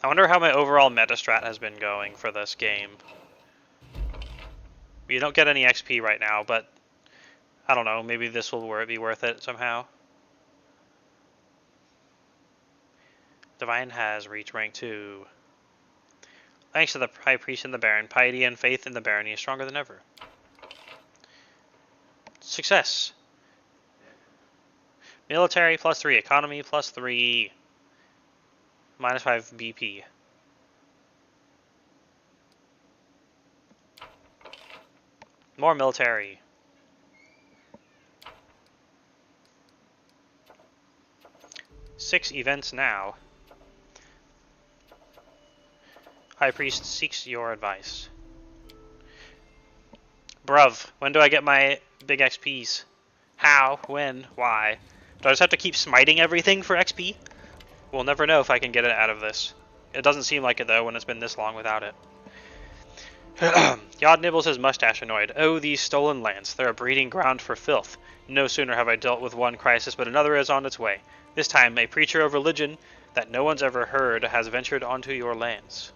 I wonder how my overall meta strat has been going for this game. We don't get any XP right now, but I don't know, maybe this will be worth it somehow. Divine has reached rank 2. Thanks to the High Priest and the Baron, piety and faith in the barony is stronger than ever. Success! Military +3, economy +3, -5 BP. More military. Six events now. High Priest seeks your advice. Bruv, when do I get my big XPs? How? When? Why? Do I just have to keep smiting everything for XP? We'll never know if I can get it out of this. It doesn't seem like it though when it's been this long without it. Yod nibbles his mustache annoyed. Oh, these stolen lands. They're a breeding ground for filth. No sooner have I dealt with one crisis, but another is on its way. This time, a preacher of religion that no one's ever heard has ventured onto your lands.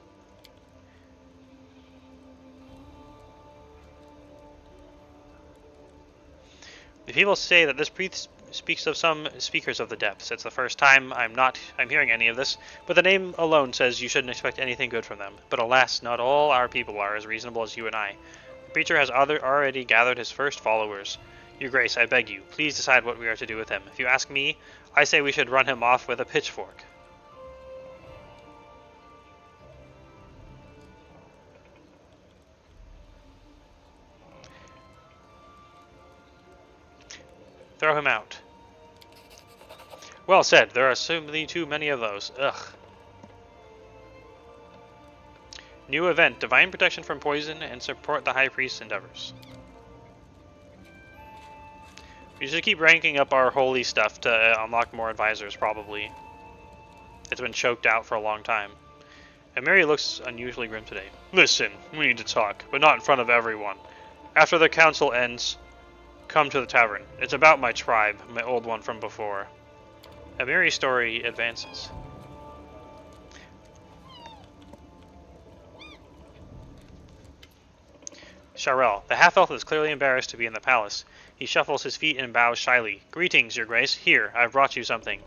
The people say that this priest speaks of some speakers of the depths. It's the first time I'm hearing any of this, but the name alone says you shouldn't expect anything good from them. But alas, not all our people are as reasonable as you and I. The preacher has already gathered his first followers. Your Grace, I beg you, please decide what we are to do with him. If you ask me, I say we should run him off with a pitchfork. Throw him out. Well said, there are simply too many of those. Ugh. New event, divine protection from poison and support the High Priest's endeavors. We should keep ranking up our holy stuff to unlock more advisors, probably. It's been choked out for a long time. And Mary looks unusually grim today. Listen, we need to talk, but not in front of everyone. After the council ends, come to the tavern. It's about my tribe, my old one from before. Amiri's story advances. Sharel. The half-elf is clearly embarrassed to be in the palace. He shuffles his feet and bows shyly. Greetings, your grace. Here, I've brought you something.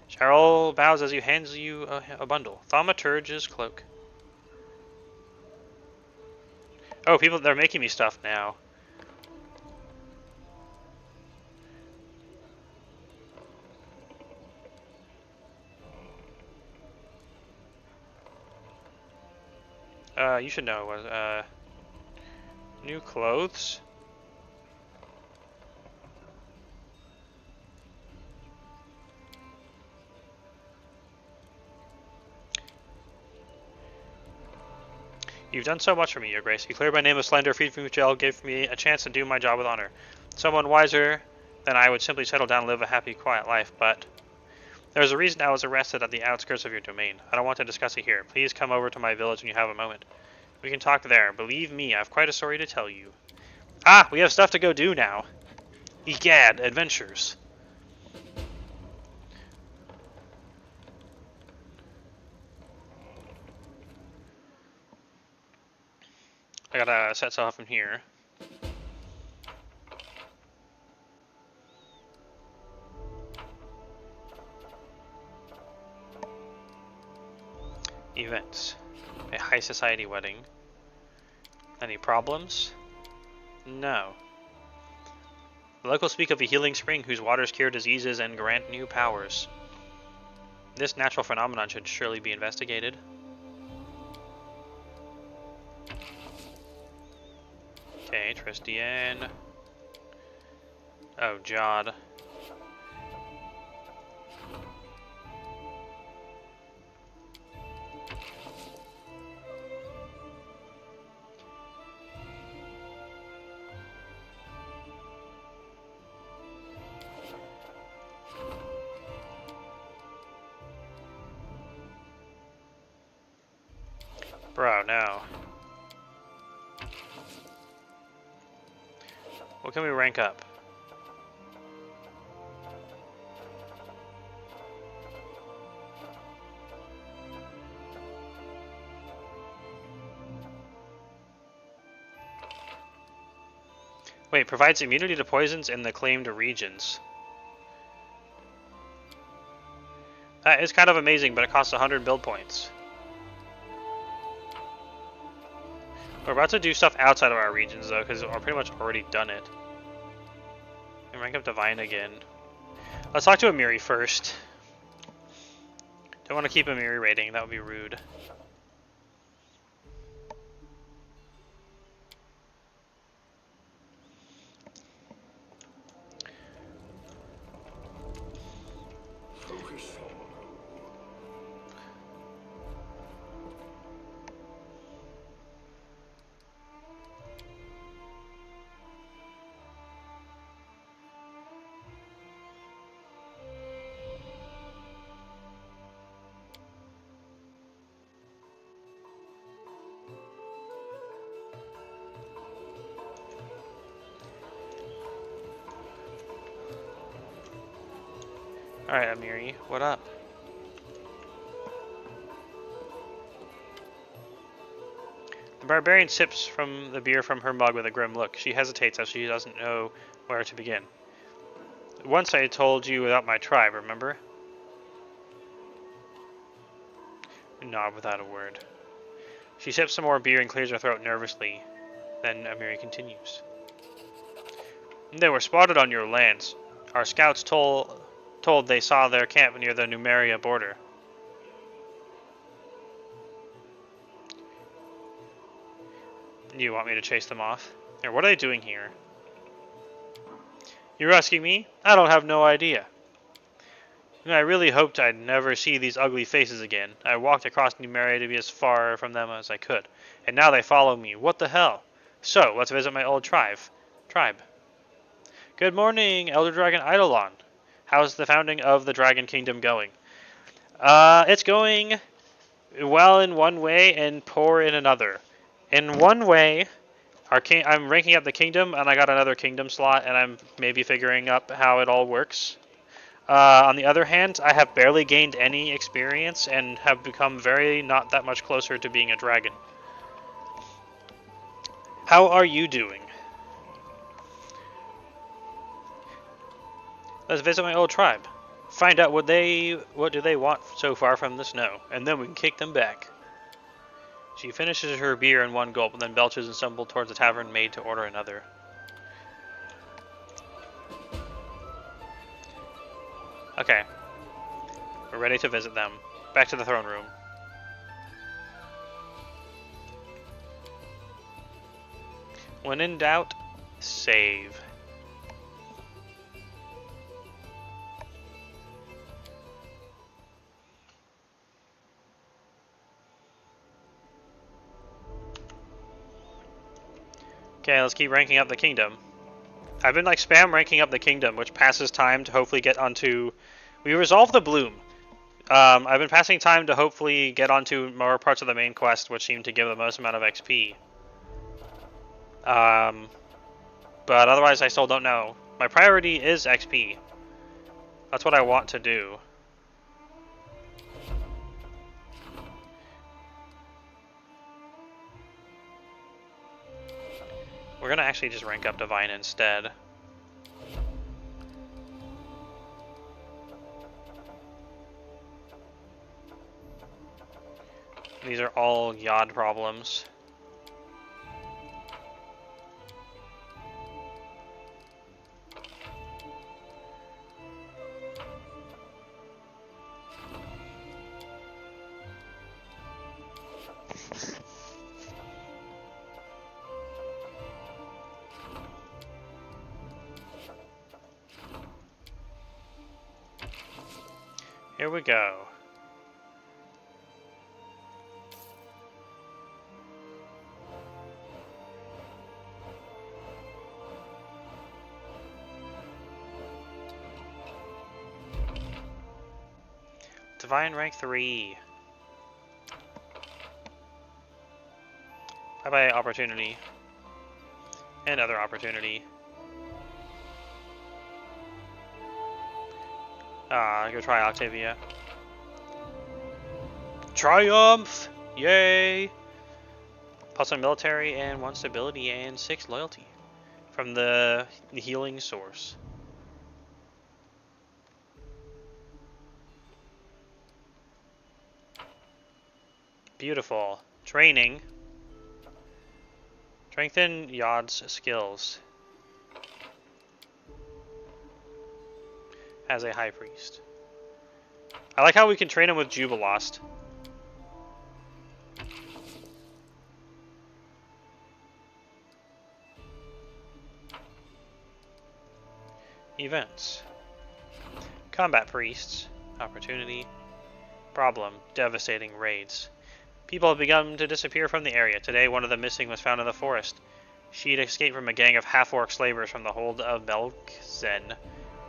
Sharel bows as he hands you a bundle. Thaumaturge's cloak. Oh, people, they're making me stuff now. You should know. New clothes. You've done so much for me, Your Grace. You cleared my name of slander, freed me from jail, gave me a chance to do my job with honor. Someone wiser than I would simply settle down and live a happy, quiet life, but there's a reason I was arrested at the outskirts of your domain. I don't want to discuss it here. Please come over to my village when you have a moment. We can talk there. Believe me, I have quite a story to tell you. Ah, we have stuff to go do now. Egad, adventures. I gotta set stuff up in here. Events. A high society wedding. Any problems? No. The locals speak of a healing spring whose waters cure diseases and grant new powers. This natural phenomenon should surely be investigated. Okay, Tristian. Oh, Jod. Bro, no. What can we rank up? Wait, provides immunity to poisons in the claimed regions. That is kind of amazing, but it costs 100 build points. We're about to do stuff outside of our regions, though, because we've pretty much already done it. And rank up Divine again. Let's talk to Amiri first. Don't want to keep Amiri rating, that would be rude. Alright, Amiri, what up? The barbarian sips from the beer from her mug with a grim look. She hesitates as she doesn't know where to begin. Once I told you about my tribe, remember? Nod without a word. She sips some more beer and clears her throat nervously. Then Amiri continues. They were spotted on your lands. Our scouts told they saw their camp near the Numeria border. You want me to chase them off? Or what are they doing here? You're asking me? I don't have no idea. I really hoped I'd never see these ugly faces again. I walked across Numeria to be as far from them as I could. And now they follow me. What the hell? So, let's visit my old tribe. Good morning, Elder Dragon Eidolon. How's the founding of the Dragon Kingdom going? It's going well in one way and poor in another. In one way, I'm ranking up the kingdom, and I got another kingdom slot, and I'm maybe figuring up how it all works. On the other hand, I have barely gained any experience and have become not that much closer to being a dragon. How are you doing? Let's visit my old tribe. Find out what do they want so far from the snow, and then we can kick them back. She finishes her beer in one gulp and then belches and stumbles towards the tavern maid to order another. Okay. We're ready to visit them. Back to the throne room. When in doubt, save. Okay, let's keep ranking up the kingdom. I've been like spam ranking up the kingdom, which passes time to hopefully get onto... We resolved the bloom. I've been passing time to hopefully get onto more parts of the main quest, which seem to give the most amount of XP. But otherwise I still don't know. My priority is XP. That's what I want to do. We're gonna actually just rank up Divine instead. These are all Yod problems. Here we go. Divine rank 3. Bye-bye opportunity. And other opportunity. Go try Octavia. Triumph! Yay! +1 military and 1 stability and 6 loyalty from the healing source. Beautiful. Training. Strengthen Yod's skills. As a high priest. I like how we can train him with Jubilost. Events. Combat priests. Opportunity. Problem. Devastating raids. People have begun to disappear from the area. Today, one of the missing was found in the forest. She had escaped from a gang of half-orc slavers from the hold of Belkzen.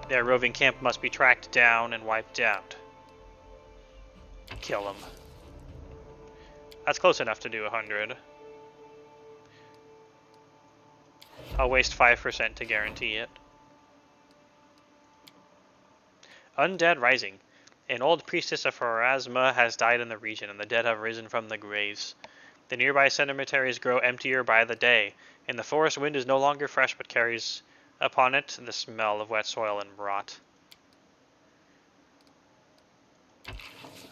Their roving camp must be tracked down and wiped out. Kill them. That's close enough to do 100. I'll waste 5% to guarantee it. Undead Rising. An old priestess of Pharasma has died in the region, and the dead have risen from the graves. The nearby cemeteries grow emptier by the day, and the forest wind is no longer fresh but carries upon it the smell of wet soil and rot.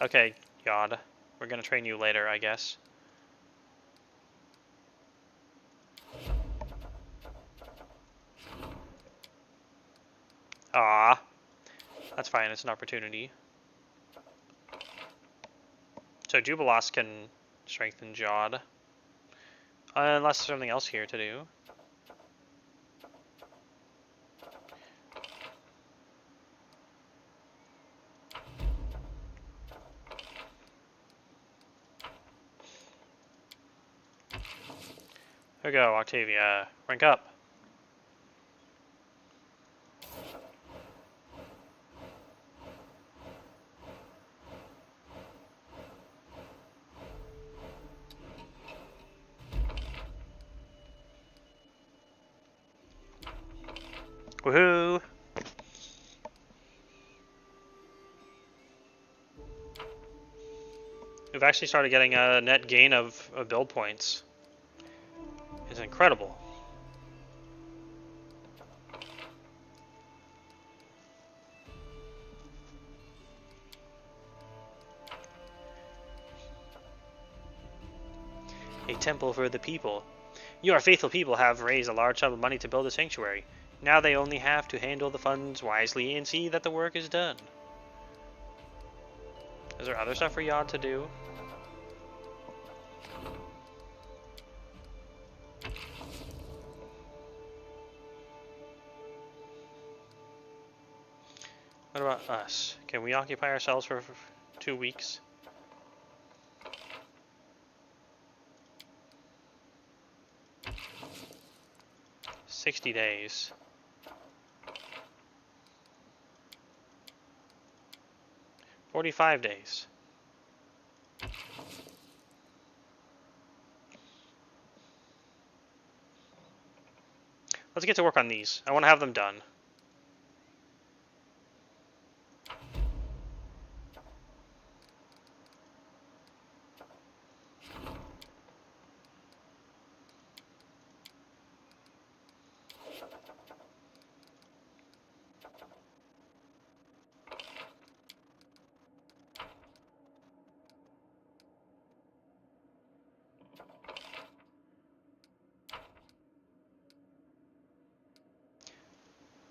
Okay, Yod. We're gonna train you later, I guess. Ah, that's fine, it's an opportunity. So Jubilost can strengthen Jod. Unless there's something else here to do. Here we go, Octavia. Rank up. Woohoo! We've actually started getting a net gain of build points. It's incredible. A temple for the people. Your faithful people have raised a large sum of money to build a sanctuary. Now they only have to handle the funds wisely and see that the work is done. Is there other stuff for Yod to do? What about us? Can we occupy ourselves for 2 weeks? 60 days. $45 days. Let's get to work on these. I want to have them done.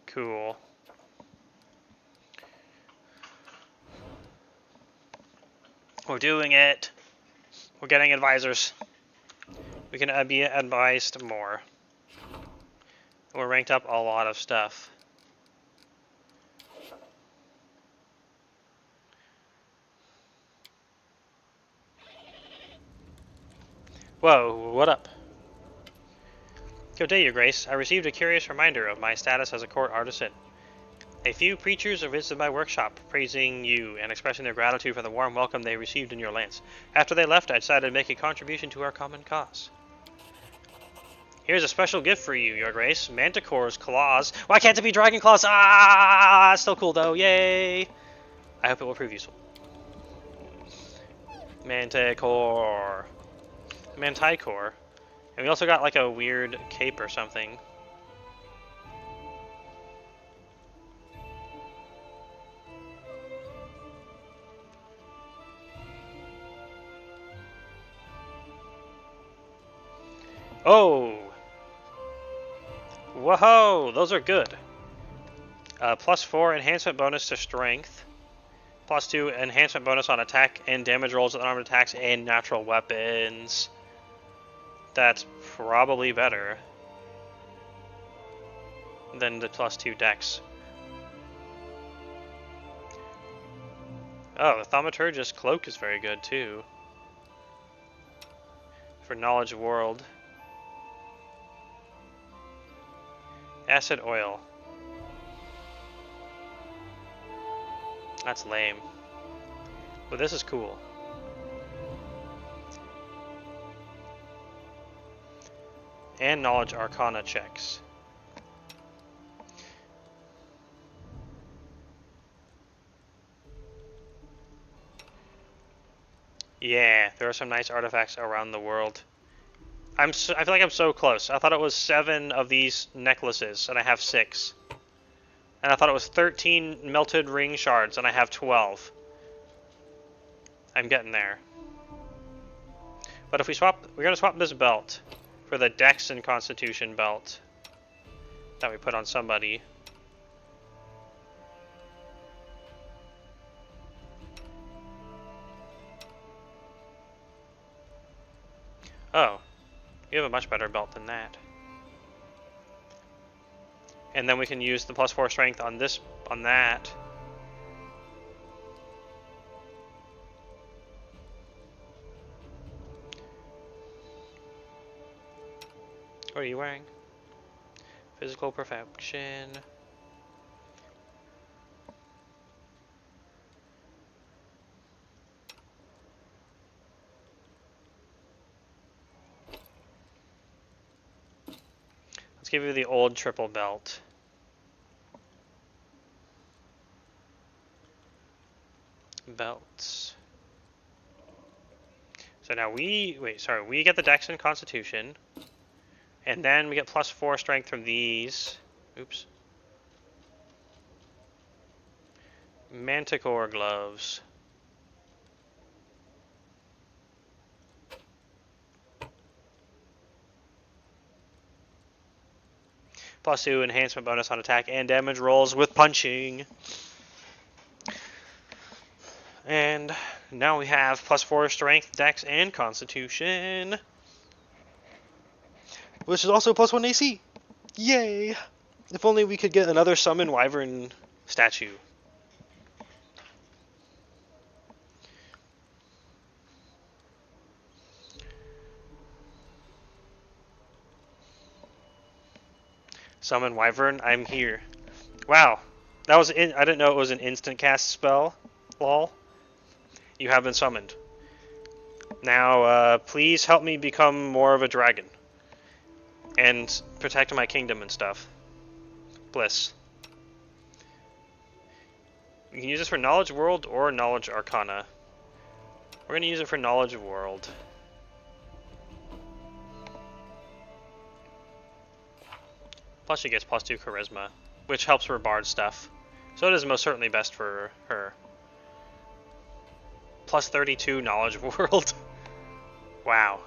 Cool. We're doing it. We're getting advisors. We can be advised more. We're ranked up a lot of stuff. Whoa, what up? Good day, Your Grace. I received a curious reminder of my status as a court artisan. A few preachers have visited my workshop, praising you and expressing their gratitude for the warm welcome they received in your lands. After they left, I decided to make a contribution to our common cause. Here's a special gift for you, Your Grace. Manticore's claws. Why can't it be dragon claws? Ah, still cool though. Yay! I hope it will prove useful. Manticore. Manticore. And we also got like a weird cape or something. Oh! Whoa! Those are good. +4 enhancement bonus to strength. +2 enhancement bonus on attack and damage rolls with armored attacks and natural weapons. That's probably better than the +2 dex. Oh, the Thaumaturgist cloak is very good too. For Knowledge World. Acid oil. That's lame. But this is cool. And Knowledge Arcana checks. Yeah, there are some nice artifacts around the world. I feel like I'm so close. I thought it was 7 of these necklaces, and I have 6. And I thought it was 13 melted ring shards, and I have 12. I'm getting there. But if we swap, we're going to swap this belt for the Dex and Constitution belt that we put on somebody. Oh, you have a much better belt than that. And then we can use the +4 strength on this, on that. What are you wearing? Physical perfection. Let's give you the old triple belt. Belts. So now we get the Dex and Constitution. And then we get +4 strength from these. Oops. Manticore gloves. +2 enhancement bonus on attack and damage rolls with punching. And now we have +4 strength, dex, and constitution. Which is also +1 AC. Yay! If only we could get another summon wyvern statue. Summon Wyvern, I'm here. Wow. That was I didn't know it was an instant cast spell. Lol. You have been summoned. Now, please help me become more of a dragon. And protect my kingdom and stuff. Bliss. You can use this for Knowledge World or Knowledge Arcana. We're going to use it for Knowledge World. Plus she gets +2 Charisma, which helps for Bard stuff. So it is most certainly best for her. +32 Knowledge World. Wow.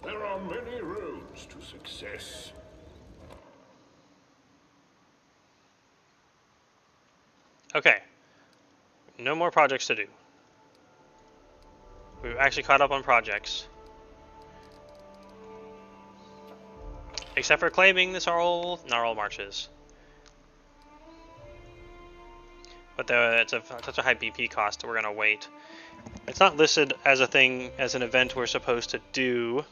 There are many roads to success. Okay. No more projects to do. We've actually caught up on projects. Except for claiming the Gnarl Marches. But it's such a high BP cost, we're gonna wait. It's not listed as a thing, as an event we're supposed to do.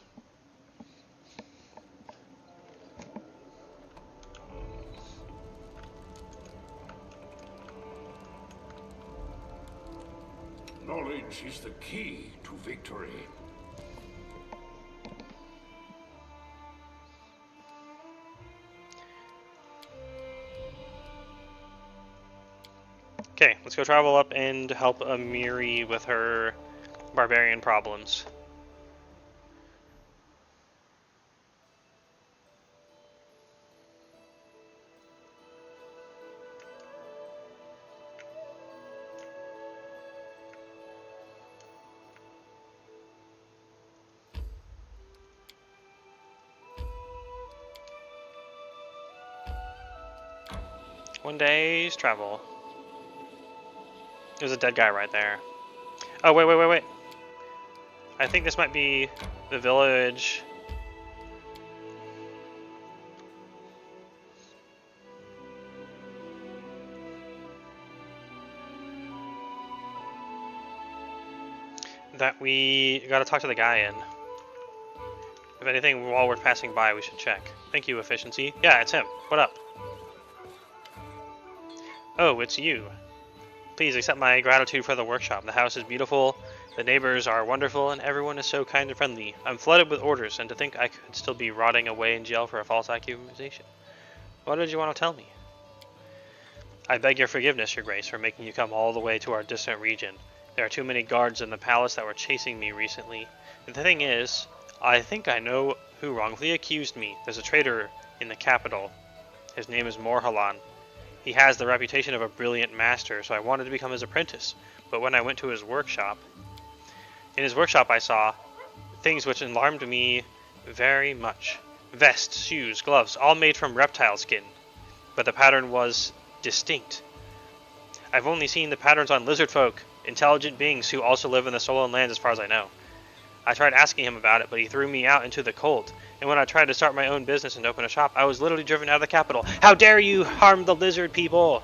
Knowledge is the key to victory. Okay, let's go travel up and help Amiri with her barbarian problems. One day's travel. There's a dead guy right there. Oh, wait. I think this might be the village. That we gotta talk to the guy in. If anything, while we're passing by, we should check. Thank you, Efficiency. Yeah, it's him. What up? Oh, it's you. Please accept my gratitude for the workshop. The house is beautiful, the neighbors are wonderful, and everyone is so kind and friendly. I'm flooded with orders, and to think I could still be rotting away in jail for a false accusation. What did you want to tell me? I beg your forgiveness, Your Grace, for making you come all the way to our distant region. There are too many guards in the palace that were chasing me recently. And the thing is, I think I know who wrongfully accused me. There's a traitor in the capital. His name is Morhalan. He has the reputation of a brilliant master, so I wanted to become his apprentice. But when I went to his workshop, in his workshop I saw things which alarmed me very much. Vests, shoes, gloves, all made from reptile skin. But the pattern was distinct. I've only seen the patterns on lizard folk, intelligent beings who also live in the Solan lands as far as I know. I tried asking him about it, but he threw me out into the cold. And when I tried to start my own business and open a shop, I was literally driven out of the capital. How dare you harm the lizard people!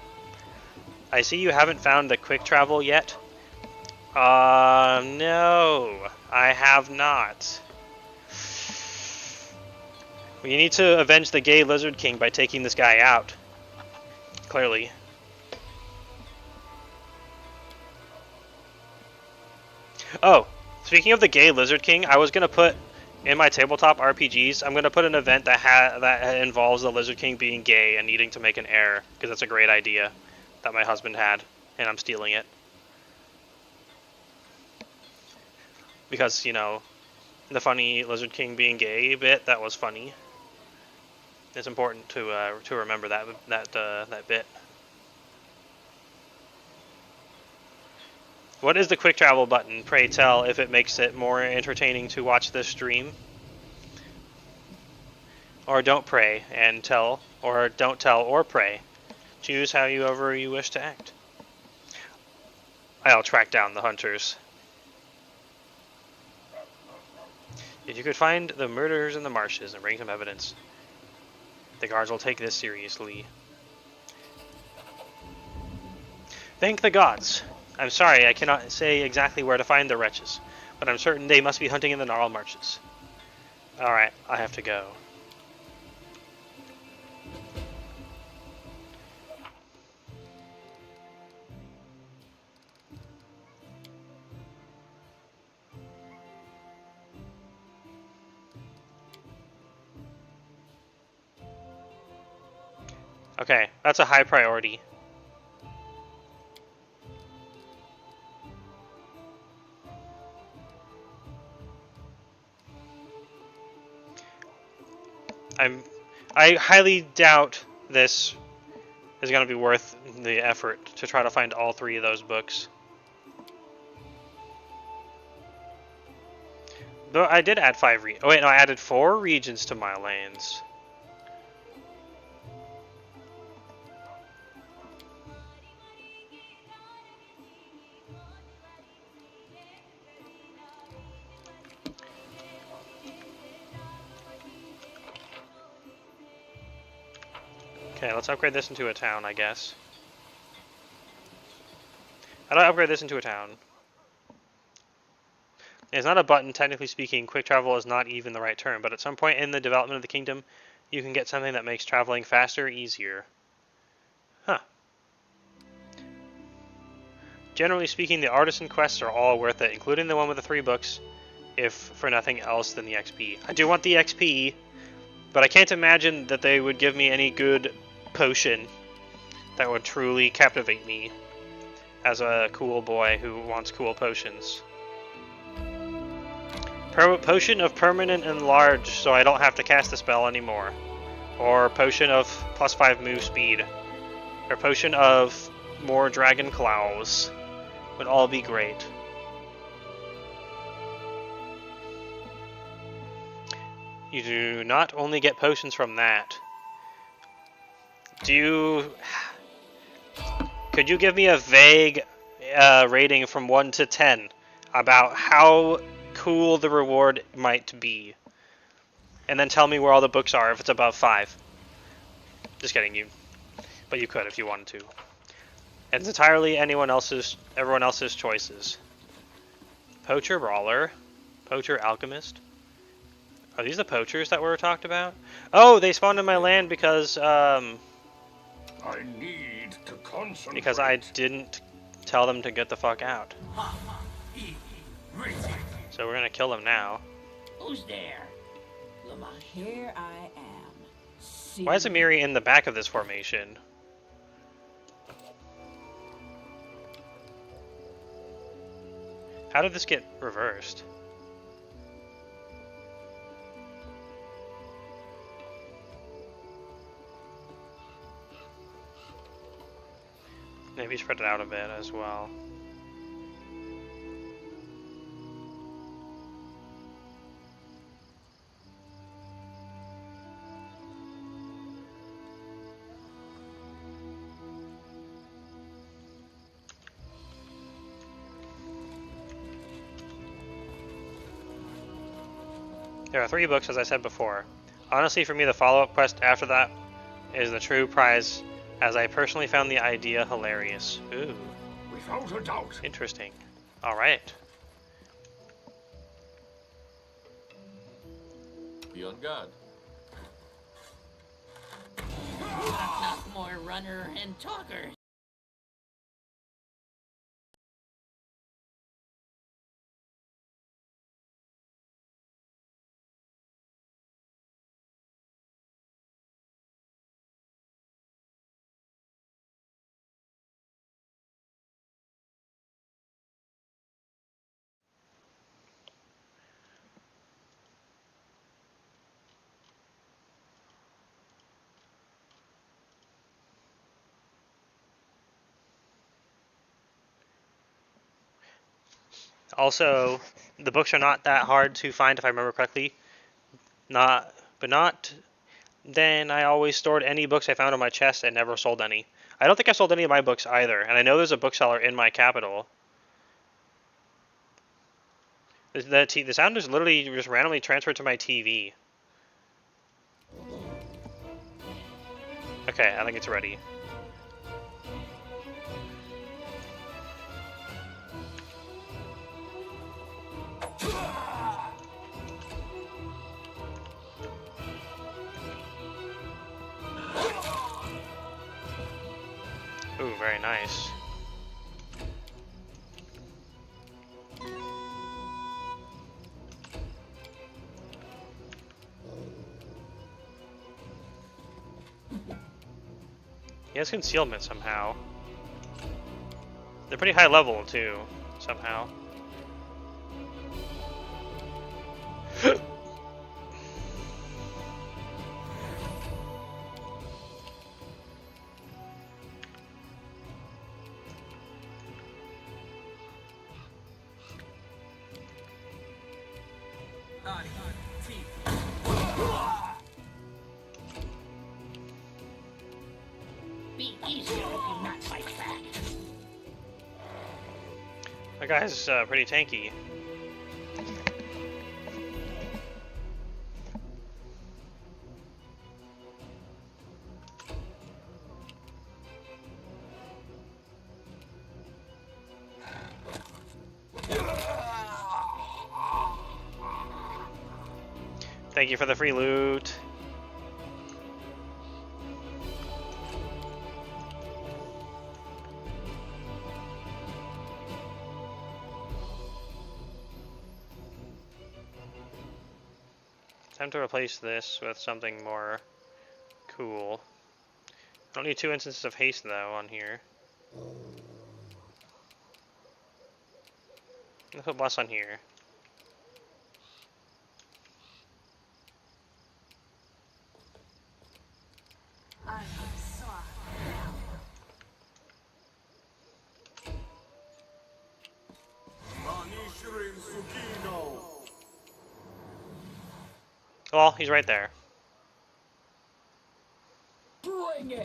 I see you haven't found the quick travel yet. No, I have not. Well, you need to avenge the gay lizard king by taking this guy out. Clearly. Oh, speaking of the gay lizard king, I was gonna put in my tabletop RPGs. I'm gonna put an event that involves the lizard king being gay and needing to make an heir, because that's a great idea that my husband had, and I'm stealing it. Because, you know, the funny lizard king being gay bit, that was funny. It's important to remember that bit. What is the quick travel button? Pray tell, if it makes it more entertaining to watch this stream. Or don't pray and tell, or don't tell or pray. Choose however you wish to act. I'll track down the hunters. If you could find the murderers in the marshes and bring some evidence, the guards will take this seriously. Thank the gods. I'm sorry I cannot say exactly where to find the wretches, but I'm certain they must be hunting in the Gnarl Marches. Alright, I have to go. Okay, that's a high priority. I highly doubt this is going to be worth the effort to try to find all 3 of those books. Though I did add 5 oh wait, no, I added 4 regions to my lanes. Okay, let's upgrade this into a town, I guess. How do I upgrade this into a town? It's not a button, technically speaking. Quick travel is not even the right term, but at some point in the development of the kingdom, you can get something that makes traveling faster, easier. Huh. Generally speaking, the artisan quests are all worth it, including the one with the 3 books, if for nothing else than the XP. I do want the XP, but I can't imagine that they would give me any good potion that would truly captivate me as a cool boy who wants cool potions. Potion of permanent enlarge, so I don't have to cast the spell anymore. Or potion of +5 move speed. Or potion of more dragon claws. Would all be great. You do not only get potions from that. Could you give me a vague rating from 1 to 10 about how cool the reward might be? And then tell me where all the books are if it's above 5. Just kidding, but you could if you wanted to. It's entirely everyone else's choices. Poacher Brawler, Poacher Alchemist. Are these the poachers that were talked about? Oh, they spawned in my land because I need to concentrate. Because I didn't tell them to get the fuck out. So we're gonna kill them now. Who's there? Here I am. Why is Amiri in the back of this formation? How did this get reversed? Maybe spread it out a bit as well. There are 3 books, as I said before. Honestly, for me, the follow-up quest after that is the true prize, as I personally found the idea hilarious. Ooh. Without a doubt. Interesting. Alright. Be on guard. Knock more runner and talker. Also, the books are not that hard to find if I remember correctly. Then I always stored any books I found on my chest and never sold any. I don't think I sold any of my books either, and I know there's a bookseller in my capital. The sound is literally just randomly transferred to my TV. Okay, I think it's ready. very nice. He has concealment somehow. They're pretty high level too, somehow. Be easier if you not fight back. That guy's pretty tanky. Thank you for the free loot. Time to replace this with something more cool. I don't need 2 instances of haste though on here. Let's put bless on here. Well, he's right there. Bring it!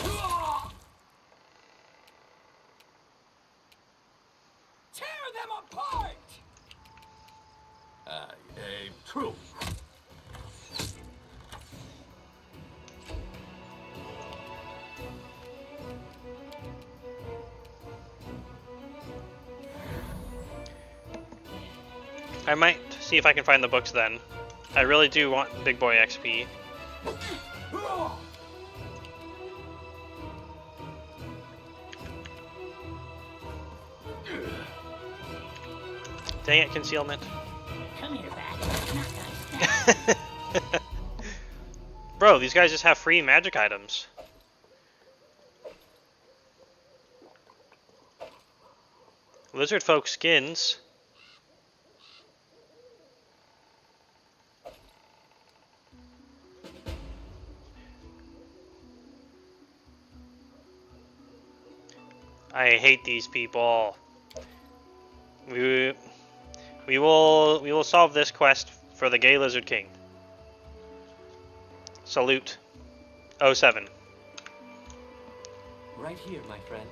Tear them apart! True. I might see if I can find the books then. I really do want big boy XP. Dang it, concealment. Come here, back. Bro, these guys just have free magic items. Lizard folk skins. I hate these people. We will solve this quest for the Gay Lizard King. Salute. 07. Right here, my friend.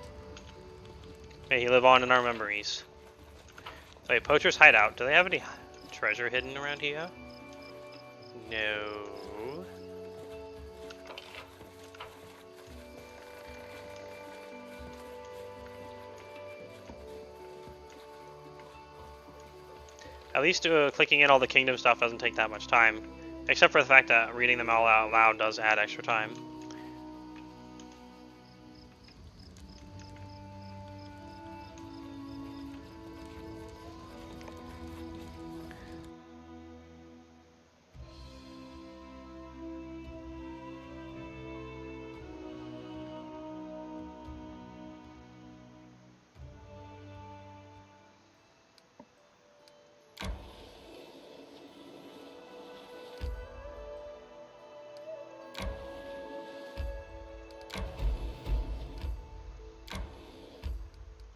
May he live on in our memories. So, wait, Poacher's Hideout. Do they have any treasure hidden around here? No. At least clicking in all the kingdom stuff doesn't take that much time. Except for the fact that reading them all out loud does add extra time.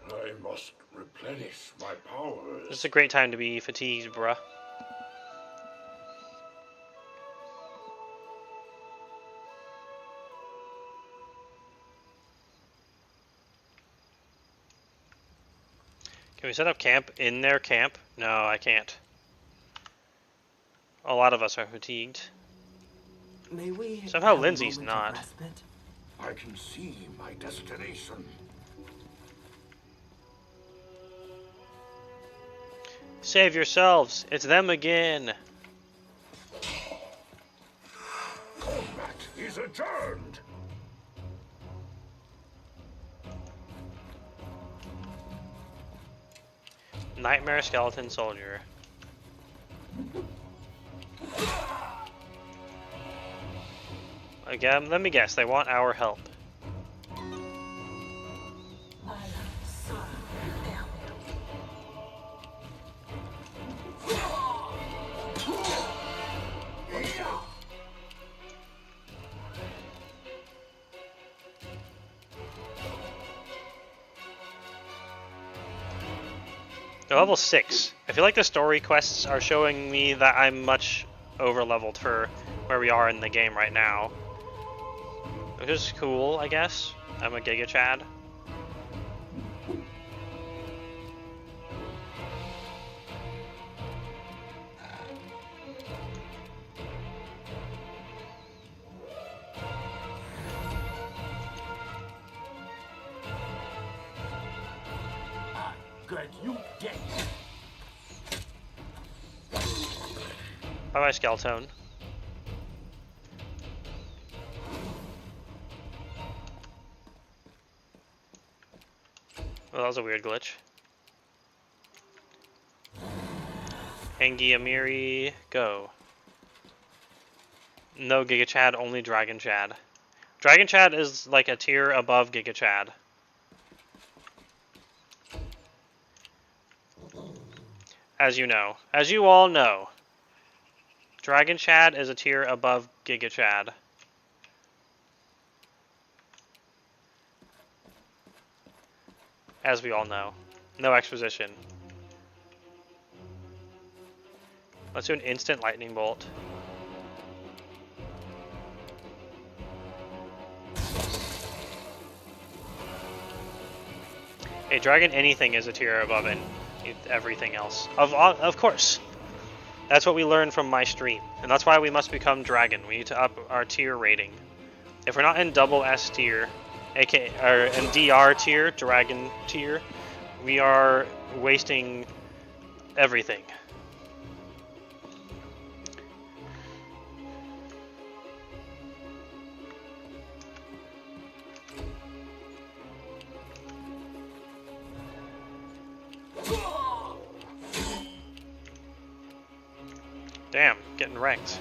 I must replenish my powers. This is a great time to be fatigued, bruh. Can we set up camp in their camp? No, I can't. A lot of us are fatigued. May we Somehow have a Lindsay's moment of not. respite? I can see my destination. Save yourselves! It's them again! Combat is adjourned. Nightmare skeleton soldier. Again, let me guess, they want our help. They're level 6. I feel like the story quests are showing me that I'm much over-leveled for where we are in the game right now. Which is cool, I guess. I'm a Giga Chad. Good, you get. Bye-bye, Skeleton. Well, that was a weird glitch. Angi Amiri, go. No Giga Chad, only Dragon Chad. Dragon Chad is like a tier above Giga Chad. As you know. As you all know. Dragon Chad is a tier above Giga Chad. As we all know. No exposition. Let's do an instant lightning bolt. A dragon anything is a tier above it. Everything else. Of course. That's what we learned from my stream. And that's why we must become dragon. We need to up our tier rating. If we're not in double S tier, aka or in DR tier, dragon tier, we are wasting everything. Damn, getting wrecked.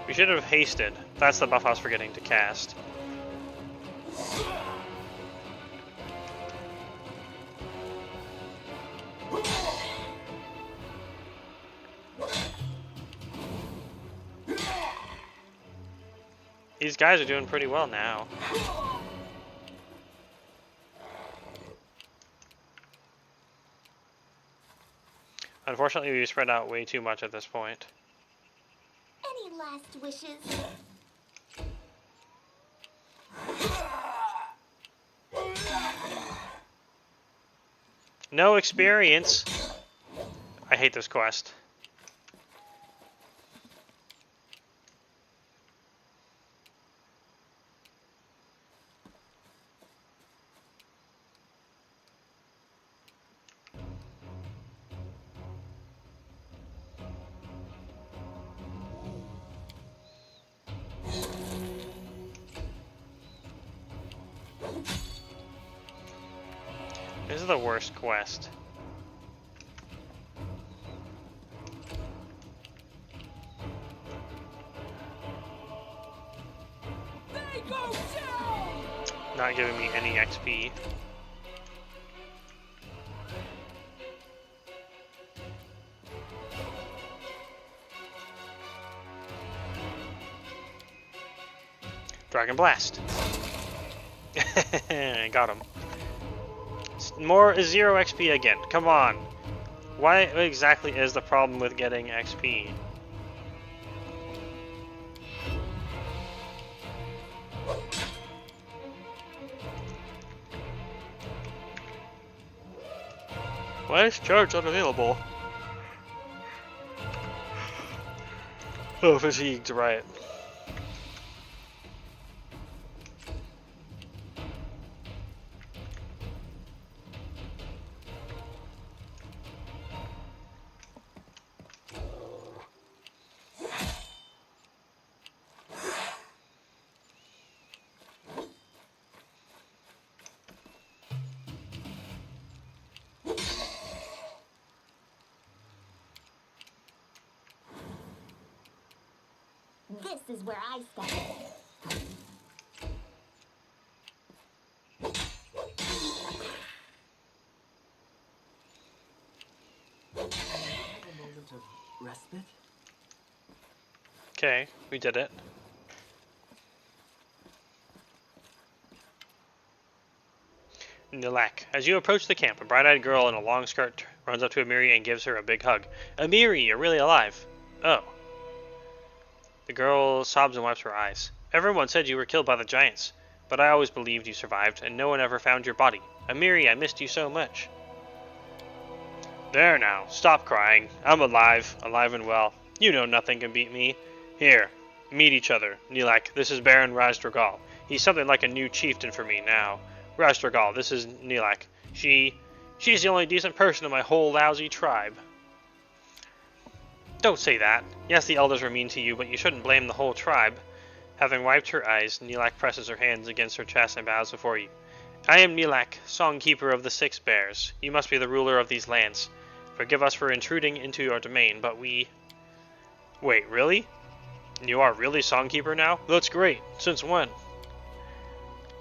We should have hasted. That's the buff I was forgetting to cast. These guys are doing pretty well now. Unfortunately, we spread out way too much at this point. Any last wishes? No experience. I hate this quest. This is the worst quest. They go down! Not giving me any XP. Dragon Blast. Got him. More 0 XP again. Come on. Why exactly is the problem with getting XP? Why is charge unavailable? Oh, fatigued, right. is where I stand. A moment of respite? Okay, we did it. Nilak. As you approach the camp, a bright-eyed girl in a long skirt runs up to Amiri and gives her a big hug. Amiri, you're really alive. Oh. The girl sobs and wipes her eyes. Everyone said you were killed by the giants, but I always believed you survived, and no one ever found your body. Amiri, I missed you so much. There now, stop crying. I'm alive and well. You know nothing can beat me. Here, meet each other. Nilak, this is Baron Razdragal. He's something like a new chieftain for me now. Razdragal, this is Nilak. She's the only decent person in my whole lousy tribe. Don't say that. Yes, the elders were mean to you, but you shouldn't blame the whole tribe. Having wiped her eyes, Nilak presses her hands against her chest and bows before you. I am Nilak, Songkeeper of the Six Bears. You must be the ruler of these lands. Forgive us for intruding into your domain, but we... Wait, really? You are really Songkeeper now? That's great. Since when?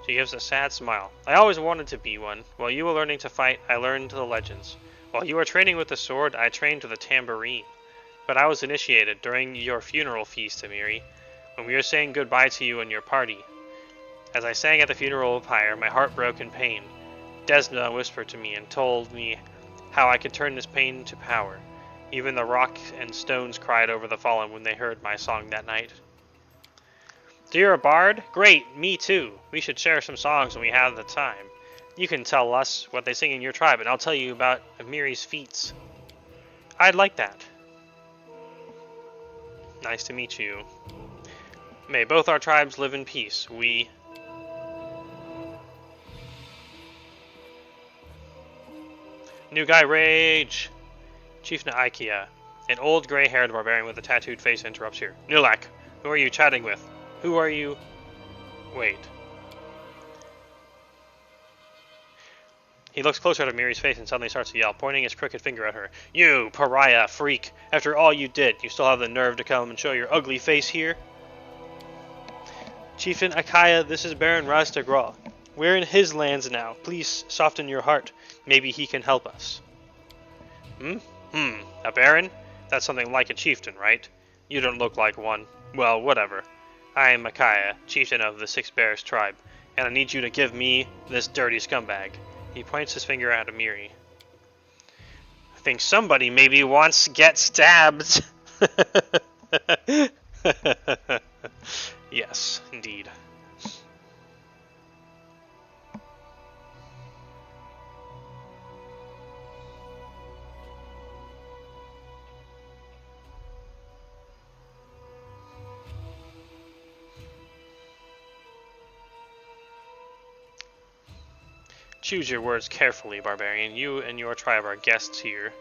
She gives a sad smile. I always wanted to be one. While you were learning to fight, I learned the legends. While you were training with the sword, I trained with a tambourine. But I was initiated during your funeral feast, Amiri, when we were saying goodbye to you and your party. As I sang at the funeral pyre, my heart broke in pain. Desna whispered to me and told me how I could turn this pain to power. Even the rocks and stones cried over the fallen when they heard my song that night. So you're a bard? Great, me too. We should share some songs when we have the time. You can tell us what they sing in your tribe, and I'll tell you about Amiri's feats. I'd like that. Nice to meet you. May both our tribes live in peace. We... New guy rage! Chief Ikea, an old gray-haired barbarian with a tattooed face, interrupts here. Nilak, who are you chatting with? Who are you? Wait. He looks closer at Amiri's face and suddenly starts to yell, pointing his crooked finger at her. You, pariah, freak! After all you did, you still have the nerve to come and show your ugly face here? Chieftain Akaya, this is Baron Razdragal. We're in his lands now. Please soften your heart. Maybe he can help us. A baron? That's something like a chieftain, right? You don't look like one. Well, whatever. I am Akaya, chieftain of the Six Bears tribe, and I need you to give me this dirty scumbag. He points his finger at Amiri. I think somebody maybe wants to get stabbed. Yes, indeed. Choose your words carefully, barbarian. You and your tribe are guests here.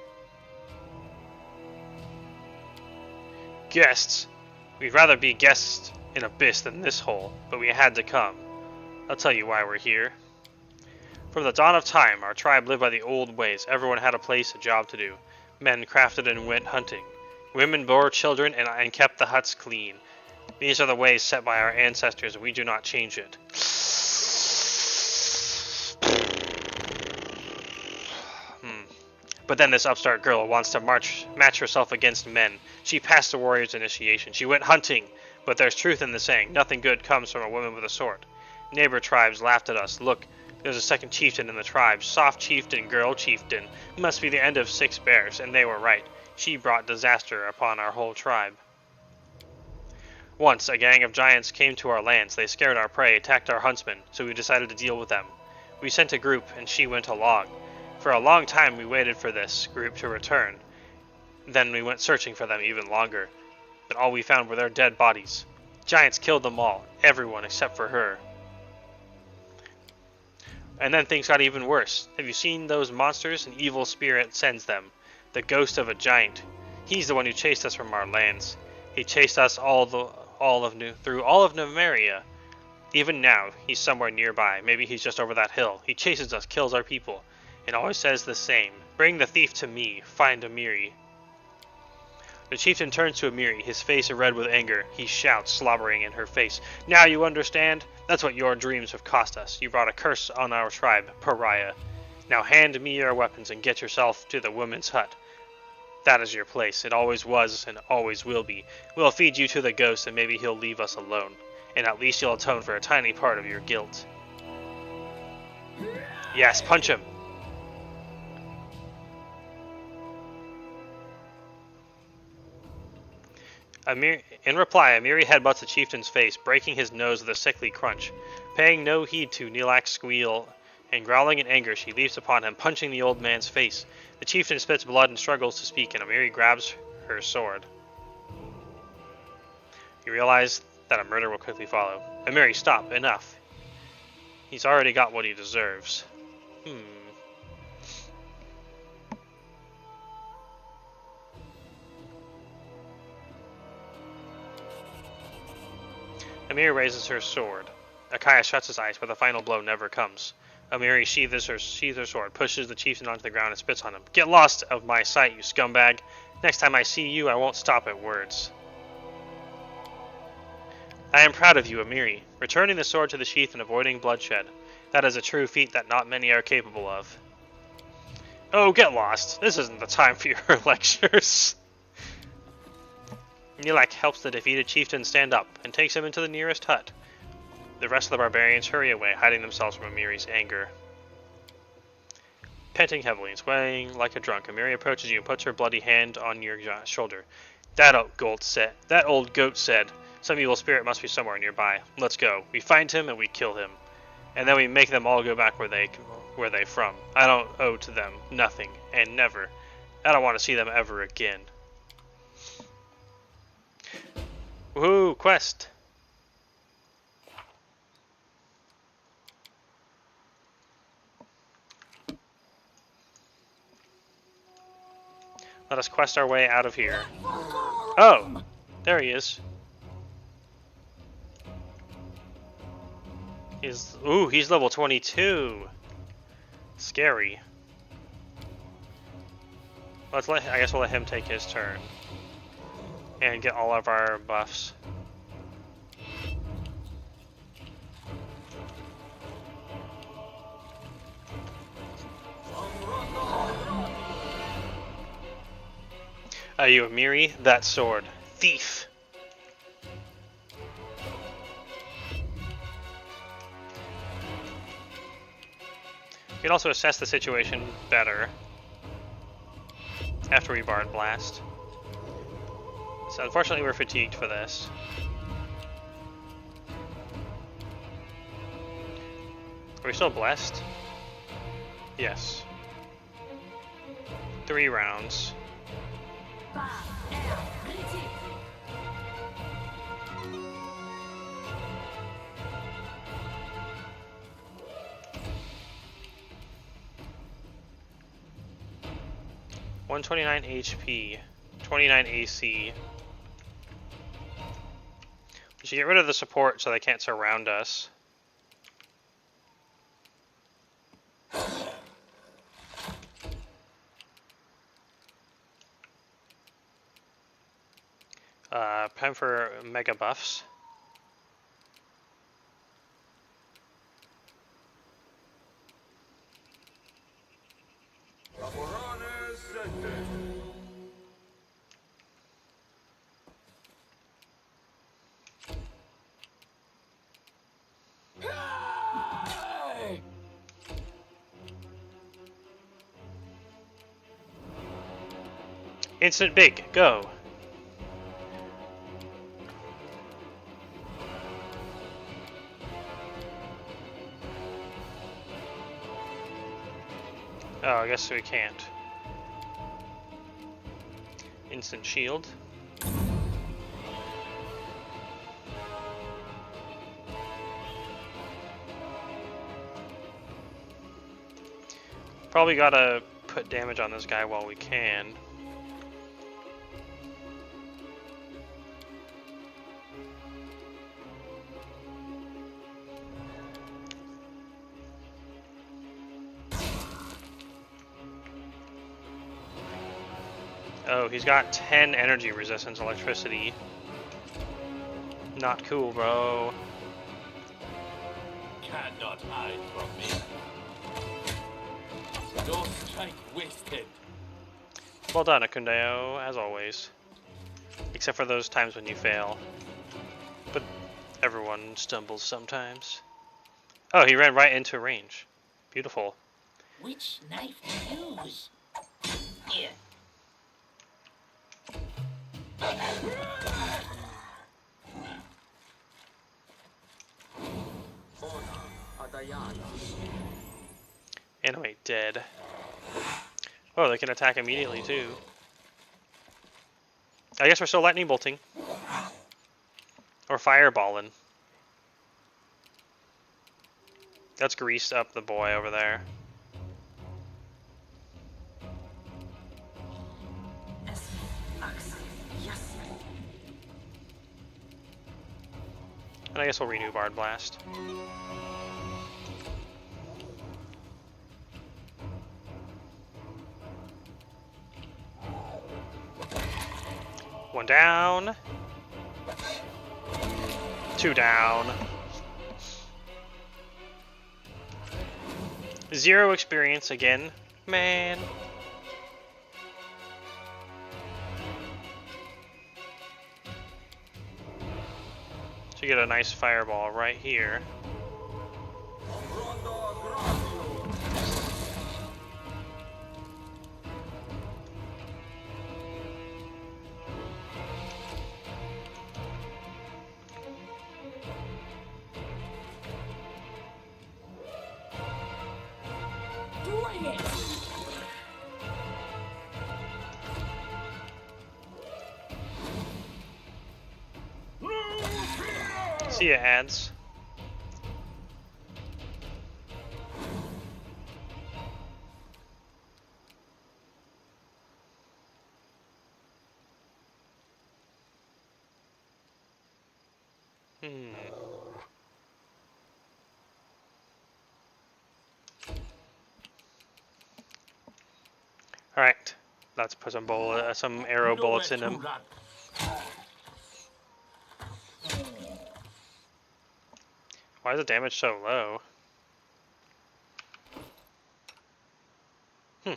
Guests? We'd rather be guests in Abyss than this hole, but we had to come. I'll tell you why we're here. From the dawn of time, our tribe lived by the old ways. Everyone had a place, a job to do. Men crafted and went hunting. Women bore children and kept the huts clean. These are the ways set by our ancestors, and we do not change it. But then this upstart girl wants to match herself against men. She passed the warrior's initiation. She went hunting. But there's truth in the saying, nothing good comes from a woman with a sword. Neighbor tribes laughed at us. Look, there's a second chieftain in the tribe. Soft chieftain, girl chieftain. Must be the end of Six Bears, and they were right. She brought disaster upon our whole tribe. Once, a gang of giants came to our lands. They scared our prey, attacked our huntsmen, so we decided to deal with them. We sent a group, and she went along. For a long time we waited for this group to return. Then we went searching for them even longer. But all we found were their dead bodies. Giants killed them all, everyone except for her. And then things got even worse. Have you seen those monsters? An evil spirit sends them. The ghost of a giant. He's the one who chased us from our lands. He chased us through all of Numeria. Even now, he's somewhere nearby. Maybe he's just over that hill. He chases us, kills our people. And always says the same. Bring the thief to me. Find Amiri. The chieftain turns to Amiri, his face red with anger. He shouts, slobbering in her face. Now you understand? That's what your dreams have cost us. You brought a curse on our tribe, pariah. Now hand me your weapons and get yourself to the woman's hut. That is your place. It always was and always will be. We'll feed you to the ghost and maybe he'll leave us alone. And at least you'll atone for a tiny part of your guilt. Yes, punch him. In reply, Amiri headbutts the chieftain's face, breaking his nose with a sickly crunch. Paying no heed to Nilak's squeal and growling in anger, she leaps upon him, punching the old man's face. The chieftain spits blood and struggles to speak, and Amiri grabs her sword. You realize that a murder will quickly follow. Amiri, stop. Enough. He's already got what he deserves. Amiri raises her sword. Akaya shuts his eyes, but the final blow never comes. Amiri sheathes her sword, pushes the chieftain onto the ground, and spits on him. Get lost of my sight, you scumbag! Next time I see you, I won't stop at words. I am proud of you, Amiri, returning the sword to the sheath and avoiding bloodshed. That is a true feat that not many are capable of. Oh, get lost! This isn't the time for your lectures. Nilak helps the defeated chieftain stand up and takes him into the nearest hut. The rest of the barbarians hurry away, hiding themselves from Amiri's anger. Panting heavily and swaying like a drunk, Amiri approaches you and puts her bloody hand on your shoulder. That old goat said, some evil spirit must be somewhere nearby. Let's go. We find him and we kill him. And then we make them all go back where they from. I don't owe to them nothing, and never. I don't want to see them ever again. Woohoo! Quest! Let us quest our way out of here. Oh! There he is. He's level 22. Scary. I guess we'll let him take his turn. And get all of our buffs. You Amiri, that sword. Thief! You can also assess the situation better after we Bard Blast. So unfortunately we're fatigued for this. Are we still blessed? Yes. 3 rounds. $129 HP, 29 AC. We should get rid of the support so they can't surround us. Time for mega buffs. Instant big, go! Oh, I guess we can't. Instant shield. Probably gotta put damage on this guy while we can. Oh, he's got 10 energy resistance electricity. Not cool, bro. Cannot hide from me. No strike wasted. Well done, Akundeo, as always. Except for those times when you fail. But everyone stumbles sometimes. Oh, he ran right into range. Beautiful. Which knife to use? Here. Animate dead. Oh, they can attack immediately too. I guess we're still lightning bolting. Or fireballing. That's greased up the boy over there. And I guess we'll renew Bard Blast. One down. Two down. 0 experience again. Man. So you get a nice fireball right here. See ya, ads. All right, let's put some arrow bullets in him. Why is the damage so low? I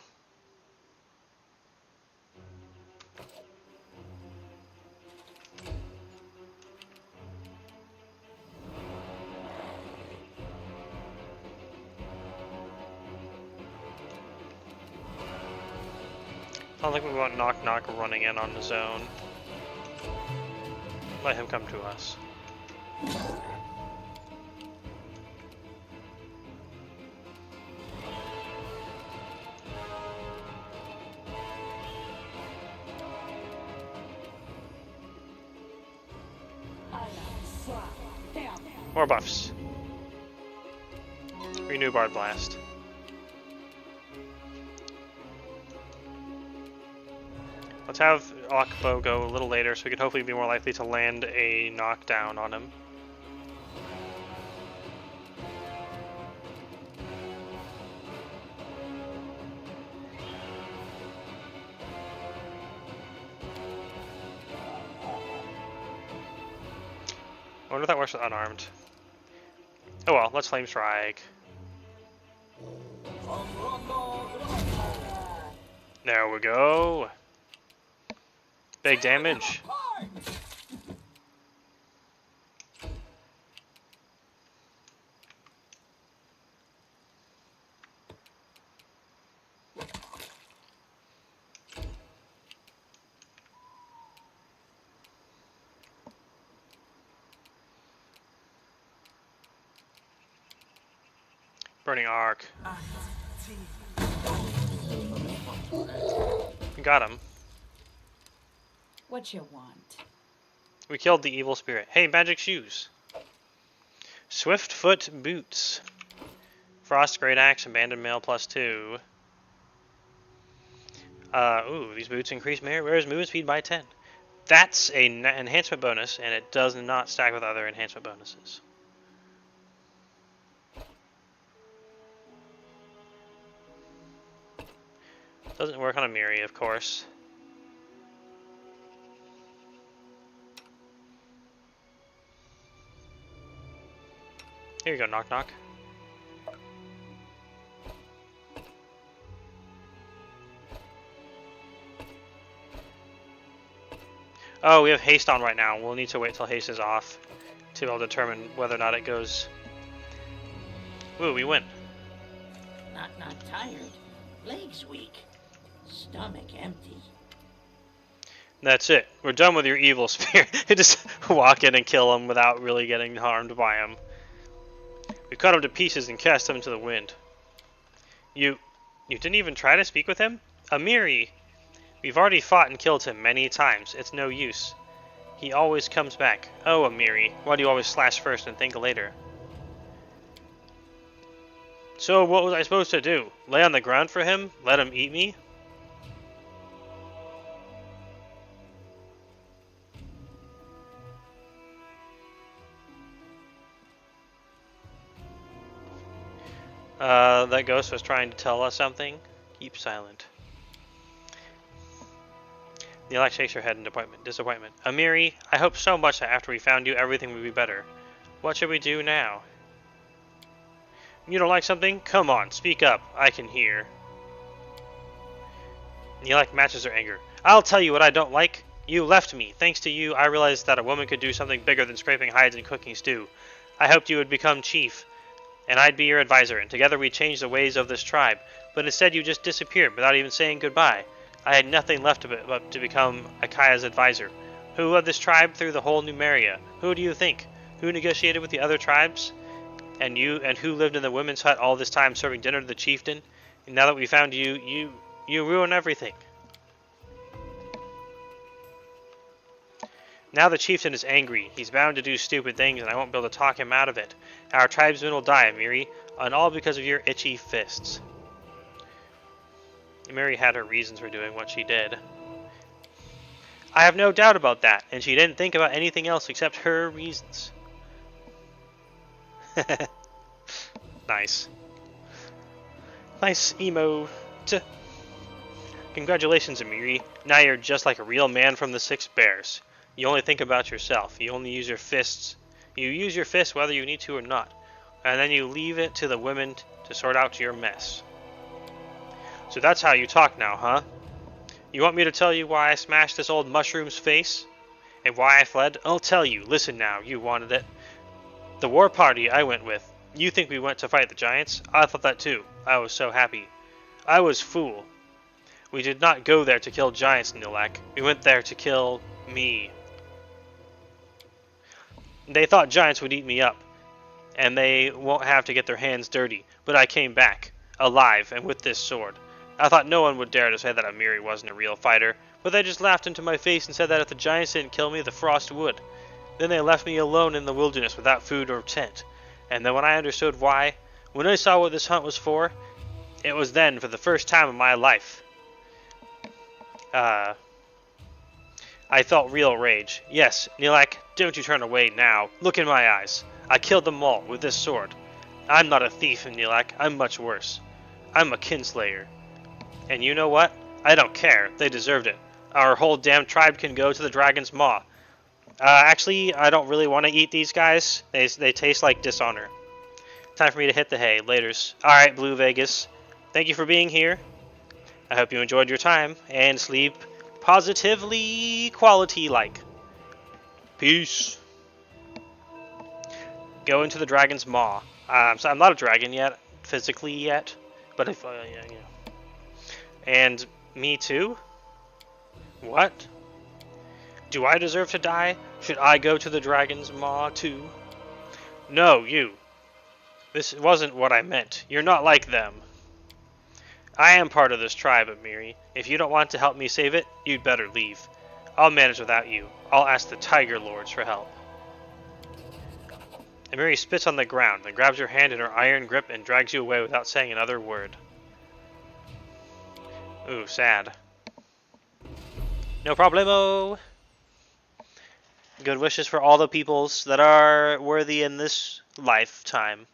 don't think we want Knock Knock running in on his own. Let him come to us. More buffs. Renew Bard Blast. Let's have Akbo go a little later so we can hopefully be more likely to land a knockdown on him. I wonder if that works with unarmed. Oh well, let's Flame Strike. There we go. Big damage. Burning Arc. We got him. What you want? We killed the evil spirit. Hey, magic shoes. Swiftfoot boots. Frost Great Axe, Abandoned Mail +2. Ooh, these boots increase Wearer's movement speed by 10. That's an enhancement bonus, and it does not stack with other enhancement bonuses. Doesn't work on a Miri, of course. Here you go, knock knock. Oh, we have haste on right now. We'll need to wait till haste is off to be able to determine whether or not it goes. Ooh, we win. Not tired. Legs weak. Stomach empty. That's it. We're done with your evil spirit. Just walk in and kill him without really getting harmed by him. We cut him to pieces and cast him into the wind. You didn't even try to speak with him? Amiri! We've already fought and killed him many times. It's no use. He always comes back. Oh, Amiri, why do you always slash first and think later? So what was I supposed to do? Lay on the ground for him? Let him eat me? That ghost was trying to tell us something. Keep silent. The Alex shakes her head in disappointment. Amiri, I hope so much that after we found you, everything would be better. What should we do now? You don't like something? Come on, speak up. I can hear. Neelak matches her anger. I'll tell you what I don't like. You left me. Thanks to you, I realized that a woman could do something bigger than scraping hides and cooking stew. I hoped you would become chief, and I'd be your advisor, and together we'd change the ways of this tribe. But instead you just disappeared without even saying goodbye. I had nothing left of it but to become Akaya's advisor. Who led this tribe through the whole Numeria? Who do you think? Who negotiated with the other tribes? And who lived in the women's hut all this time serving dinner to the chieftain? And now that we found you, you ruin everything. Now the chieftain is angry. He's bound to do stupid things and I won't be able to talk him out of it. Our tribesmen will die, Amiri, and all because of your itchy fists. Amiri had her reasons for doing what she did. I have no doubt about that, and she didn't think about anything else except her reasons. Nice. Nice emo. Congratulations, Amiri. Now you're just like a real man from the Six Bears. You only think about yourself. You only use your fists. You use your fists whether you need to or not. And then you leave it to the women to sort out your mess. So that's how you talk now, huh? You want me to tell you why I smashed this old mushroom's face? And why I fled? I'll tell you. Listen now, you wanted it. The war party I went with. You think we went to fight the giants? I thought that too. I was so happy. I was fool. We did not go there to kill giants, Nilak. We went there to kill me. They thought giants would eat me up, and they won't have to get their hands dirty. But I came back, alive, and with this sword. I thought no one would dare to say that Amiri wasn't a real fighter, but they just laughed into my face and said that if the giants didn't kill me, the frost would. Then they left me alone in the wilderness without food or tent. And then when I understood why, when I saw what this hunt was for, it was then, for the first time in my life, I felt real rage. Yes, Nilak, don't you turn away now. Look in my eyes. I killed them all with this sword. I'm not a thief, Nilak. I'm much worse. I'm a kinslayer. And you know what? I don't care. They deserved it. Our whole damn tribe can go to the dragon's maw. Actually, I don't really want to eat these guys. They taste like dishonor. Time for me to hit the hay. Laters. Alright, Blue Vegas. Thank you for being here. I hope you enjoyed your time, and sleep positively quality-like. Peace. Go into the dragon's maw. So I'm not a dragon yet, physically yet, but if, yeah. And me too? What? Do I deserve to die? Should I go to the dragon's maw too? No, you. This wasn't what I meant. You're not like them. I am part of this tribe, Amiri. If you don't want to help me save it, you'd better leave. I'll manage without you. I'll ask the Tiger Lords for help. Amiri spits on the ground, then grabs your hand in her iron grip and drags you away without saying another word. Ooh, sad. No problemo! Good wishes for all the peoples that are worthy in this lifetime.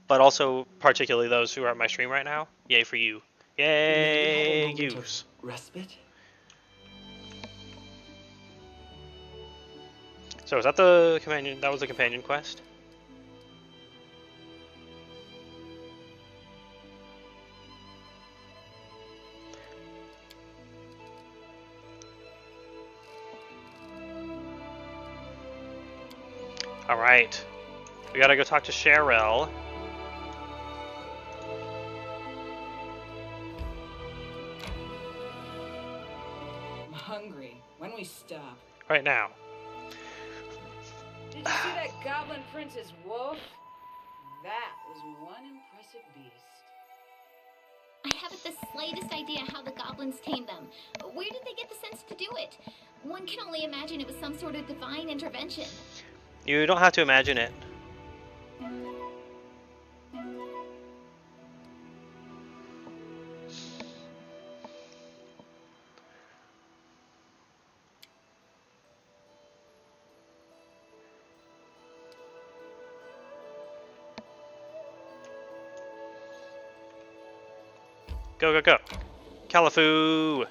But also, particularly those who are at my stream right now. Yay for you. Yay, yous. Respite? So is that the companion? That was the companion quest? Alright. We gotta go talk to Cheryl. I'm hungry. When we stop? Right now. Did you see that goblin prince's wolf? That was one impressive beast. I haven't the slightest idea how the goblins tamed them. Where did they get the sense to do it? One can only imagine it was some sort of divine intervention. You don't have to imagine it. Go, go, go. Califu!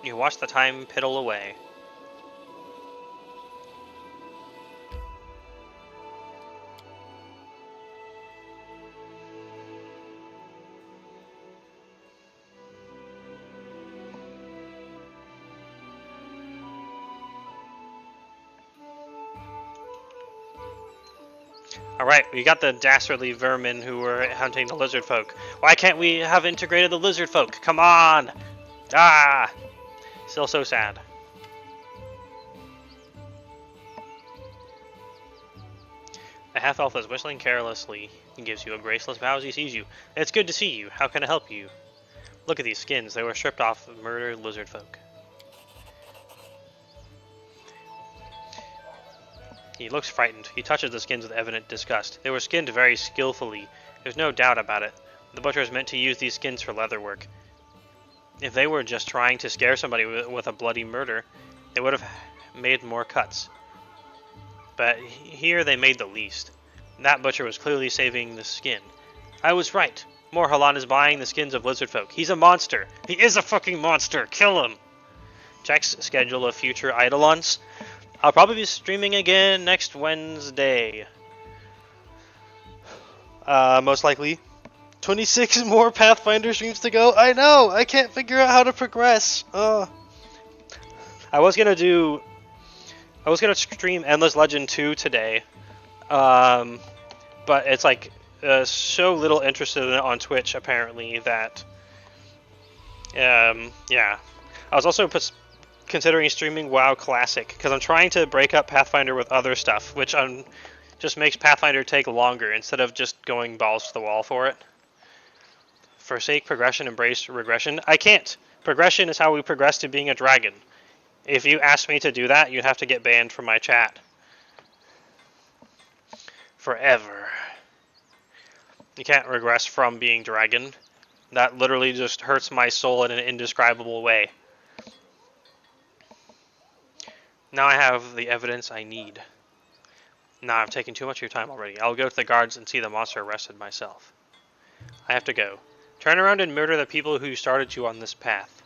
You watch the time piddle away. Alright, we got the dastardly vermin who were hunting the lizard folk. Why can't we have integrated the lizard folk? Come on! Ah! Still so sad. A half-elf is whistling carelessly. He gives you a graceless bow as he sees you. It's good to see you. How can I help you? Look at these skins. They were stripped off of murdered lizard folk. He looks frightened. He touches the skins with evident disgust. They were skinned very skillfully. There's no doubt about it. The butchers meant to use these skins for leather work. If they were just trying to scare somebody with a bloody murder, they would have made more cuts. But here they made the least. That butcher was clearly saving the skin. I was right. Morhalan is buying the skins of lizard folk. He's a monster. He is a fucking monster. Kill him. Checks schedule of future Eidolons. I'll probably be streaming again next Wednesday. Most likely. 26 more Pathfinder streams to go. I know! I can't figure out how to progress. I was gonna stream Endless Legend 2 today. But it's like so little interested in it on Twitch apparently that yeah. I was also considering streaming WoW Classic because I'm trying to break up Pathfinder with other stuff, which just makes Pathfinder take longer instead of just going balls to the wall for it. Forsake progression, embrace regression. I can't. Progression is how we progress to being a dragon. If you ask me to do that, you'd have to get banned from my chat. Forever. You can't regress from being dragon. That literally just hurts my soul in an indescribable way. Now I have the evidence I need. Now I've taken too much of your time already. I'll go to the guards and see the monster arrested myself. I have to go. Turn around and murder the people who started you on this path.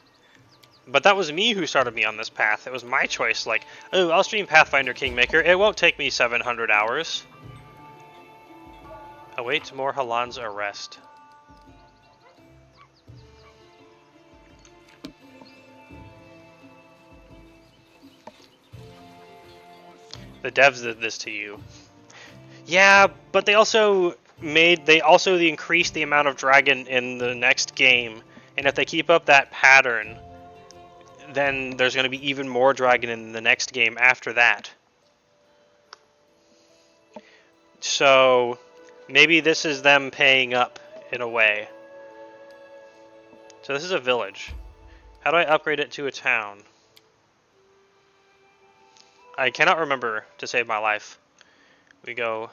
But that was me who started me on this path. It was my choice. Like, oh, I'll stream Pathfinder Kingmaker. It won't take me 700 hours. Await Morhalan's arrest. The devs did this to you. Yeah, but they also increased the amount of dragon in the next game, and if they keep up that pattern, then there's going to be even more dragon in the next game after that. So maybe this is them paying up in a way. So this is a village. How do I upgrade it to a town? I cannot remember to save my life. We go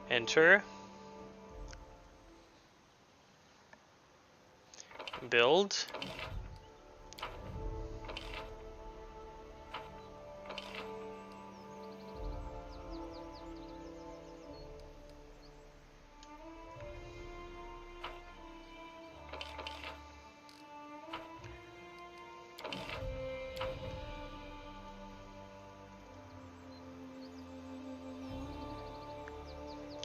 enter, build,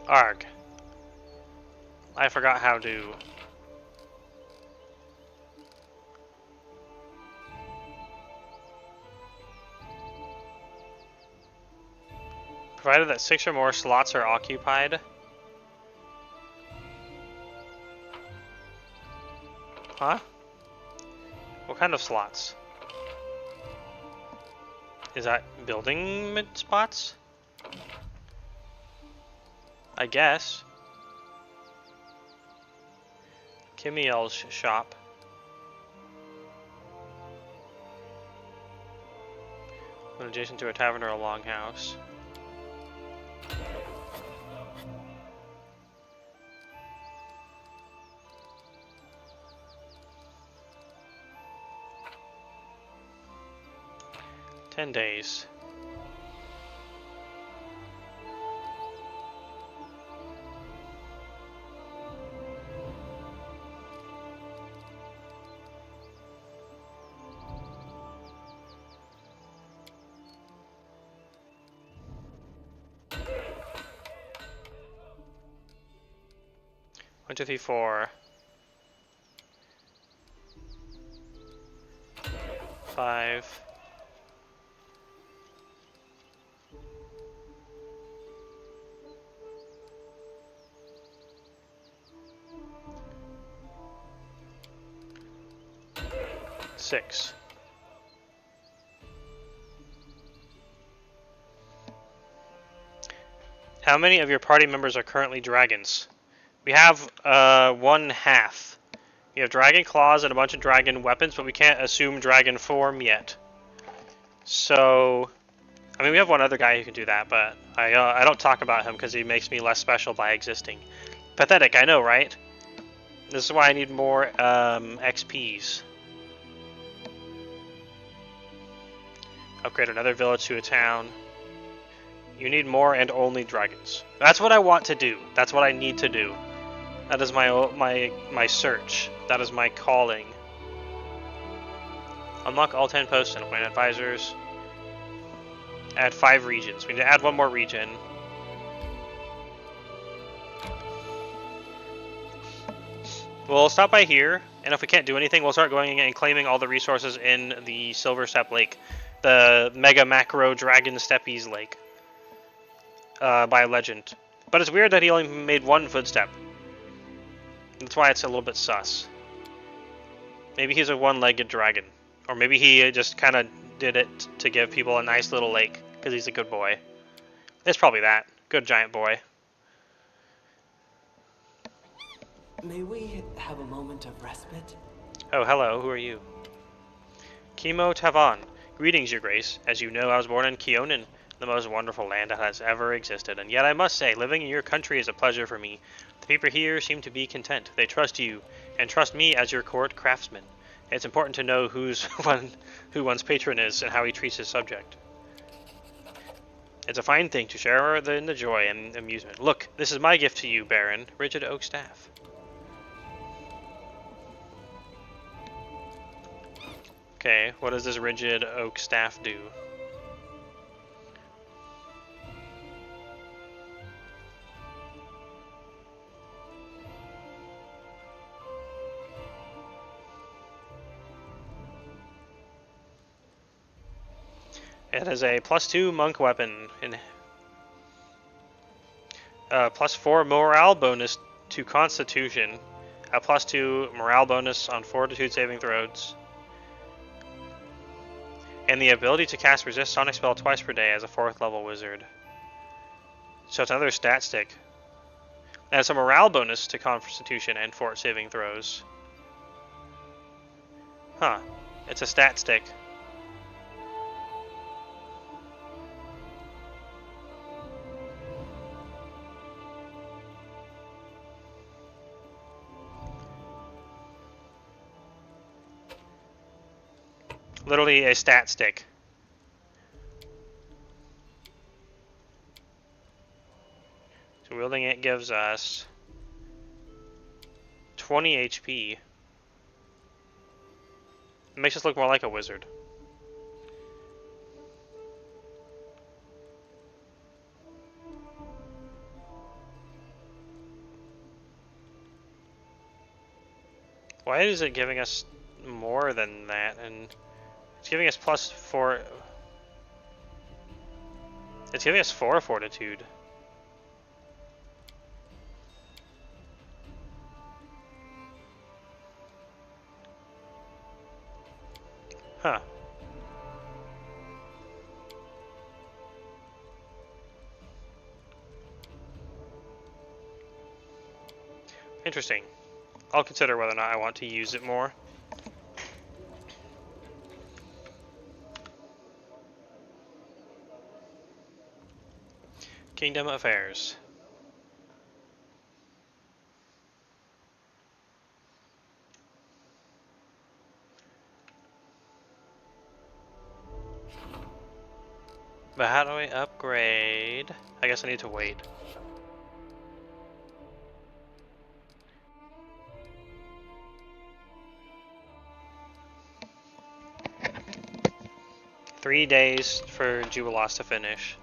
Arg. I forgot how to... Provided that 6 or more slots are occupied. Huh? What kind of slots? Is that building spots? I guess. Kimiel's shop. One adjacent to a tavern or a longhouse. "10 days. One, two, three, 4. 5. 6. How many of your party members are currently dragons? We have 1/2. We have dragon claws and a bunch of dragon weapons, but we can't assume dragon form yet. So, I mean, we have one other guy who can do that, but I don't talk about him because he makes me less special by existing. Pathetic, I know, right? This is why I need more XPs. Upgrade another village to a town. You need more and only dragons. That's what I want to do. That's what I need to do. That is my search. That is my calling. Unlock all 10 posts and appoint advisors. Add 5 regions. We need to add 1 more region. We'll stop by here, and if we can't do anything, we'll start going and claiming all the resources in the Silver Step Lake. The Mega Macro Dragon Steppies Lake. By legend. But it's weird that he only made 1 footstep. That's why it's a little bit sus. Maybe he's a 1-legged dragon. Or maybe he just kind of did it to give people a nice little lake, because he's a good boy. It's probably that. Good giant boy. May we have a moment of respite? Oh, hello. Who are you? Kimo Tavan. Greetings, your grace. As you know, I was born in Kionin, the most wonderful land that has ever existed, and yet I must say, living in your country is a pleasure for me. The people here seem to be content. They trust you, and trust me as your court craftsman. It's important to know who one's patron is and how he treats his subject. It's a fine thing to share in the joy and amusement. Look, this is my gift to you, Baron. Rigid oak staff. Okay, what does this rigid oak staff do? It is a +2 monk weapon, and +4 morale bonus to Constitution, a +2 morale bonus on Fortitude saving throws, and the ability to cast Resist Sonic Spell twice per day as a 4th level wizard. So it's another stat stick. And it's a morale bonus to Constitution and Fort saving throws. Huh. It's a stat stick. Literally a stat stick. So wielding it gives us 20 HP. It makes us look more like a wizard. Why is it giving us more than that? And it's giving us +4. It's giving us 4 fortitude. Huh. Interesting. I'll consider whether or not I want to use it more. Kingdom Affairs. But how do I upgrade? I guess I need to wait. Three days for Jubilos to finish.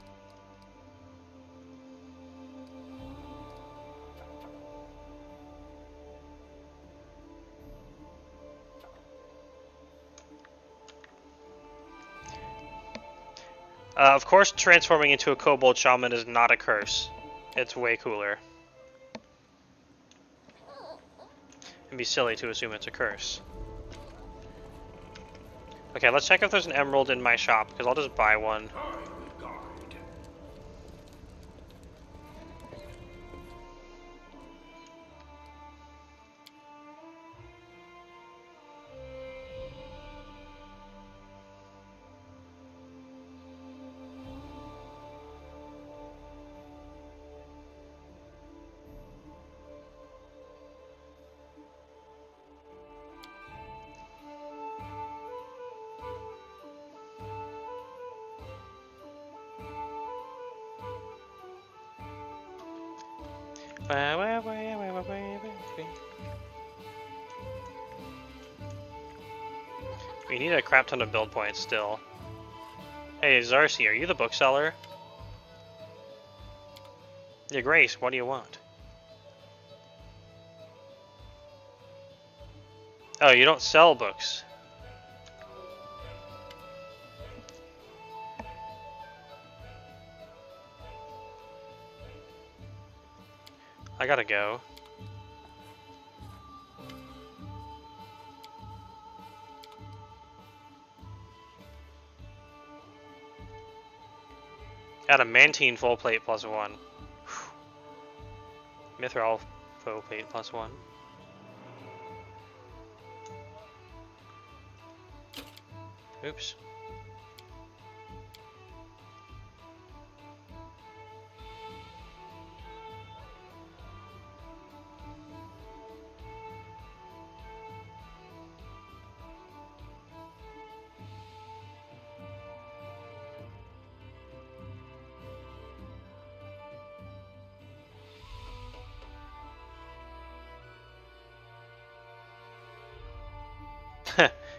Of course, transforming into a kobold shaman is not a curse. It's way cooler. It'd be silly to assume it's a curse. Okay, let's check if there's an emerald in my shop, because I'll just buy one. We need a crap ton of build points still. Hey, Zarcy, are you the bookseller? Your Grace, what do you want? Oh, you don't sell books. I gotta go. Adamantine full plate +1. Mithril full plate +1. Oops.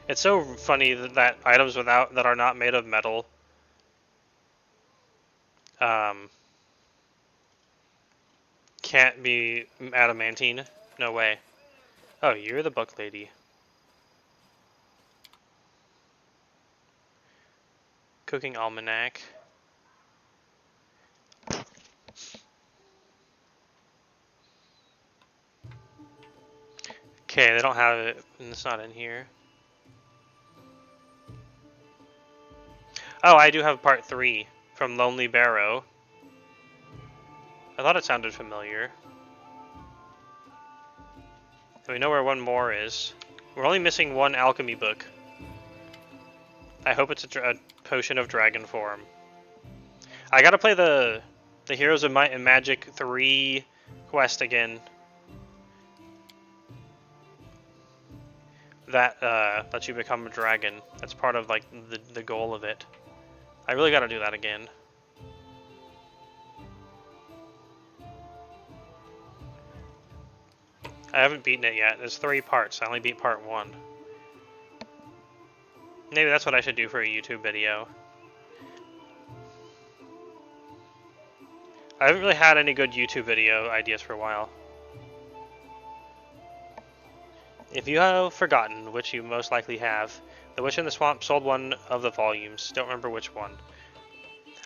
It's so funny that items that are not made of metal can't be adamantine. No way. Oh, you're the book lady. Cooking almanac. Okay, they don't have it, and it's not in here. Oh, I do have part 3 from Lonely Barrow. I thought it sounded familiar. We know where one more is. We're only missing one alchemy book. I hope it's a potion of dragon form. I gotta play the Heroes of Might and Magic 3 quest again. That lets you become a dragon. That's part of like the goal of it. I really gotta do that again. I haven't beaten it yet. There's 3 parts. I only beat part 1. Maybe that's what I should do for a YouTube video. I haven't really had any good YouTube video ideas for a while. If you have forgotten, which you most likely have, The Witch in the Swamp sold one of the volumes. Don't remember which one.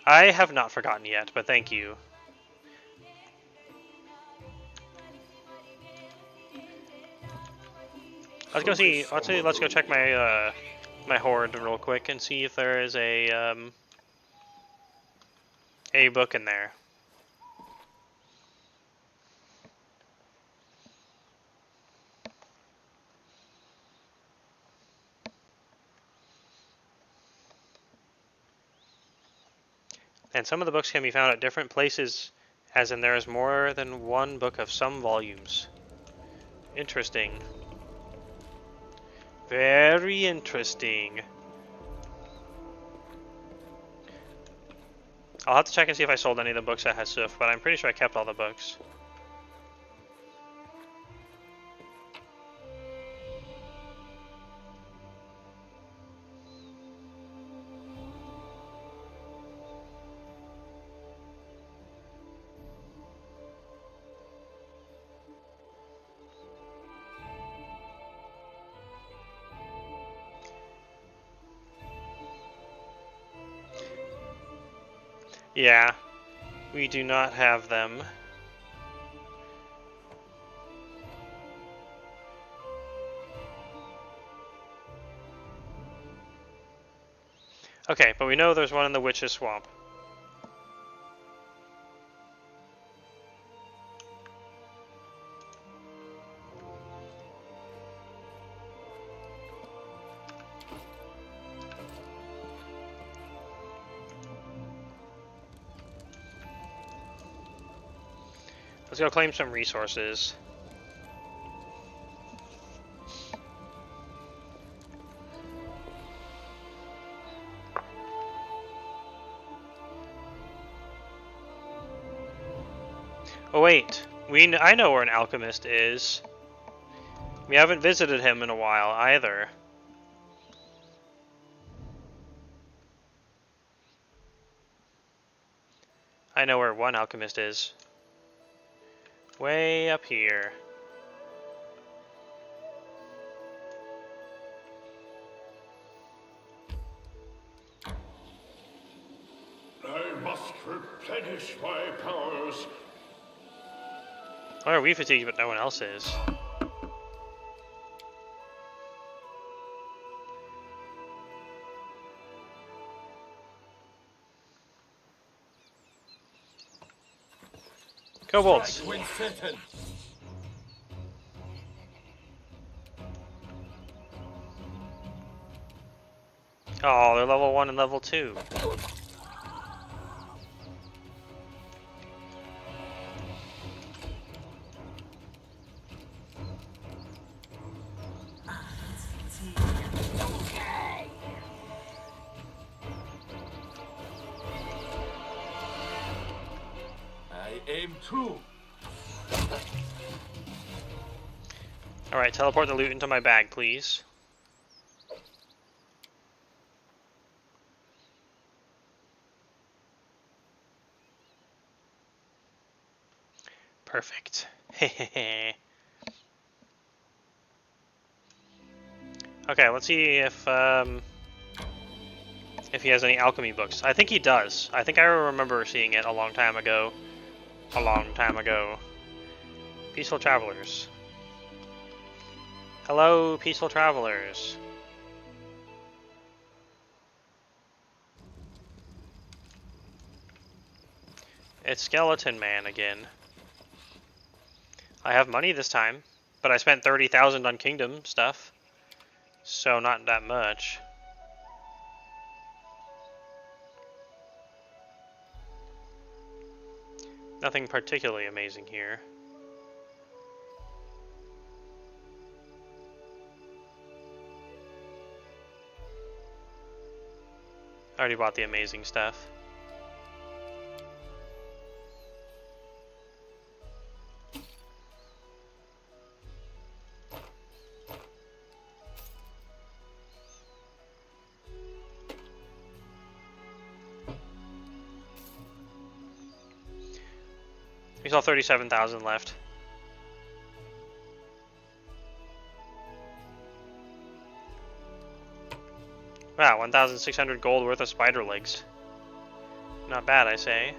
I have not forgotten yet, but thank you. Let's go see. Let's go check my my hoard real quick and see if there is a book in there. And some of the books can be found at different places, as in there is more than one book of some volumes. Interesting. Very interesting. I'll have to check and see if I sold any of the books at Hasuf, but I'm pretty sure I kept all the books. Yeah, we do not have them. Okay, but we know there's one in the Witch's Swamp. Let's go claim some resources. Oh wait, I know where an alchemist is. We haven't visited him in a while either. I know where one alchemist is. Way up here. I must replenish my powers. Why are we fatigued but no one else is? Kobolds! Oh, they're level 1 and level 2. I aim true. Alright, teleport the loot into my bag, please. Perfect. Hehehe. Okay, let's see if he has any alchemy books. I think he does. I think I remember seeing it a long time ago. A long time ago. Peaceful travelers. Hello, peaceful travelers. It's Skeleton Man again. I have money this time, but I spent 30,000 on kingdom stuff, so not that much. Nothing particularly amazing here. I already bought the amazing stuff. We still have 37,000 left. Wow, 1,600 gold worth of spider legs. Not bad, I say.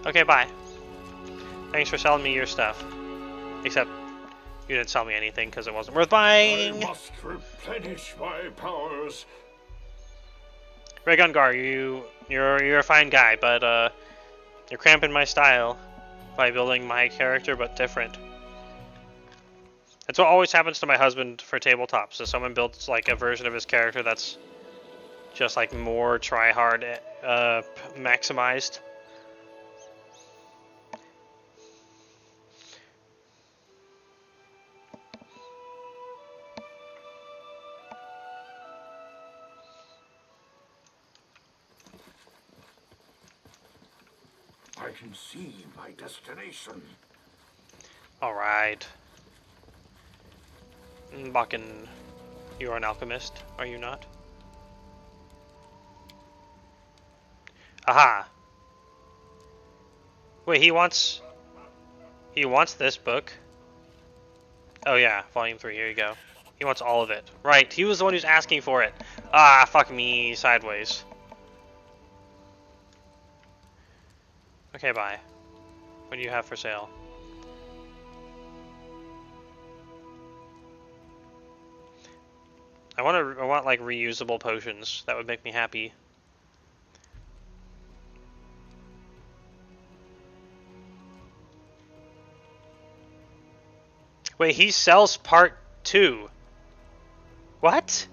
Okay, bye. Thanks for selling me your stuff. Except, you didn't sell me anything because it wasn't worth buying. I must replenish my powers. Ray Gungar, you're a fine guy, but you're cramping my style by building my character, but different. That's what always happens to my husband for tabletops. So someone builds like a version of his character that's just like more try-hard, maximized. I can see my destination. All right. Bakken, you are an alchemist, are you not? Aha! Wait, he wants this book. Oh yeah, volume 3, here you go. He wants all of it. Right, he was the one who's asking for it. Ah, fuck me, sideways. Okay, bye. What do you have for sale? I want like reusable potions. That would make me happy. Wait, he sells part 2. What?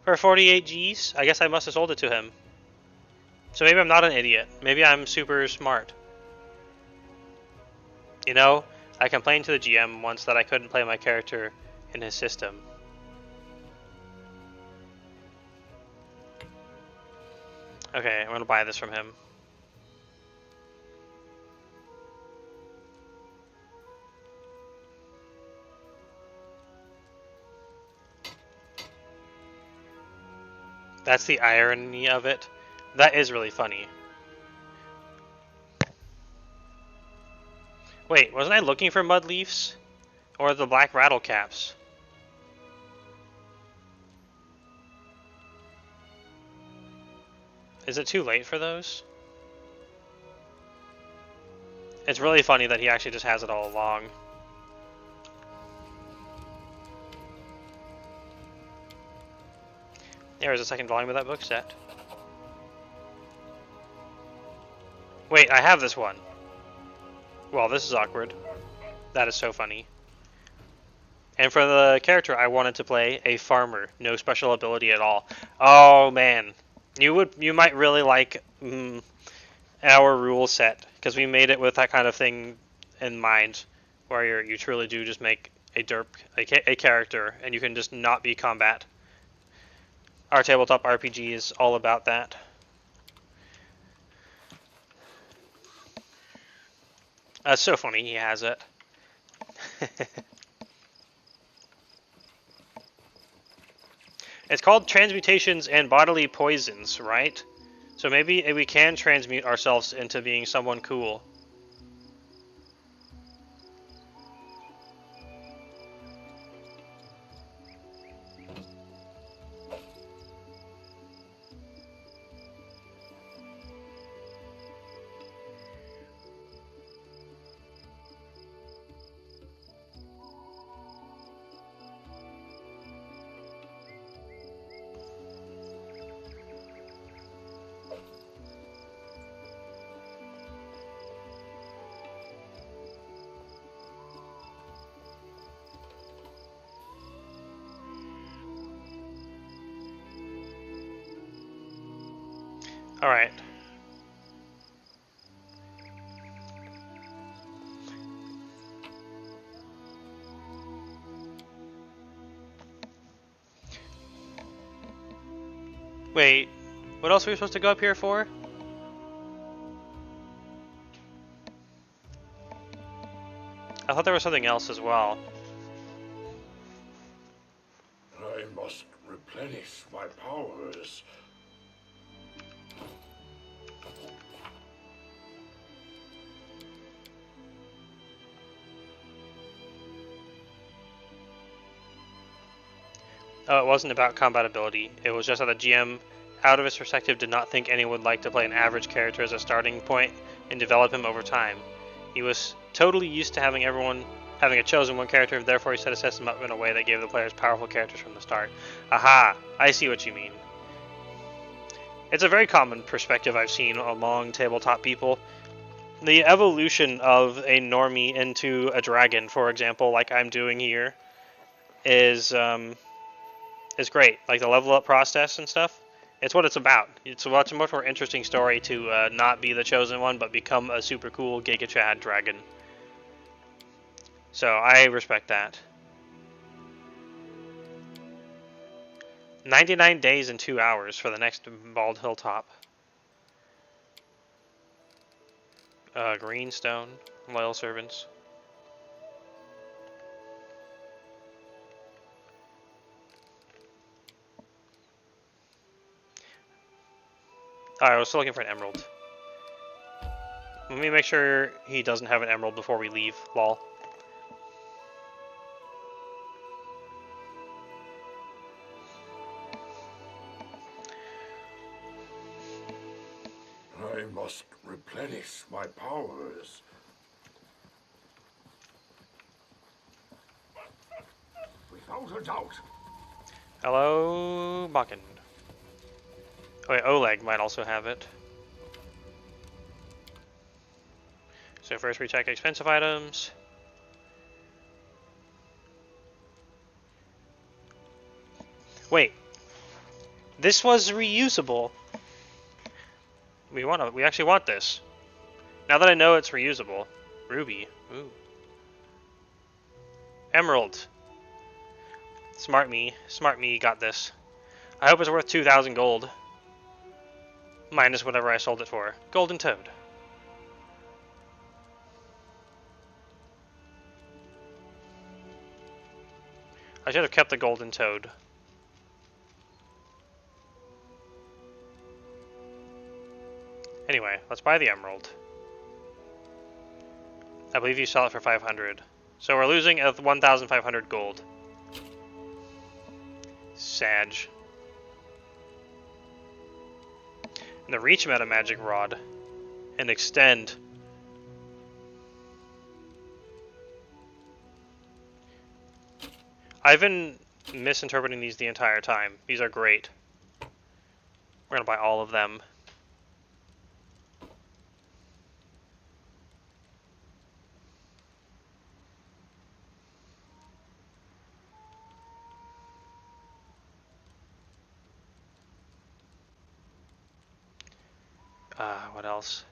For 48 Gs? I guess I must have sold it to him. So maybe I'm not an idiot. Maybe I'm super smart. You know, I complained to the GM once that I couldn't play my character in his system. Okay, I'm gonna buy this from him. That's the irony of it. That is really funny. Wait, wasn't I looking for mud leaves? Or the black rattle caps? Is it too late for those? It's really funny that he actually just has it all along. There's a second volume of that book set. Wait, I have this one. Well, this is awkward. That is so funny. And for the character, I wanted to play a farmer, no special ability at all. Oh man, you might really like our rule set because we made it with that kind of thing in mind, where you truly do just make a character, and you can just not be combat. Our tabletop RPG is all about that. That's so funny, he has it. It's called transmutations and bodily poisons, right? So maybe we can transmute ourselves into being someone cool. Alright. Wait, what else were we supposed to go up here for? I thought there was something else as well. I must replenish my powers. Oh, it wasn't about compatibility. It was just that the GM, out of his perspective, did not think anyone would like to play an average character as a starting point and develop him over time. He was totally used to having everyone having a chosen one character, therefore he set his system up in a way that gave the players powerful characters from the start. Aha! I see what you mean. It's a very common perspective I've seen among tabletop people. The evolution of a normie into a dragon, for example, like I'm doing here, is great. Like the level up process and stuff. It's what it's about. It's a much more interesting story to not be the chosen one, but become a super cool Giga Chad dragon. So I respect that. 99 days and 2 hours for the next Bald Hilltop. Greenstone, loyal servants. Alright, I was still looking for an emerald. Let me make sure he doesn't have an emerald before we leave, lol. I must replenish my powers. Without a doubt. Hello, Bakken. Oh wait, Oleg might also have it. So first we check expensive items. Wait. This was reusable. We actually want this. Now that I know it's reusable. Ruby. Ooh. Emerald. Smart me got this. I hope it's worth 2,000 gold. Minus whatever I sold it for. Golden Toad. I should have kept the Golden Toad. Anyway, let's buy the emerald. I believe you sell it for 500. So we're losing 1,500 gold. Sag. And the reach meta magic rod. And extend. I've been misinterpreting these the entire time. These are great. We're gonna buy all of them. What else?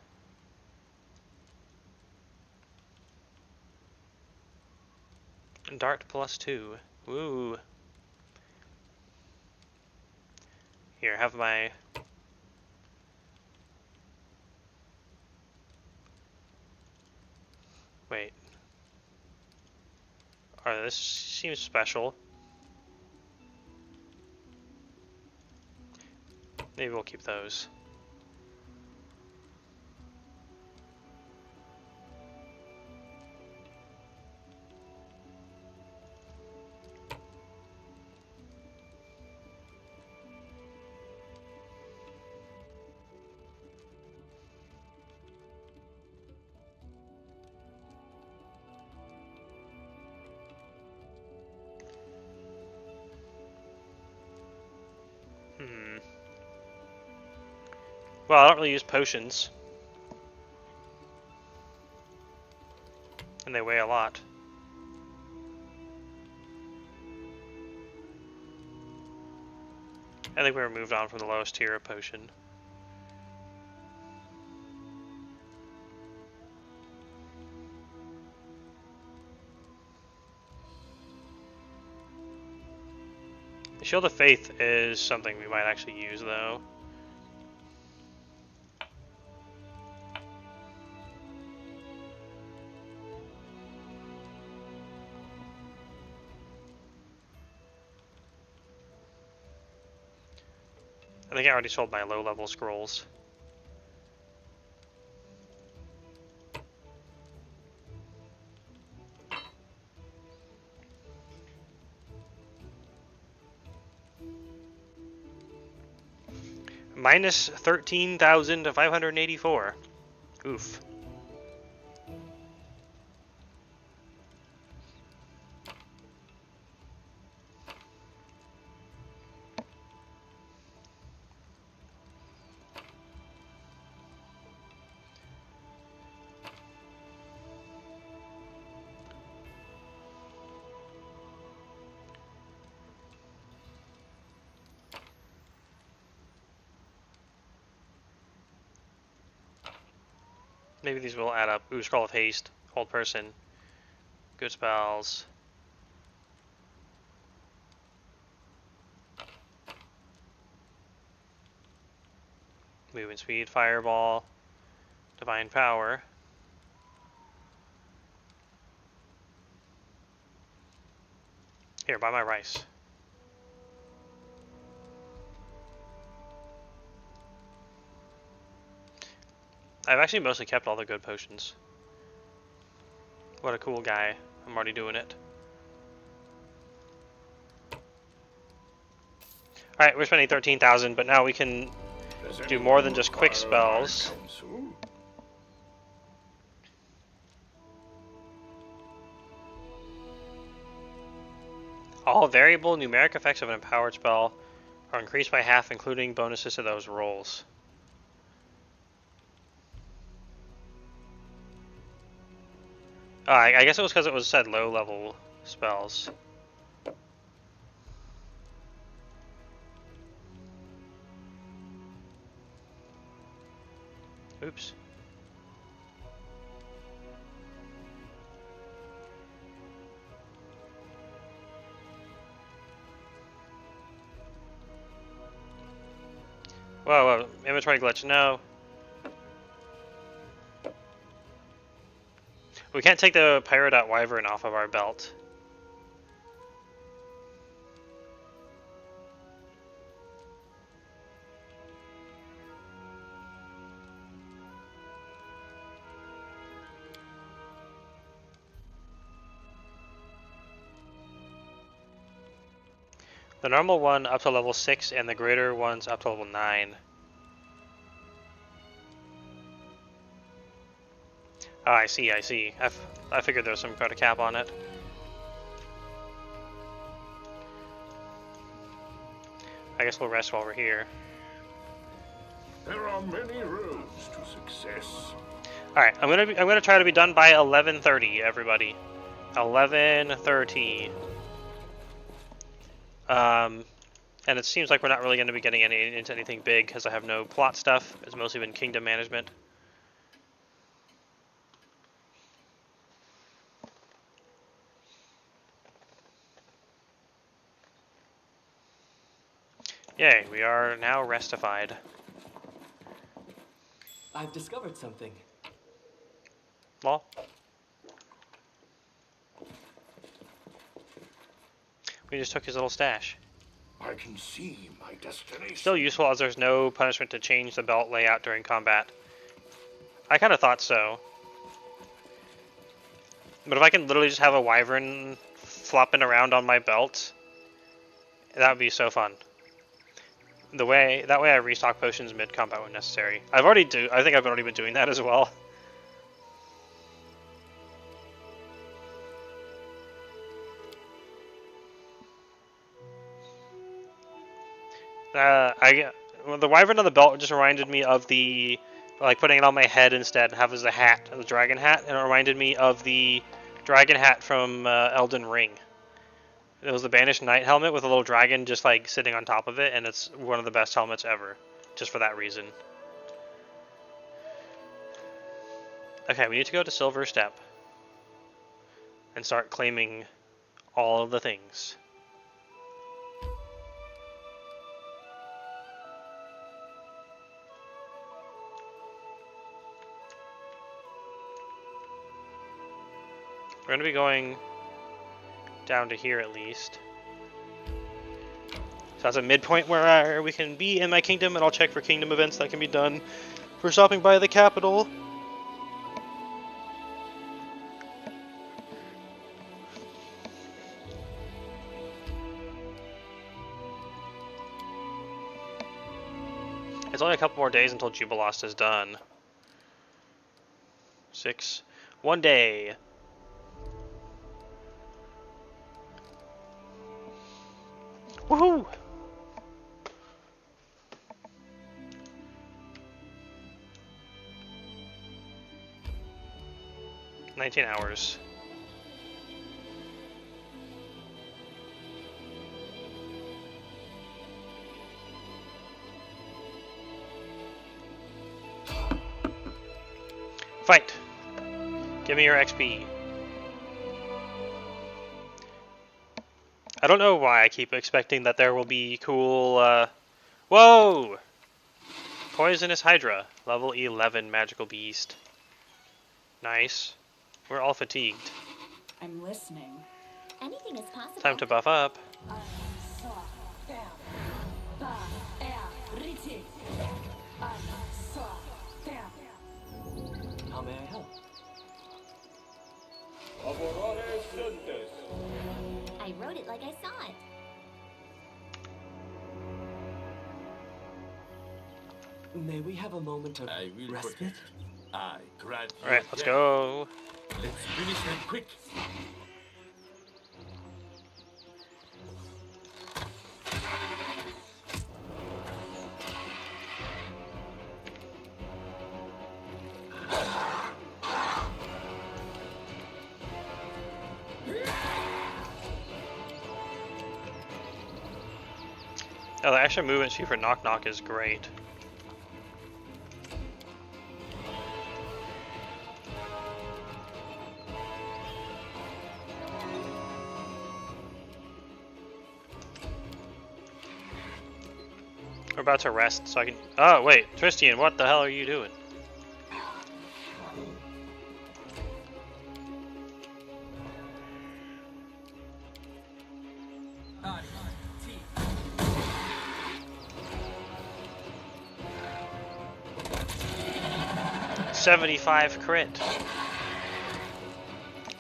Dart +2. Woo. Here, have my... Wait. Alright, this seems special. Maybe we'll keep those. Well, I don't really use potions. And they weigh a lot. I think we were moved on from the lowest tier of potion. The Shield of Faith is something we might actually use, though. I think I already sold my low-level scrolls. Minus 13,584. Oof. Maybe these will add up. Ooh, Scroll of Haste. Hold person. Good spells. Movement speed, fireball, divine power. Here, buy my rice. I've actually mostly kept all the good potions. What a cool guy. I'm already doing it. Alright, we're spending 13,000, but now we can do more than just quick spells. All variable numeric effects of an empowered spell are increased by half, including bonuses to those rolls. I guess it was because it was said low level spells. Oops. Whoa, inventory glitch, no. We can't take the Pyrodot Wyvern off of our belt. The normal one up to level 6 and the greater one's up to level 9. Oh, I see. I figured there was some kind of cap on it. I guess we'll rest while we're here. There are many roads to success. Alright, I'm gonna try to be done by 11:30, everybody. 11:30. And it seems like we're not really going to be getting into anything big because I have no plot stuff. It's mostly been kingdom management. Yay, we are now restified. I've discovered something. Well, we just took his little stash. I can see my destination. Still useful as there's no punishment to change the belt layout during combat. I kind of thought so. But if I can literally just have a wyvern flopping around on my belt, that would be so fun. That way I restock potions mid-combat when necessary. I think I've already been doing that as well. The wyvern on the belt just reminded me of the, like, putting it on my head instead and have it as a hat, the dragon hat, and it reminded me of the dragon hat from Elden Ring. It was the Banished Knight helmet with a little dragon just like sitting on top of it, and it's one of the best helmets ever, just for that reason. Okay, we need to go to Silver Step and start claiming all of the things. We're going to be going down to here at least. So that's a midpoint where we can be in my kingdom, and I'll check for kingdom events that can be done for stopping by the capital. It's only a couple more days until Jubilost is done. 6. 1 day. Woohoo! $19 hours. Fight! Give me your XP. I don't know why I keep expecting that there will be cool, Whoa! Poisonous Hydra. Level 11 magical beast. Nice. We're all fatigued. I'm listening. Anything is possible. Time to buff up. How may I help? I wrote it like I saw it. May we have a moment of I will respite? protect. I grant you. Alright, let's go. Let's finish them quick. Oh, the extra movement speed for Knock Knock is great. We're about to rest, so I can... Oh, wait. Tristian, what the hell are you doing? $75 crit.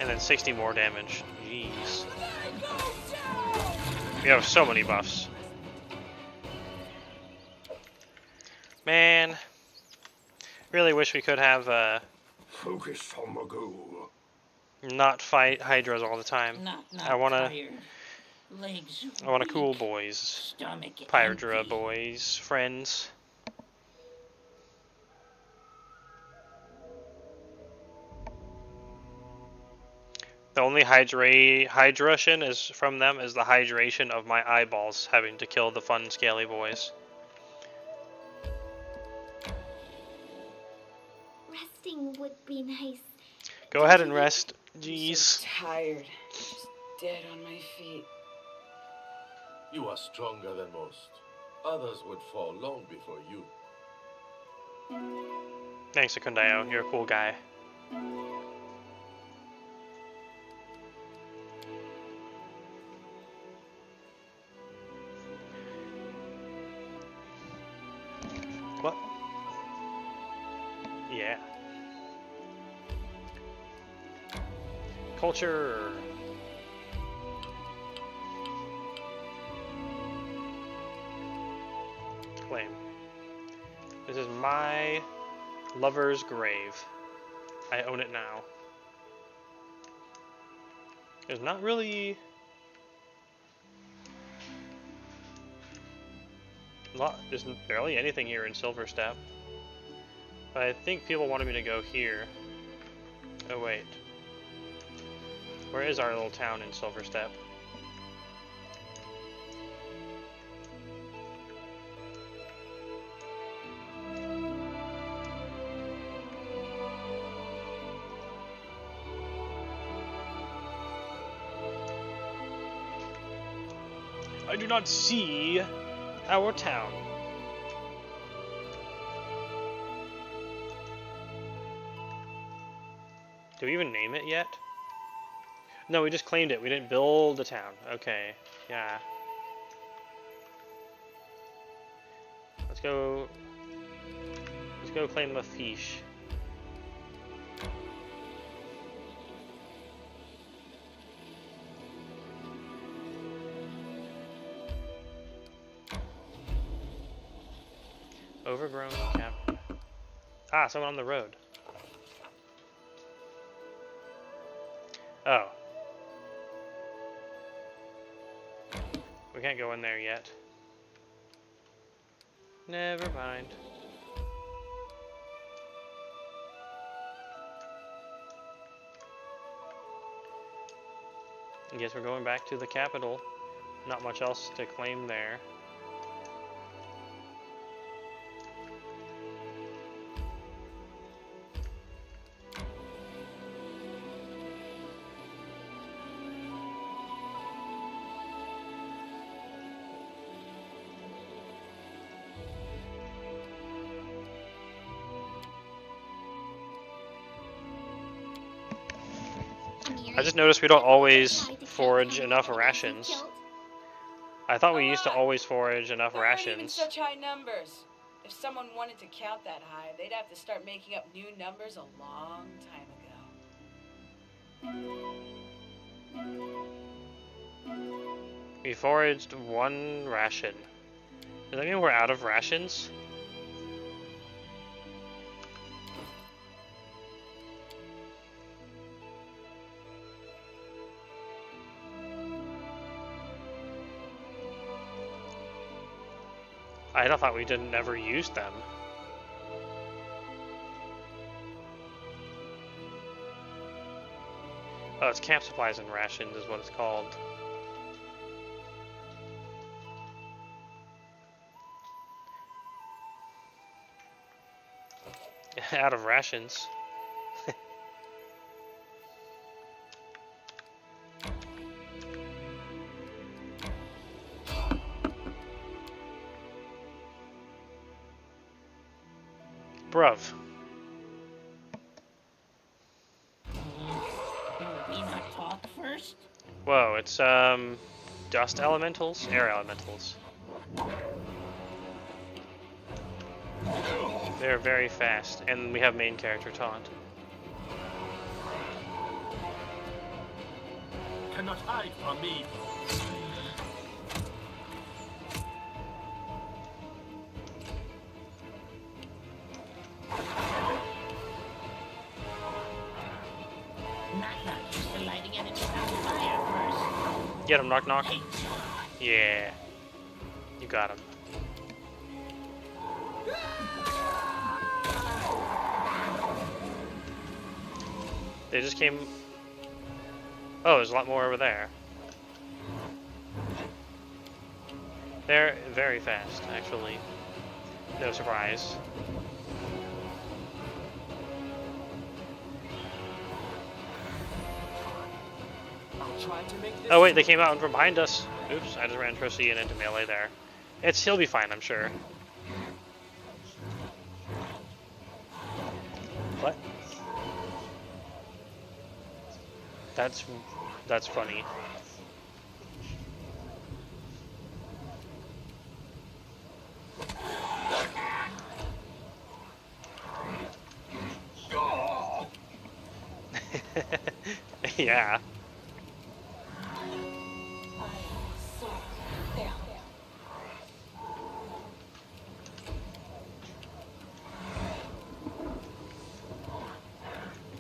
And then 60 more damage. Jeez. We have so many buffs. Man. Really wish we could have, Focus on the goal. not fight Hydras all the time. Not I wanna... tired. Legs I want a weak. cool boys. Stomach Hydra empty. boys. Friends. The only hydration is from them is the hydration of my eyeballs having to kill the fun scaly boys. Resting would be nice. Go ahead and rest. I'm Jeez. so tired. Just dead on my feet. You are stronger than most. Others would fall long before you. Thanks, Secundayo. You're a cool guy. What? Yeah. Culture. Claim. This is my lover's grave. I own it now. There's not really there's barely anything here in Silverstep. But I think people wanted me to go here. Oh wait. Where is our little town in Silverstep? I do not see our town. Do we even name it yet? No, we just claimed it. We didn't build a town. Okay, yeah. Let's go claim the fish. Overgrown camp. Ah, someone on the road. Oh. We can't go in there yet. Never mind. I guess we're going back to the capital. Not much else to claim there. I just noticed we don't always forage enough rations. I thought we used to always forage enough There aren't even rations. such high numbers. If someone wanted to count that high, they'd have to start making up new numbers a long time ago. We foraged 1 ration. Does that mean we're out of rations? I thought we didn't ever use them. Oh, it's camp supplies and rations is what it's called. Out of rations. Bruv. Would we not talk first? Whoa, it's dust elementals? Air elementals. They're very fast, and we have main character taunt. Cannot hide from me. Get him, knock knock. Yeah. You got him. They just came... Oh, there's a lot more over there. They're very fast, actually. No surprise. Oh wait, they came out from behind us. Oops, I just ran Procy and into melee there. He'll be fine, I'm sure. What? That's funny. Yeah.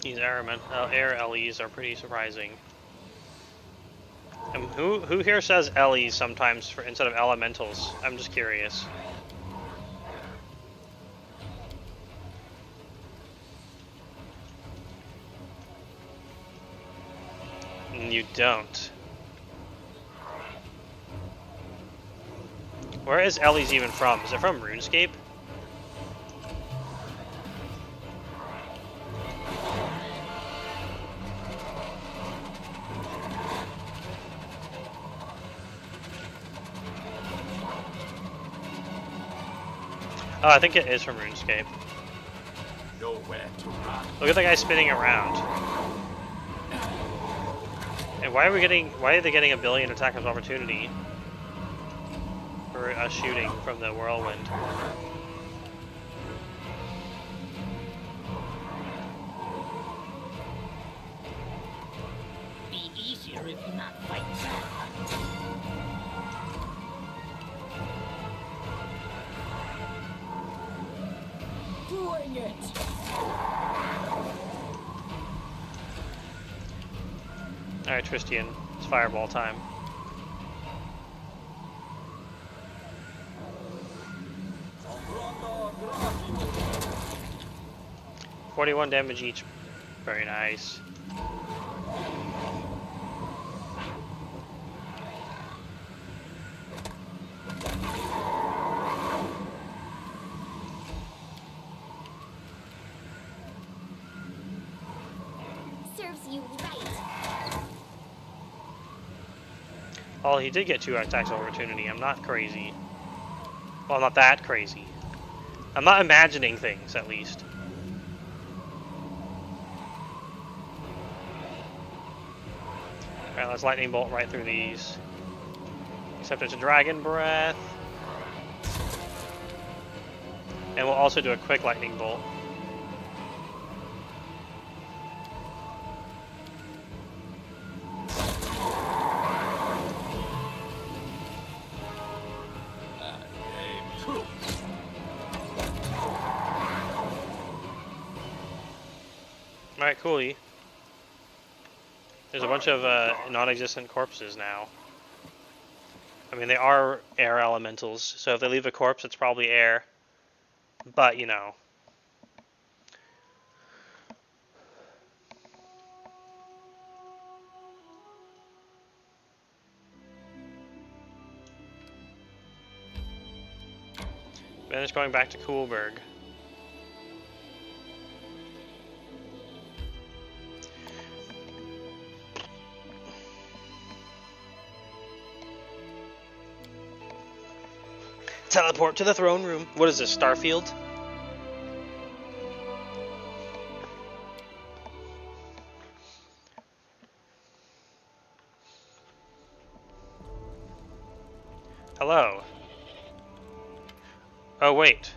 These air LEs are pretty surprising. And who here says LEs sometimes instead of elementals? I'm just curious. You don't. Where is LEs even from? Is it from RuneScape? Oh, I think it is from RuneScape. Nowhere to run. Look at the guy spinning around. And why are they getting a billion attack of opportunity for us shooting from the whirlwind? Be easier if you not fight back. Alright, Tristian, it's fireball time. $41 damage each. Very nice. Serves you right. Oh, he did get 2 attacks of opportunity. I'm not crazy. Well, not that crazy. I'm not imagining things, at least. Alright, let's lightning bolt right through these. Except it's a dragon breath. And we'll also do a quick lightning bolt. Alright, coolie. There's a bunch of non-existent corpses now. I mean, they are air elementals, so if they leave a corpse, it's probably air. But, you know. Finish going back to Coolberg. Teleport to the throne room. What is this, Starfield? Hello. Oh, wait.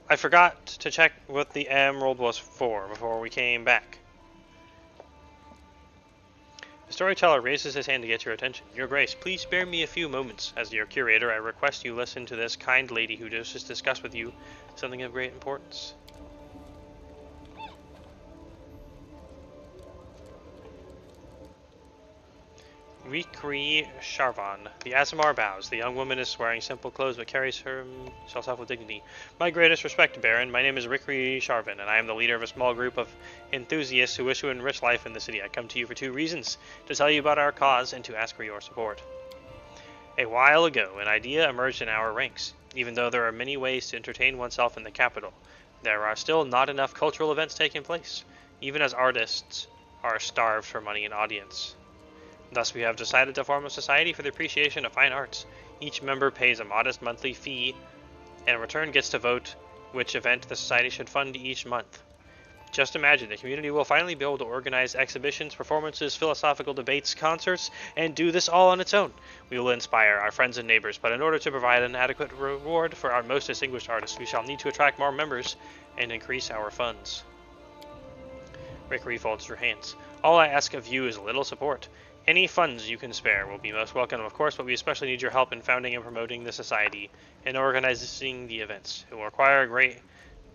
I forgot to check what the emerald was for before we came back. The storyteller raises his hand to get your attention. Your Grace, please spare me a few moments. As your curator, I request you listen to this kind lady who wishes to discuss with you something of great importance. Rikri Sharvan. The Azamar bows. The young woman is wearing simple clothes but carries herself with dignity. My greatest respect, Baron. My name is Rikri Sharvan, and I am the leader of a small group of enthusiasts who wish to enrich life in the city. I come to you for 2 reasons: to tell you about our cause and to ask for your support. A while ago, an idea emerged in our ranks. Even though there are many ways to entertain oneself in the capital, there are still not enough cultural events taking place, even as artists are starved for money and audience. Thus, we have decided to form a society for the appreciation of fine arts. Each member pays a modest monthly fee, and in return gets to vote which event the society should fund each month. Just imagine, the community will finally be able to organize exhibitions, performances, philosophical debates, concerts, and do this all on its own. We will inspire our friends and neighbors, but in order to provide an adequate reward for our most distinguished artists, we shall need to attract more members and increase our funds. Rickery folds her hands. All I ask of you is a little support. Any funds you can spare will be most welcome, of course, but we especially need your help in founding and promoting the society and organizing the events. It will require a great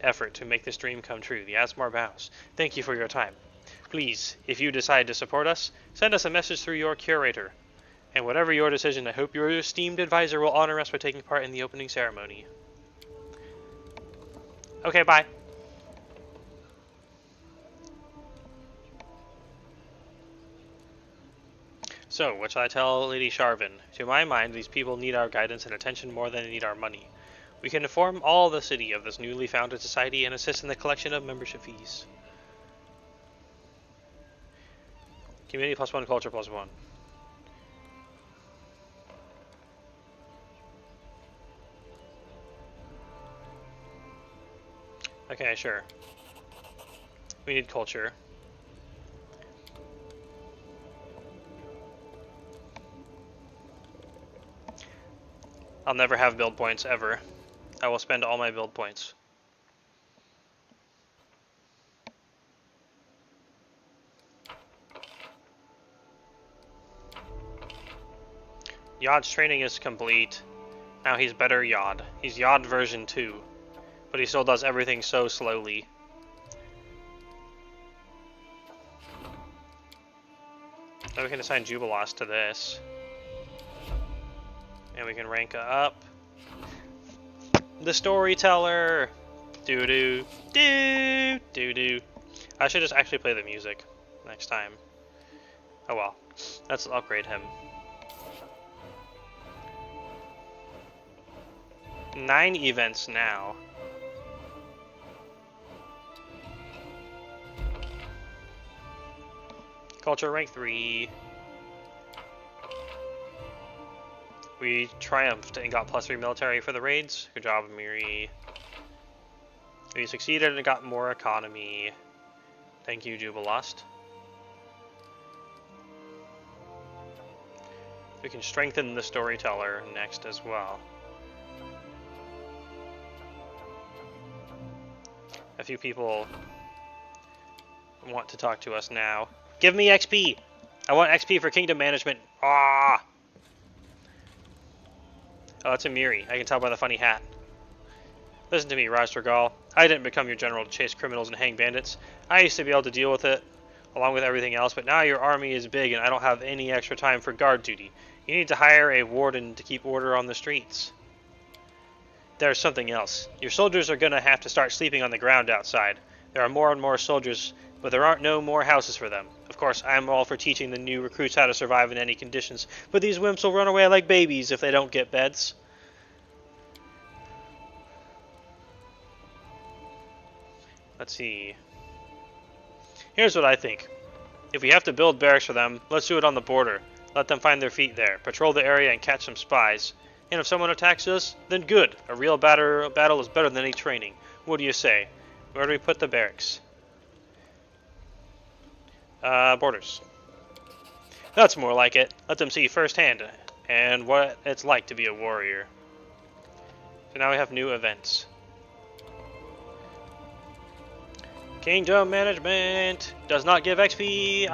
effort to make this dream come true. The Asmar bows. Thank you for your time. Please, if you decide to support us, send us a message through your curator. And whatever your decision, I hope your esteemed advisor will honor us by taking part in the opening ceremony. Okay, bye. So, what shall I tell Lady Sharvan? To my mind, these people need our guidance and attention more than they need our money. We can inform all the city of this newly founded society and assist in the collection of membership fees. Community +1, culture +1. Okay, sure. We need culture. I'll never have build points, ever. I will spend all my build points. Yod's training is complete. Now he's better Yod. He's Yod version 2. But he still does everything so slowly. Then we can assign Jubilost to this. And we can rank up the Storyteller. Doo-doo. Doo doo. I should just actually play the music next time. Oh well. Let's upgrade him. 9 events now. Culture rank 3. We triumphed and got +3 military for the raids. Good job, Miri. We succeeded and got more economy. Thank you, Jubilost. We can strengthen the Storyteller next as well. A few people want to talk to us now. Give me XP! I want XP for kingdom management. Ah! Oh, it's a Miri. I can tell by the funny hat. Listen to me, Rastragal. I didn't become your general to chase criminals and hang bandits. I used to be able to deal with it, along with everything else, but now your army is big and I don't have any extra time for guard duty. You need to hire a warden to keep order on the streets. There's something else. Your soldiers are going to have to start sleeping on the ground outside. There are more and more soldiers, but there aren't no more houses for them. Of course, I'm all for teaching the new recruits how to survive in any conditions, but these wimps will run away like babies if they don't get beds. Let's see. Here's what I think. If we have to build barracks for them, let's do it on the border. Let them find their feet there, patrol the area and catch some spies. And if someone attacks us, then good. A real battle is better than any training. What do you say? Where do we put the barracks? Borders. That's more like it. Let them see firsthand and what it's like to be a warrior. So now we have new events. Kingdom management does not give XP,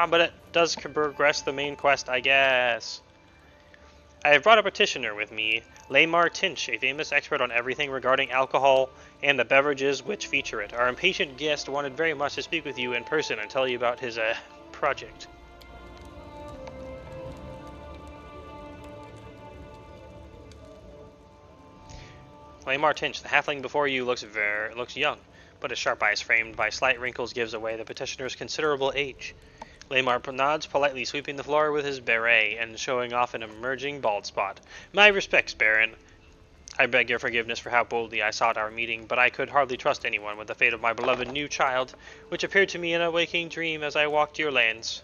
but it does progress the main quest, I guess. I have brought a petitioner with me, Lamar Tinch, a famous expert on everything regarding alcohol and the beverages which feature it. Our impatient guest wanted very much to speak with you in person and tell you about his project. Lamar Tinch, the halfling before you looks young, but his sharp eyes framed by slight wrinkles gives away the petitioner's considerable age. Lamar nods, politely sweeping the floor with his beret and showing off an emerging bald spot. My respects, Baron. I beg your forgiveness for how boldly I sought our meeting, but I could hardly trust anyone with the fate of my beloved new child, which appeared to me in a waking dream as I walked your lands.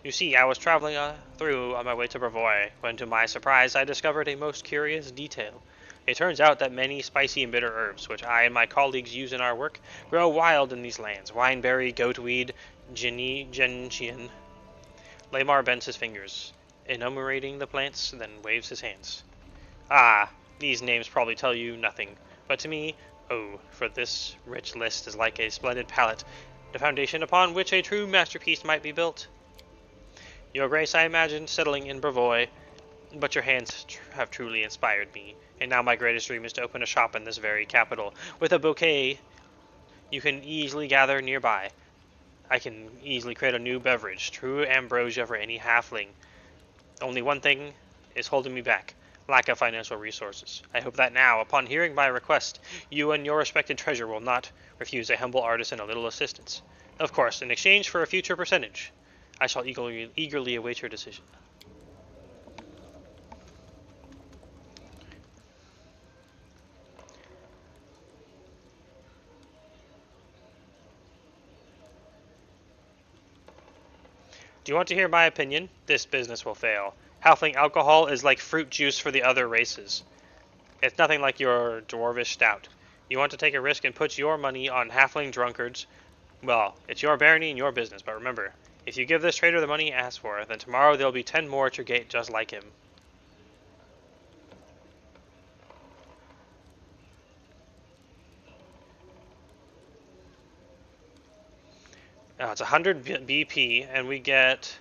You see, I was traveling through on my way to Brevoy, when to my surprise I discovered a most curious detail. It turns out that many spicy and bitter herbs, which I and my colleagues use in our work, grow wild in these lands. Wineberry, goatweed, gentian. Lamar bends his fingers, enumerating the plants, then waves his hands. Ah, these names probably tell you nothing, but to me, oh, for this rich list is like a splendid palette, the foundation upon which a true masterpiece might be built. Your Grace, I imagined settling in Brevoy, but your hands have truly inspired me, and now my greatest dream is to open a shop in this very capital, with a bouquet you can easily gather nearby. I can easily create a new beverage, true ambrosia for any halfling. Only one thing is holding me back, lack of financial resources. I hope that now, upon hearing my request, you and your respected treasurer will not refuse a humble artisan a little assistance. Of course, in exchange for a future percentage. I shall eagerly await your decision. Do you want to hear my opinion? This business will fail. Halfling alcohol is like fruit juice for the other races. It's nothing like your dwarvish stout. You want to take a risk and put your money on halfling drunkards? Well, it's your barony and your business, but remember, if you give this trader the money he asks for, then tomorrow there'll be 10 more at your gate just like him. Now it's 100 BP, and we get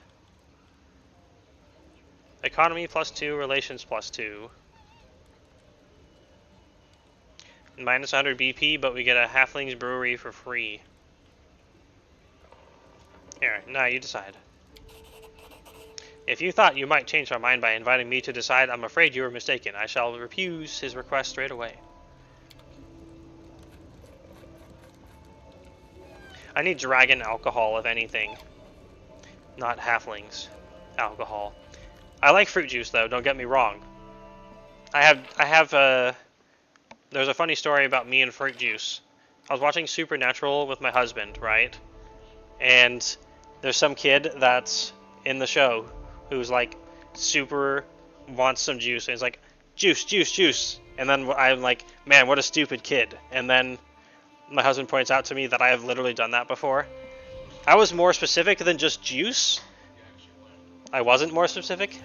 economy +2, relations +2. Minus 100 BP, but we get a halfling's brewery for free. Here, now you decide. If you thought you might change my mind by inviting me to decide, I'm afraid you were mistaken. I shall refuse his request straight away. I need dragon alcohol, if anything. Not halflings alcohol. I like fruit juice, though, don't get me wrong. There's a funny story about me and fruit juice. I was watching Supernatural with my husband, right? And there's some kid that's in the show who's like super wants some juice, and he's like, juice, juice, juice. And then I'm like, man, what a stupid kid. And then my husband points out to me that I have literally done that before. I was more specific than just juice. I wasn't more specific.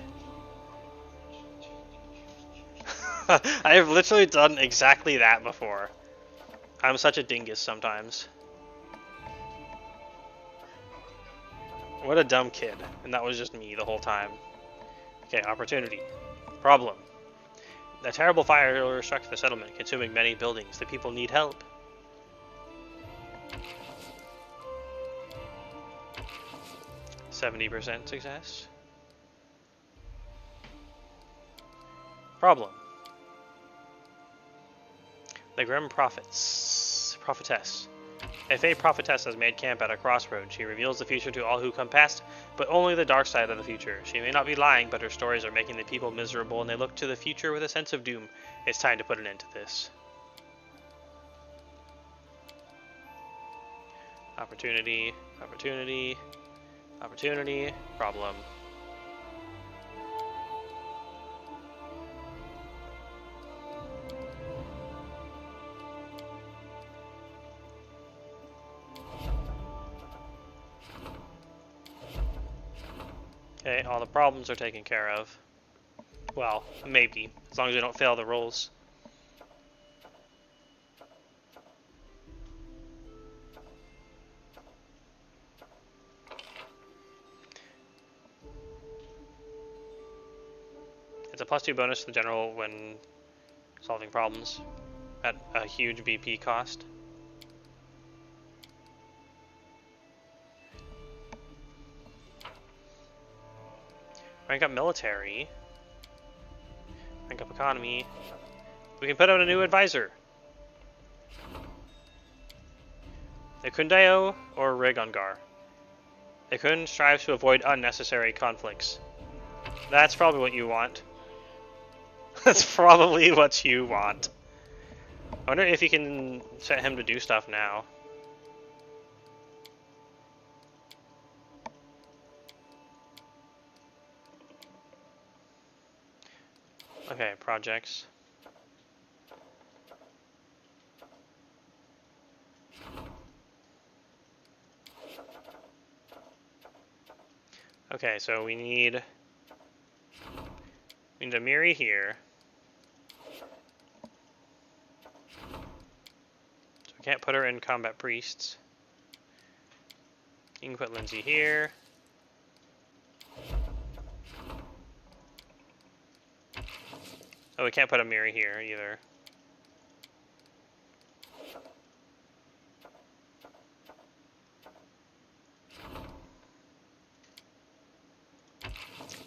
I have literally done exactly that before. I'm such a dingus sometimes. What a dumb kid. And that was just me the whole time. Okay, opportunity. Problem. A terrible fire struck the settlement, consuming many buildings. The people need help. %, success. Problem. The Grim Prophetess. If a prophetess has made camp at a crossroad, she reveals the future to all who come past, but only the dark side of the future. She may not be lying, but her stories are making the people miserable, and they look to the future with a sense of doom. It's time to put an end to this. Opportunity, opportunity, opportunity, problem. Okay, all the problems are taken care of. Well, maybe, as long as we don't fail the rolls. It's a +2 bonus to the general when solving problems at a huge BP cost. Rank up military. Rank up economy. We can put out a new advisor. Ekundeo or Regongar. Ekun strives to avoid unnecessary conflicts. That's probably what you want. That's probably what you want. I wonder if you can set him to do stuff now. Okay, projects. Okay, so we need a Miri here. So we can't put her in combat priests. You can put Lindsay here. Oh, we can't put a Miri here either.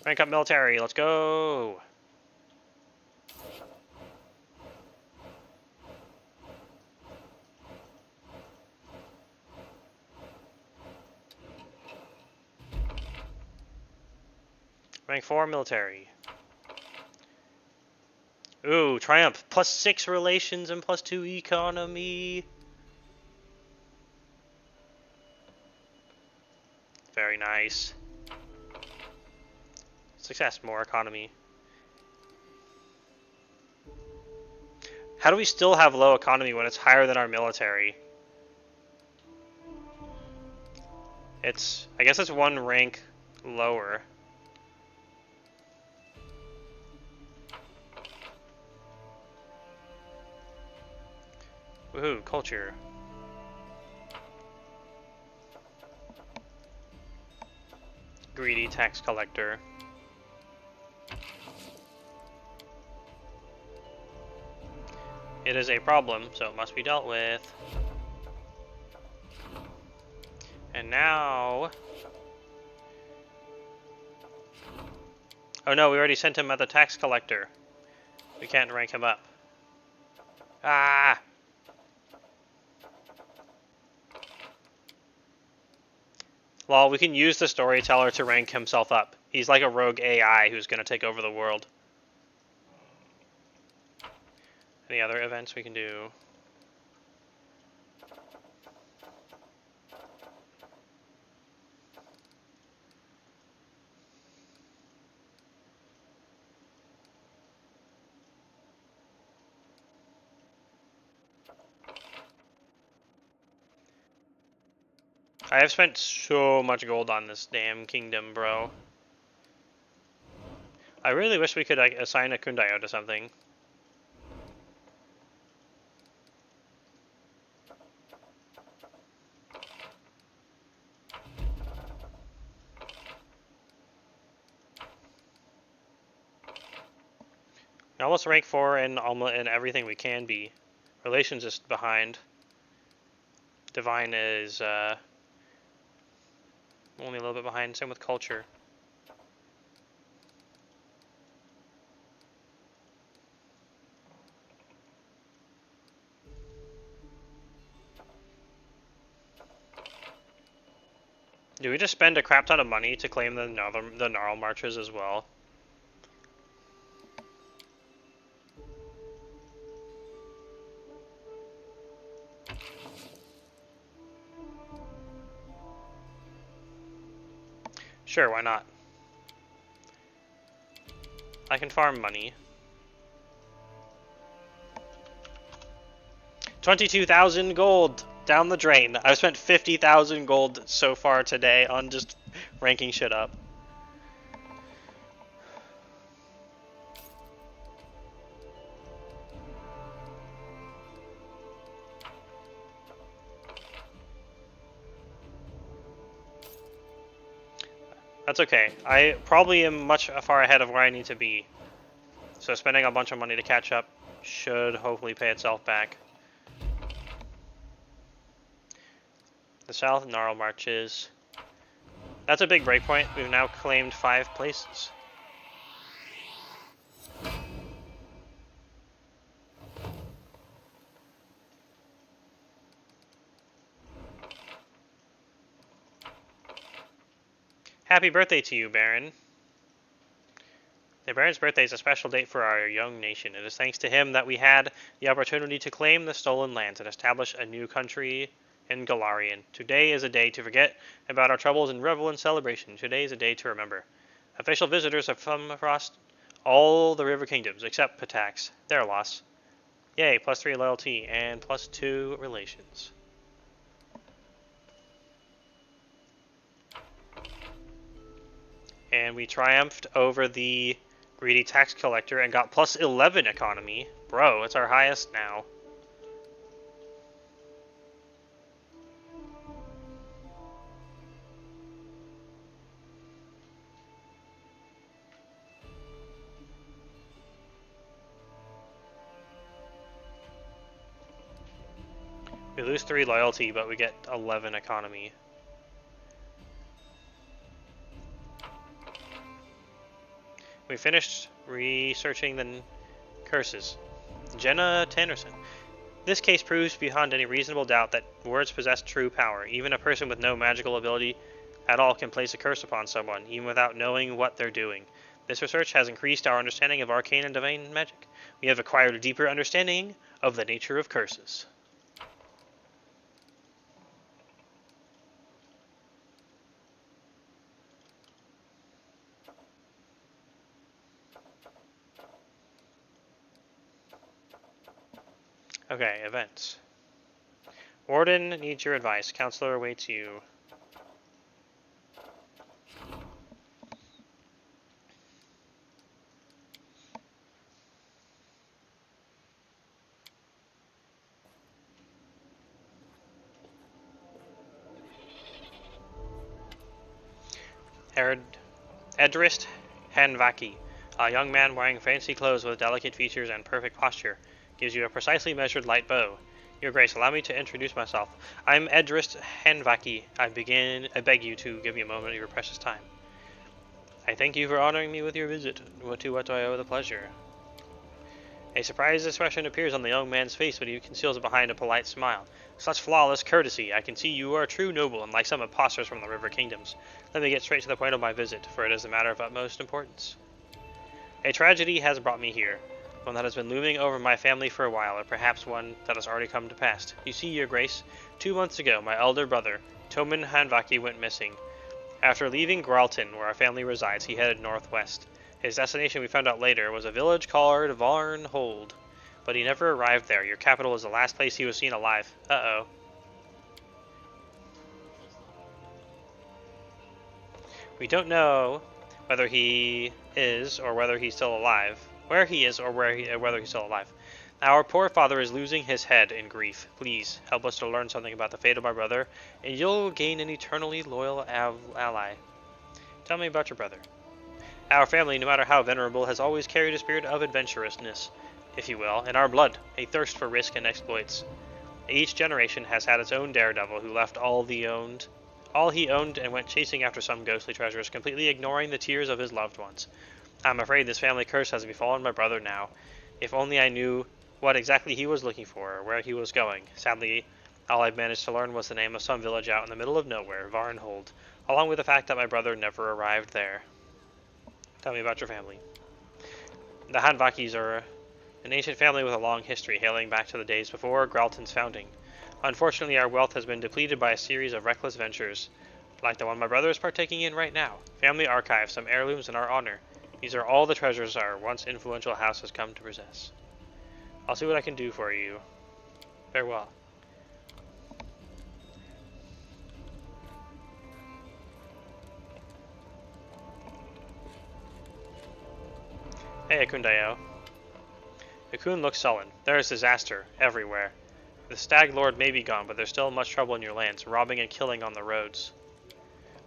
Rank up military, let's go! Rank 4 military. Ooh, triumph. +6 relations and +2 economy. Very nice. Success, more economy. How do we still have low economy when it's higher than our military? I guess it's one rank lower. Woohoo, culture. Greedy tax collector. It is a problem, so it must be dealt with. And now Oh no, we already sent him at the tax collector. We can't rank him up. Ah! Well, we can use the storyteller to rank himself up. He's like a rogue AI who's going to take over the world. Any other events we can do? I have spent so much gold on this damn kingdom, bro. I really wish we could like, assign a Kundayo to something. We're almost rank 4 in everything we can be. Relations is behind. Divine is only a little bit behind. Same with culture. Do we just spend a crap ton of money to claim the Gnarl Marches as well? Sure, why not? I can farm money. 22,000 gold down the drain. I've spent 50,000 gold so far today on just ranking shit up. That's okay. I probably am much far ahead of where I need to be. So spending a bunch of money to catch up should hopefully pay itself back. The South Gnarl Marches. That's a big breakpoint. We've now claimed 5 places. Happy birthday to you, Baron. The Baron's birthday is a special date for our young nation. It is thanks to him that we had the opportunity to claim the stolen lands and establish a new country in Galarian. Today is a day to forget about our troubles and revel in celebration. Today is a day to remember. Official visitors have come across all the river kingdoms except Patax. Their loss. Yay, +3 loyalty and +2 relations. And we triumphed over the greedy tax collector and got +11 economy. Bro, it's our highest now. We lose 3 loyalty, but we get 11 economy. We finished researching the curses. Jenna Tannerson. This case proves beyond any reasonable doubt that words possess true power. Even a person with no magical ability at all can place a curse upon someone, even without knowing what they're doing. This research has increased our understanding of arcane and divine magic. We have acquired a deeper understanding of the nature of curses. Okay, events. Warden needs your advice. Counselor awaits you. Edrist Hanvaki, a young man wearing fancy clothes with delicate features and perfect posture, gives you a precisely measured light bow. Your Grace, allow me to introduce myself. I'm Edrist Hanvaki. I beg you to give me a moment of your precious time. I thank you for honoring me with your visit. To what do I owe the pleasure? A surprised expression appears on the young man's face, but he conceals it behind a polite smile. Such flawless courtesy! I can see you are a true noble, unlike some impostors from the River Kingdoms. Let me get straight to the point of my visit, for it is a matter of utmost importance. A tragedy has brought me here, one that has been looming over my family for a while, or perhaps one that has already come to pass. You see, Your Grace, 2 months ago, my elder brother, Toman Hanvaki, went missing. After leaving Gralton, where our family resides, he headed northwest. His destination, we found out later, was a village called Varnhold, but he never arrived there. Your capital is the last place he was seen alive. Uh-oh. We don't know whether he is or whether he's still alive. Where he is or whether he's still alive. Our poor father is losing his head in grief. Please, help us to learn something about the fate of my brother, and you'll gain an eternally loyal ally. Tell me about your brother. Our family, no matter how venerable, has always carried a spirit of adventurousness, if you will, in our blood, a thirst for risk and exploits. Each generation has had its own daredevil who left all he owned and went chasing after some ghostly treasures, completely ignoring the tears of his loved ones. I'm afraid this family curse has befallen my brother now. If only I knew what exactly he was looking for, or where he was going. Sadly, all I've managed to learn was the name of some village out in the middle of nowhere, Varnhold, along with the fact that my brother never arrived there. Tell me about your family. The Hanvakis are an ancient family with a long history, hailing back to the days before Gralton's founding. Unfortunately, our wealth has been depleted by a series of reckless ventures, like the one my brother is partaking in right now. Family archives, some heirlooms in our honor. These are all the treasures our once influential house has come to possess. I'll see what I can do for you. Farewell. Hey, Akundeo. Akun looks sullen. There is disaster everywhere. The Stag Lord may be gone, but there's still much trouble in your lands, robbing and killing on the roads.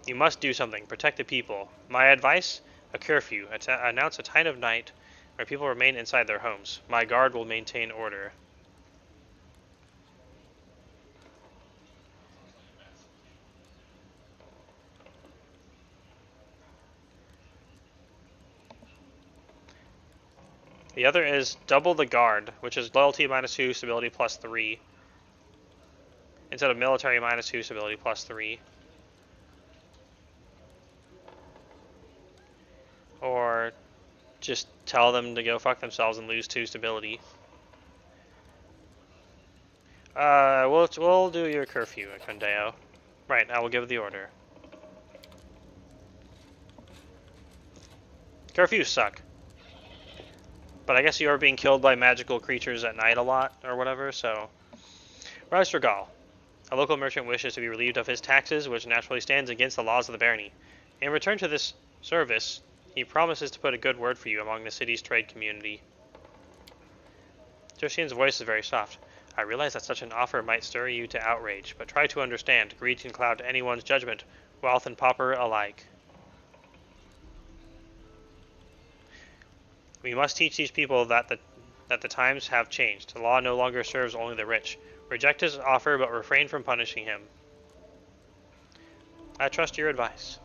You must do something. Protect the people. My advice? A curfew. Announce a time of night where people remain inside their homes. My guard will maintain order. The other is double the guard, which is loyalty -2, stability +3. Instead of military -2, stability +3. Or just tell them to go fuck themselves and lose 2 stability. We'll do your curfew, Akundeo. Right, I will give the order. Curfews suck. But I guess you are being killed by magical creatures at night a lot, or whatever, so... Rise for Gaul. A local merchant wishes to be relieved of his taxes, which naturally stands against the laws of the barony. In return to this service, he promises to put a good word for you among the city's trade community. Joshian's voice is very soft. I realize that such an offer might stir you to outrage, but try to understand. Greed can cloud anyone's judgment, wealth and pauper alike. We must teach these people that the times have changed. The law no longer serves only the rich. Reject his offer, but refrain from punishing him. I trust your advice.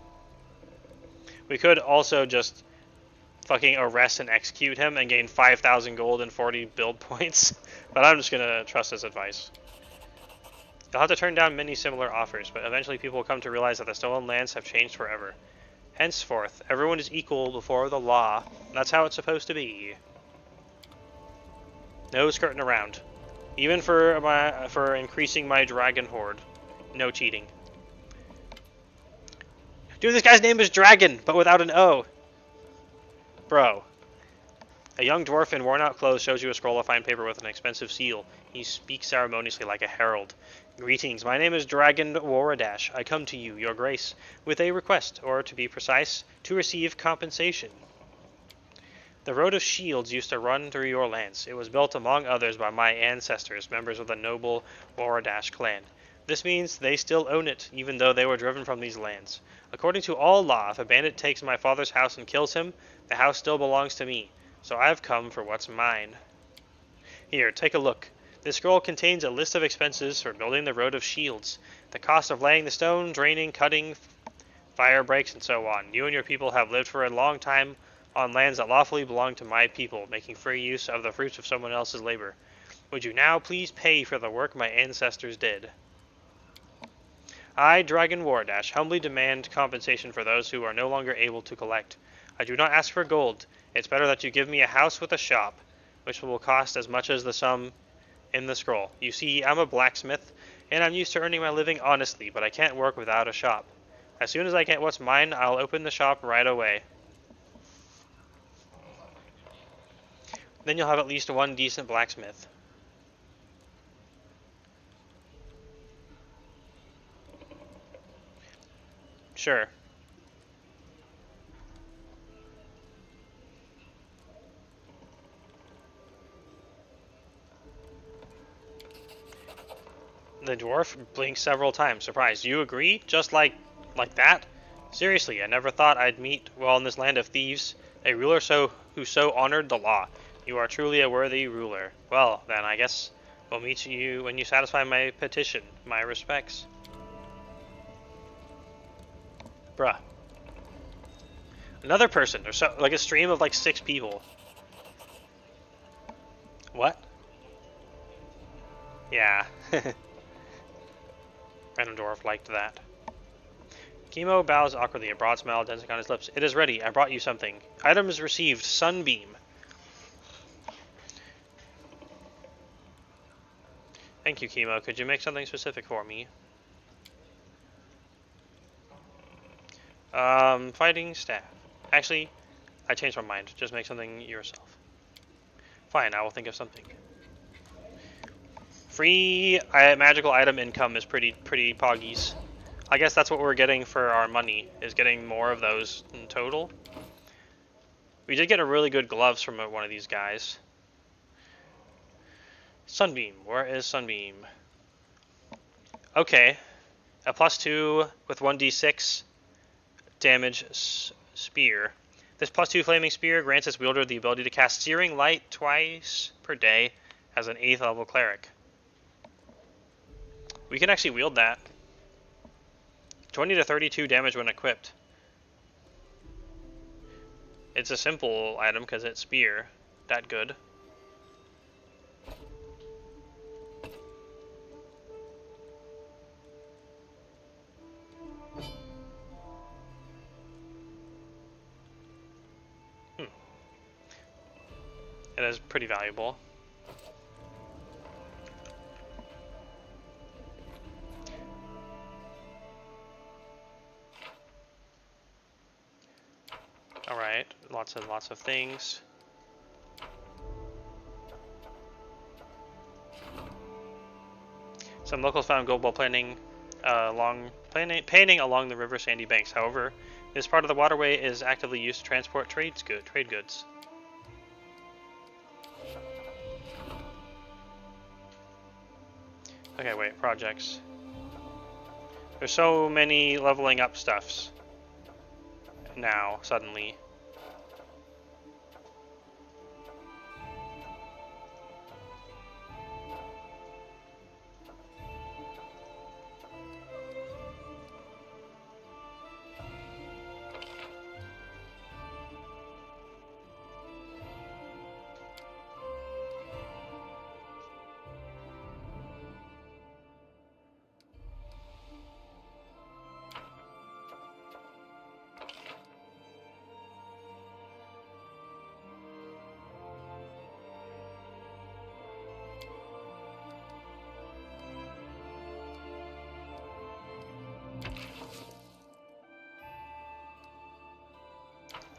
We could also just fucking arrest and execute him and gain 5,000 gold and 40 build points, but I'm just gonna trust his advice. You'll have to turn down many similar offers, but eventually people will come to realize that the stolen lands have changed forever. Henceforth, everyone is equal before the law. That's how it's supposed to be. No skirting around. Even for increasing my dragon horde. No cheating. Dude, this guy's name is Dragon, but without an O. Bro. A young dwarf in worn-out clothes shows you a scroll of fine paper with an expensive seal. He speaks ceremoniously like a herald. Greetings, my name is Dragon Waradash. I come to you, your grace, with a request, or to be precise, to receive compensation. The Road of Shields used to run through your lands. It was built among others by my ancestors, members of the noble Waradash clan. This means they still own it, even though they were driven from these lands. According to all law, if a bandit takes my father's house and kills him, the house still belongs to me. So I've come for what's mine. Here, take a look. This scroll contains a list of expenses for building the Road of Shields. The cost of laying the stone, draining, cutting, fire breaks, and so on. You and your people have lived for a long time on lands that lawfully belong to my people, making free use of the fruits of someone else's labor. Would you now please pay for the work my ancestors did? I, Dragon Wardash, humbly demand compensation for those who are no longer able to collect. I do not ask for gold. It's better that you give me a house with a shop, which will cost as much as the sum in the scroll. You see, I'm a blacksmith, and I'm used to earning my living honestly, but I can't work without a shop. As soon as I get what's mine, I'll open the shop right away. Then you'll have at least one decent blacksmith. Sure. The dwarf blinks several times, surprised. You agree? Just like that? Seriously, I never thought I'd meet, well, in this land of thieves, a ruler who so honored the law. You are truly a worthy ruler. Well, then, I guess we'll meet you when you satisfy my petition. My respects. Bruh. Another person. There's like a stream of like 6 people. What? Yeah. Random dwarf liked that. Chemo bows awkwardly, a broad smile dancing on his lips. It is ready. I brought you something. Items received. Sunbeam. Thank you, Chemo. Could you make something specific for me? Fighting staff. Actually, I changed my mind. Just make something yourself. Fine, I will think of something. Free magical item income is pretty poggies. I guess that's what we're getting for our money, is getting more of those in total. We did get a really good gloves from one of these guys. Sunbeam. Where is Sunbeam? Okay. A +2 with 1d6 damage spear. This +2 flaming spear grants its wielder the ability to cast Searing Light twice per day as an 8th level cleric. We can actually wield that. 20 to 32 damage when equipped. It's a simple item because it's spear. That good. It is pretty valuable. Alright, lots and lots of things. Some locals found gold while painting along the river's sandy banks. However, this part of the waterway is actively used to transport trade goods. Okay, wait, projects. There's so many leveling up stuffs now, suddenly.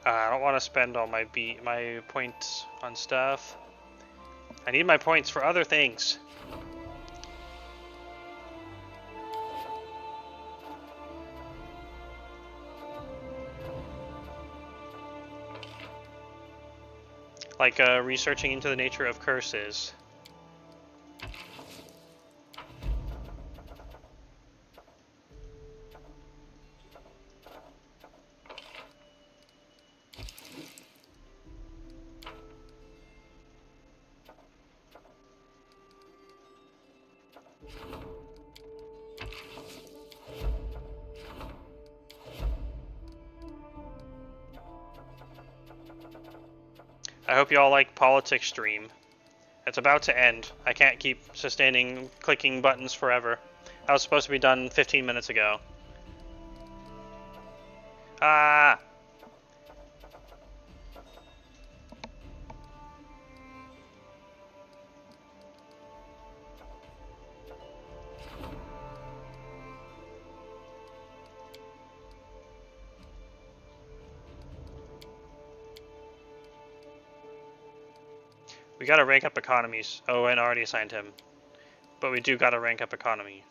I don't want to spend all my points on stuff. I need my points for other things. Like researching into the nature of curses. I hope you all like politics stream. It's about to end. I can't keep sustaining clicking buttons forever. I was supposed to be done 15 minutes ago. Ah! We gotta rank up economies. Oh, and I already assigned him. But we do gotta rank up economy.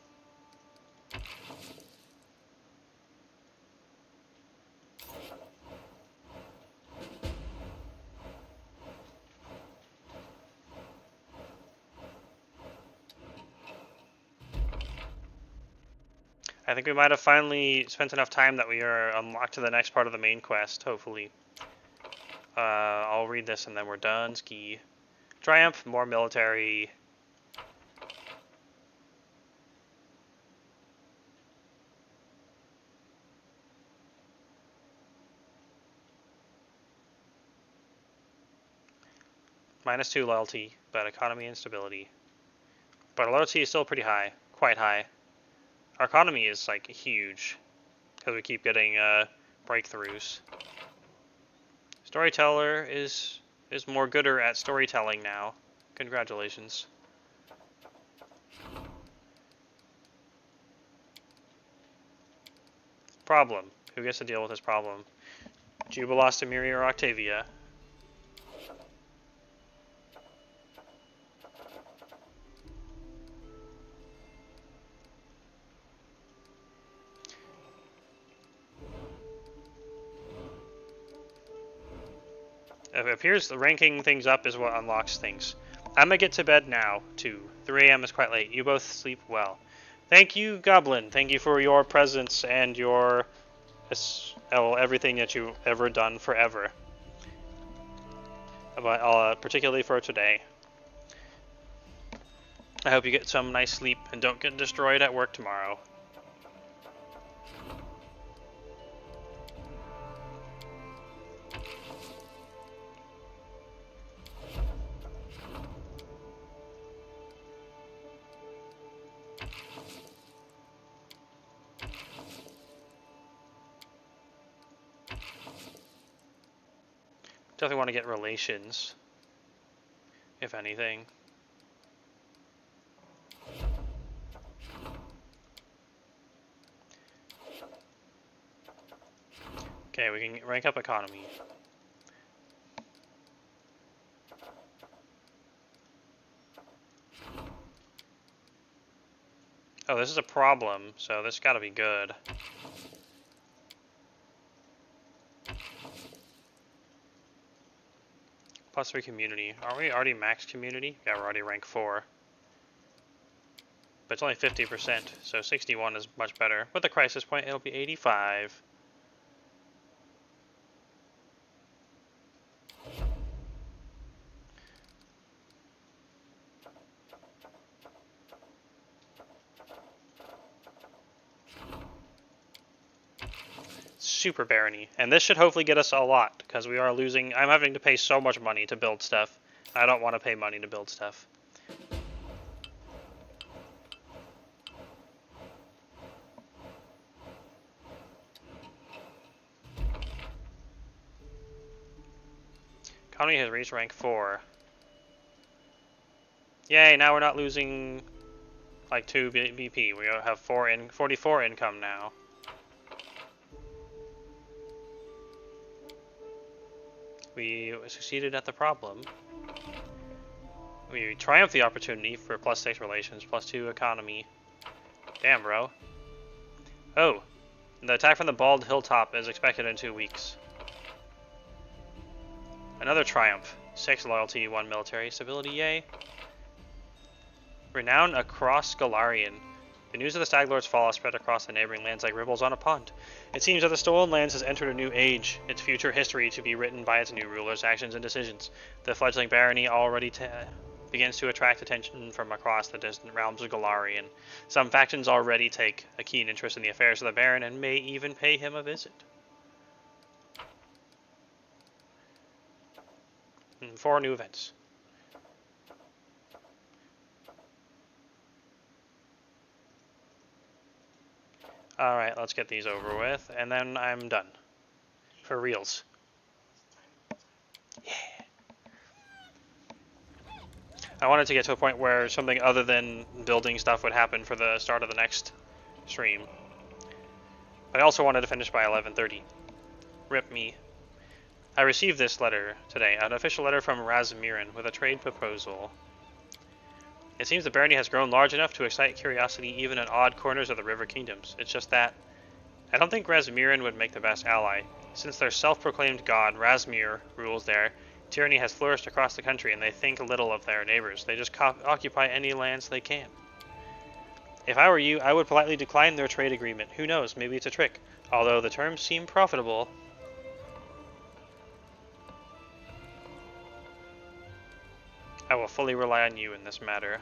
I think we might have finally spent enough time that we are unlocked to the next part of the main quest, hopefully. I'll read this and then we're done. Ski. Triumph, more military. -2 loyalty, but economy and stability. But our loyalty is still pretty high, quite high. Our economy is like huge, because we keep getting breakthroughs. Storyteller is more gooder at storytelling now. Congratulations. Problem. Who gets to deal with this problem? Jubilost, Amiri, or Octavia? It appears the ranking things up is what unlocks things. I'm gonna get to bed now, too. 3 a.m. is quite late. You both sleep well. Thank you, Goblin. Thank you for your presence and your everything that you've ever done forever. But particularly for today. I hope you get some nice sleep and don't get destroyed at work tomorrow. Definitely want to get relations, if anything. Okay, we can rank up economy. Oh, this is a problem, so this gotta be good. +3 community. Are we already max community? Yeah, we're already rank 4. But it's only 50%, so 61 is much better. With the crisis point, it'll be 85. Super barony, and this should hopefully get us a lot, because we are losing. I'm having to pay so much money to build stuff. I don't want to pay money to build stuff. Economy has reached rank 4. Yay, now we're not losing like 2 BP. We have 44 income now. We succeeded at the problem. We triumphed the opportunity for +6 relations, +2 economy. Damn, bro. Oh, the attack from the bald hilltop is expected in 2 weeks. Another triumph. 6 loyalty, 1 military stability, yay. Renown across Galarian. The news of the Stag Lord's fall has spread across the neighboring lands like ripples on a pond. It seems that the Stolen Lands has entered a new age, its future history to be written by its new rulers' actions and decisions. The fledgling barony already begins to attract attention from across the distant realms of Galarian. Some factions already take a keen interest in the affairs of the Baron and may even pay him a visit. 4 new events. Alright, let's get these over with, and then I'm done. For reals. Yeah. I wanted to get to a point where something other than building stuff would happen for the start of the next stream. But I also wanted to finish by 11:30. Rip me. I received this letter today, an official letter from Razmirin with a trade proposal. It seems the barony has grown large enough to excite curiosity even in odd corners of the River Kingdoms. It's just that I don't think Razmirin would make the best ally. Since their self-proclaimed god, Razmir, rules there, tyranny has flourished across the country and they think little of their neighbors. They just occupy any lands they can. If I were you, I would politely decline their trade agreement. Who knows, maybe it's a trick. Although the terms seem profitable. I will fully rely on you in this matter.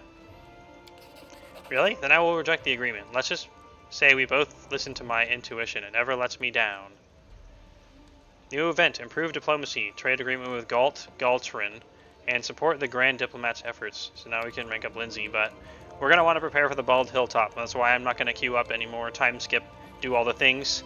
Really? Then I will reject the agreement. Let's just say we both listen to my intuition. It never lets me down. New event, improved diplomacy, trade agreement with Galtrin, and support the Grand Diplomat's efforts. So now we can rank up Lindsay, but we're going to want to prepare for the Bald Hilltop. That's why I'm not going to queue up anymore, time skip, do all the things.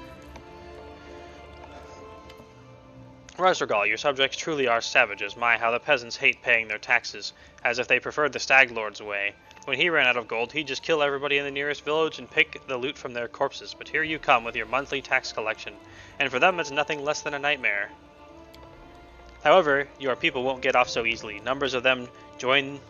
Rosregal, your subjects truly are savages. My, how the peasants hate paying their taxes, as if they preferred the Stag Lord's way. When he ran out of gold, he'd just kill everybody in the nearest village and pick the loot from their corpses. But here you come with your monthly tax collection, and for them it's nothing less than a nightmare. However, your people won't get off so easily. Numbers of them join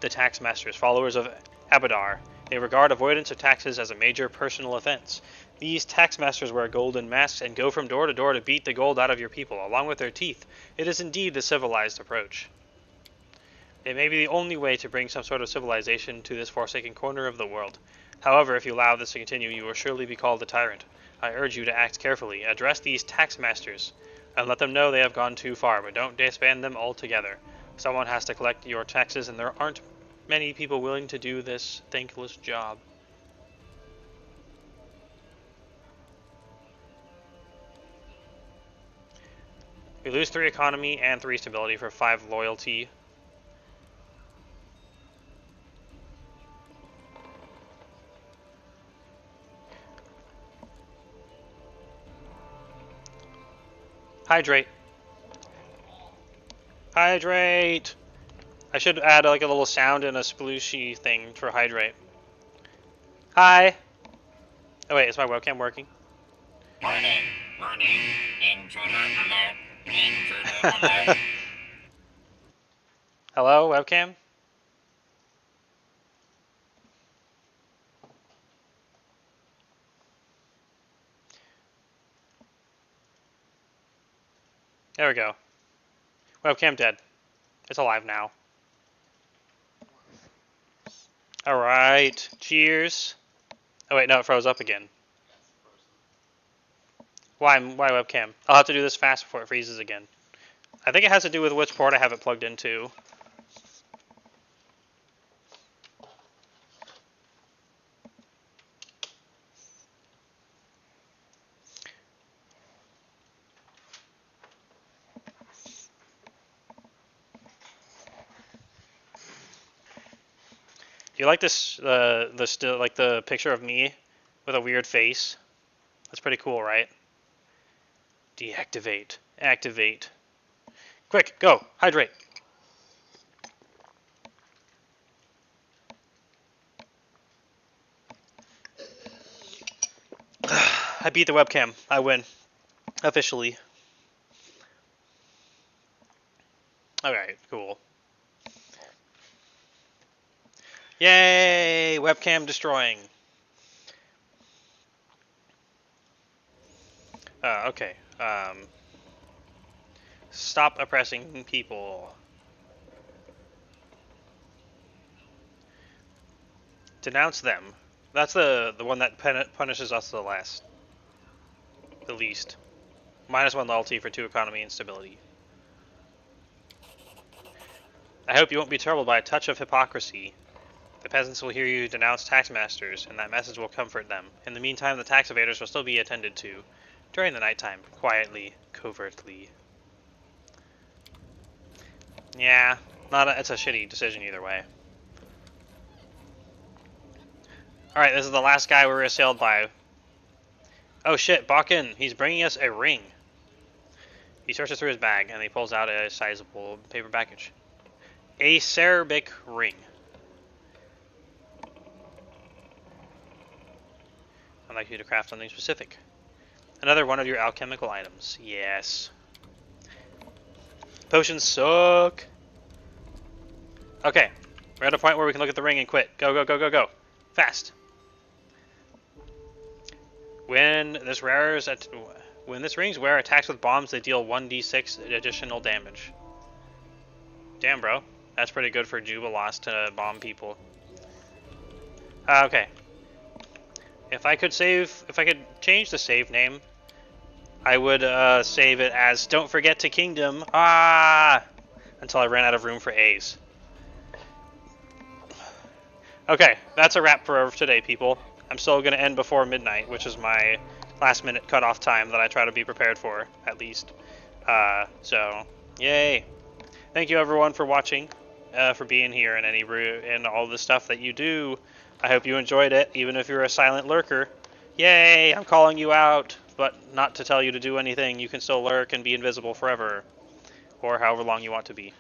the tax masters, followers of Abadar. They regard avoidance of taxes as a major personal offense. These tax masters wear golden masks and go from door to door to beat the gold out of your people, along with their teeth. It is indeed the civilized approach. It may be the only way to bring some sort of civilization to this forsaken corner of the world. However, if you allow this to continue, you will surely be called a tyrant. I urge you to act carefully. Address these tax masters, and let them know they have gone too far, but don't disband them altogether. Someone has to collect your taxes, and there aren't many people willing to do this thankless job. We lose 3 economy and 3 stability for 5 loyalty. Hydrate. Hydrate! I should add like a little sound and a splooshy thing for hydrate. Hi! Oh wait, is my webcam working? Warning! Warning! Intruder alert! Intruder alert! Hello, webcam? There we go. Webcam dead. It's alive now. Alright, cheers. Oh wait, no, it froze up again. Why webcam? I'll have to do this fast before it freezes again. I think it has to do with which port I have it plugged into. Do you like this? Like the picture of me with a weird face? That's pretty cool, right? Deactivate. Activate. Quick, go. Hydrate. I beat the webcam. I win. Officially. Alright, cool. Yay! Webcam destroying. Okay. Stop oppressing people. Denounce them. That's the one that punishes us the least. -1 loyalty for 2 economy and stability. I hope you won't be troubled by a touch of hypocrisy. The peasants will hear you denounce tax masters, and that message will comfort them. In the meantime, the tax evaders will still be attended to during the nighttime, quietly, covertly. Yeah, it's a shitty decision either way. Alright, this is the last guy we were assailed by. Oh shit, Bakken, he's bringing us a ring. He searches through his bag and he pulls out a sizable paper package. A Cerebic ring. I'd like you to craft something specific. Another one of your alchemical items. Yes. Potions suck. Okay, we're at a point where we can look at the ring and quit. Go, go, go, go, go. Fast. When this ring's wearer attacks with bombs, they deal 1d6 additional damage. Damn, bro. That's pretty good for Jubilost to bomb people. Okay. If I could change the save name, I would save it as Don't Forget to Kingdom. Until I ran out of room for A's. Okay, that's a wrap for today, people. I'm still going to end before midnight, which is my last minute cutoff time that I try to be prepared for, at least. So, yay. Thank you everyone for watching, for being here, and all the stuff that you do. I hope you enjoyed it, even if you're a silent lurker. Yay, I'm calling you out, but not to tell you to do anything. You can still lurk and be invisible forever, or however long you want to be.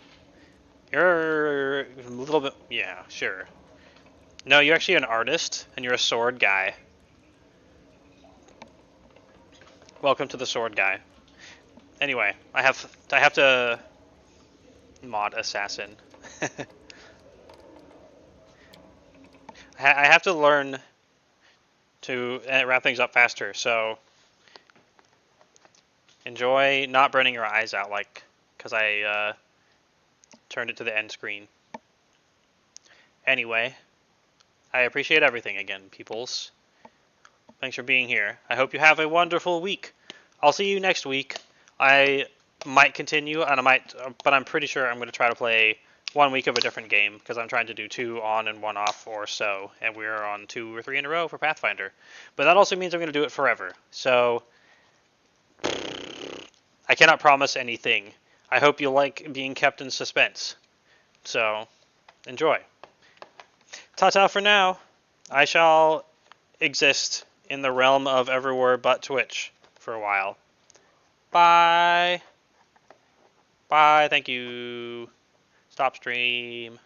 You're a little bit, yeah, sure. No, you're actually an artist, and you're a sword guy. Welcome to the sword guy. Anyway, I have to mod assassin. I have to learn to wrap things up faster, so enjoy not burning your eyes out, like, because I turned it to the end screen. Anyway, I appreciate everything again, peoples. Thanks for being here. I hope you have a wonderful week. I'll see you next week. I might continue, and but I'm pretty sure I'm going to try to play 1 week of a different game, because I'm trying to do 2 on and 1 off or so, and we're on 2 or 3 in a row for Pathfinder. But that also means I'm going to do it forever, so I cannot promise anything. I hope you like being kept in suspense. So, enjoy. Ta-ta for now. I shall exist in the realm of everywhere but Twitch for a while. Bye. Bye, thank you. Stop stream.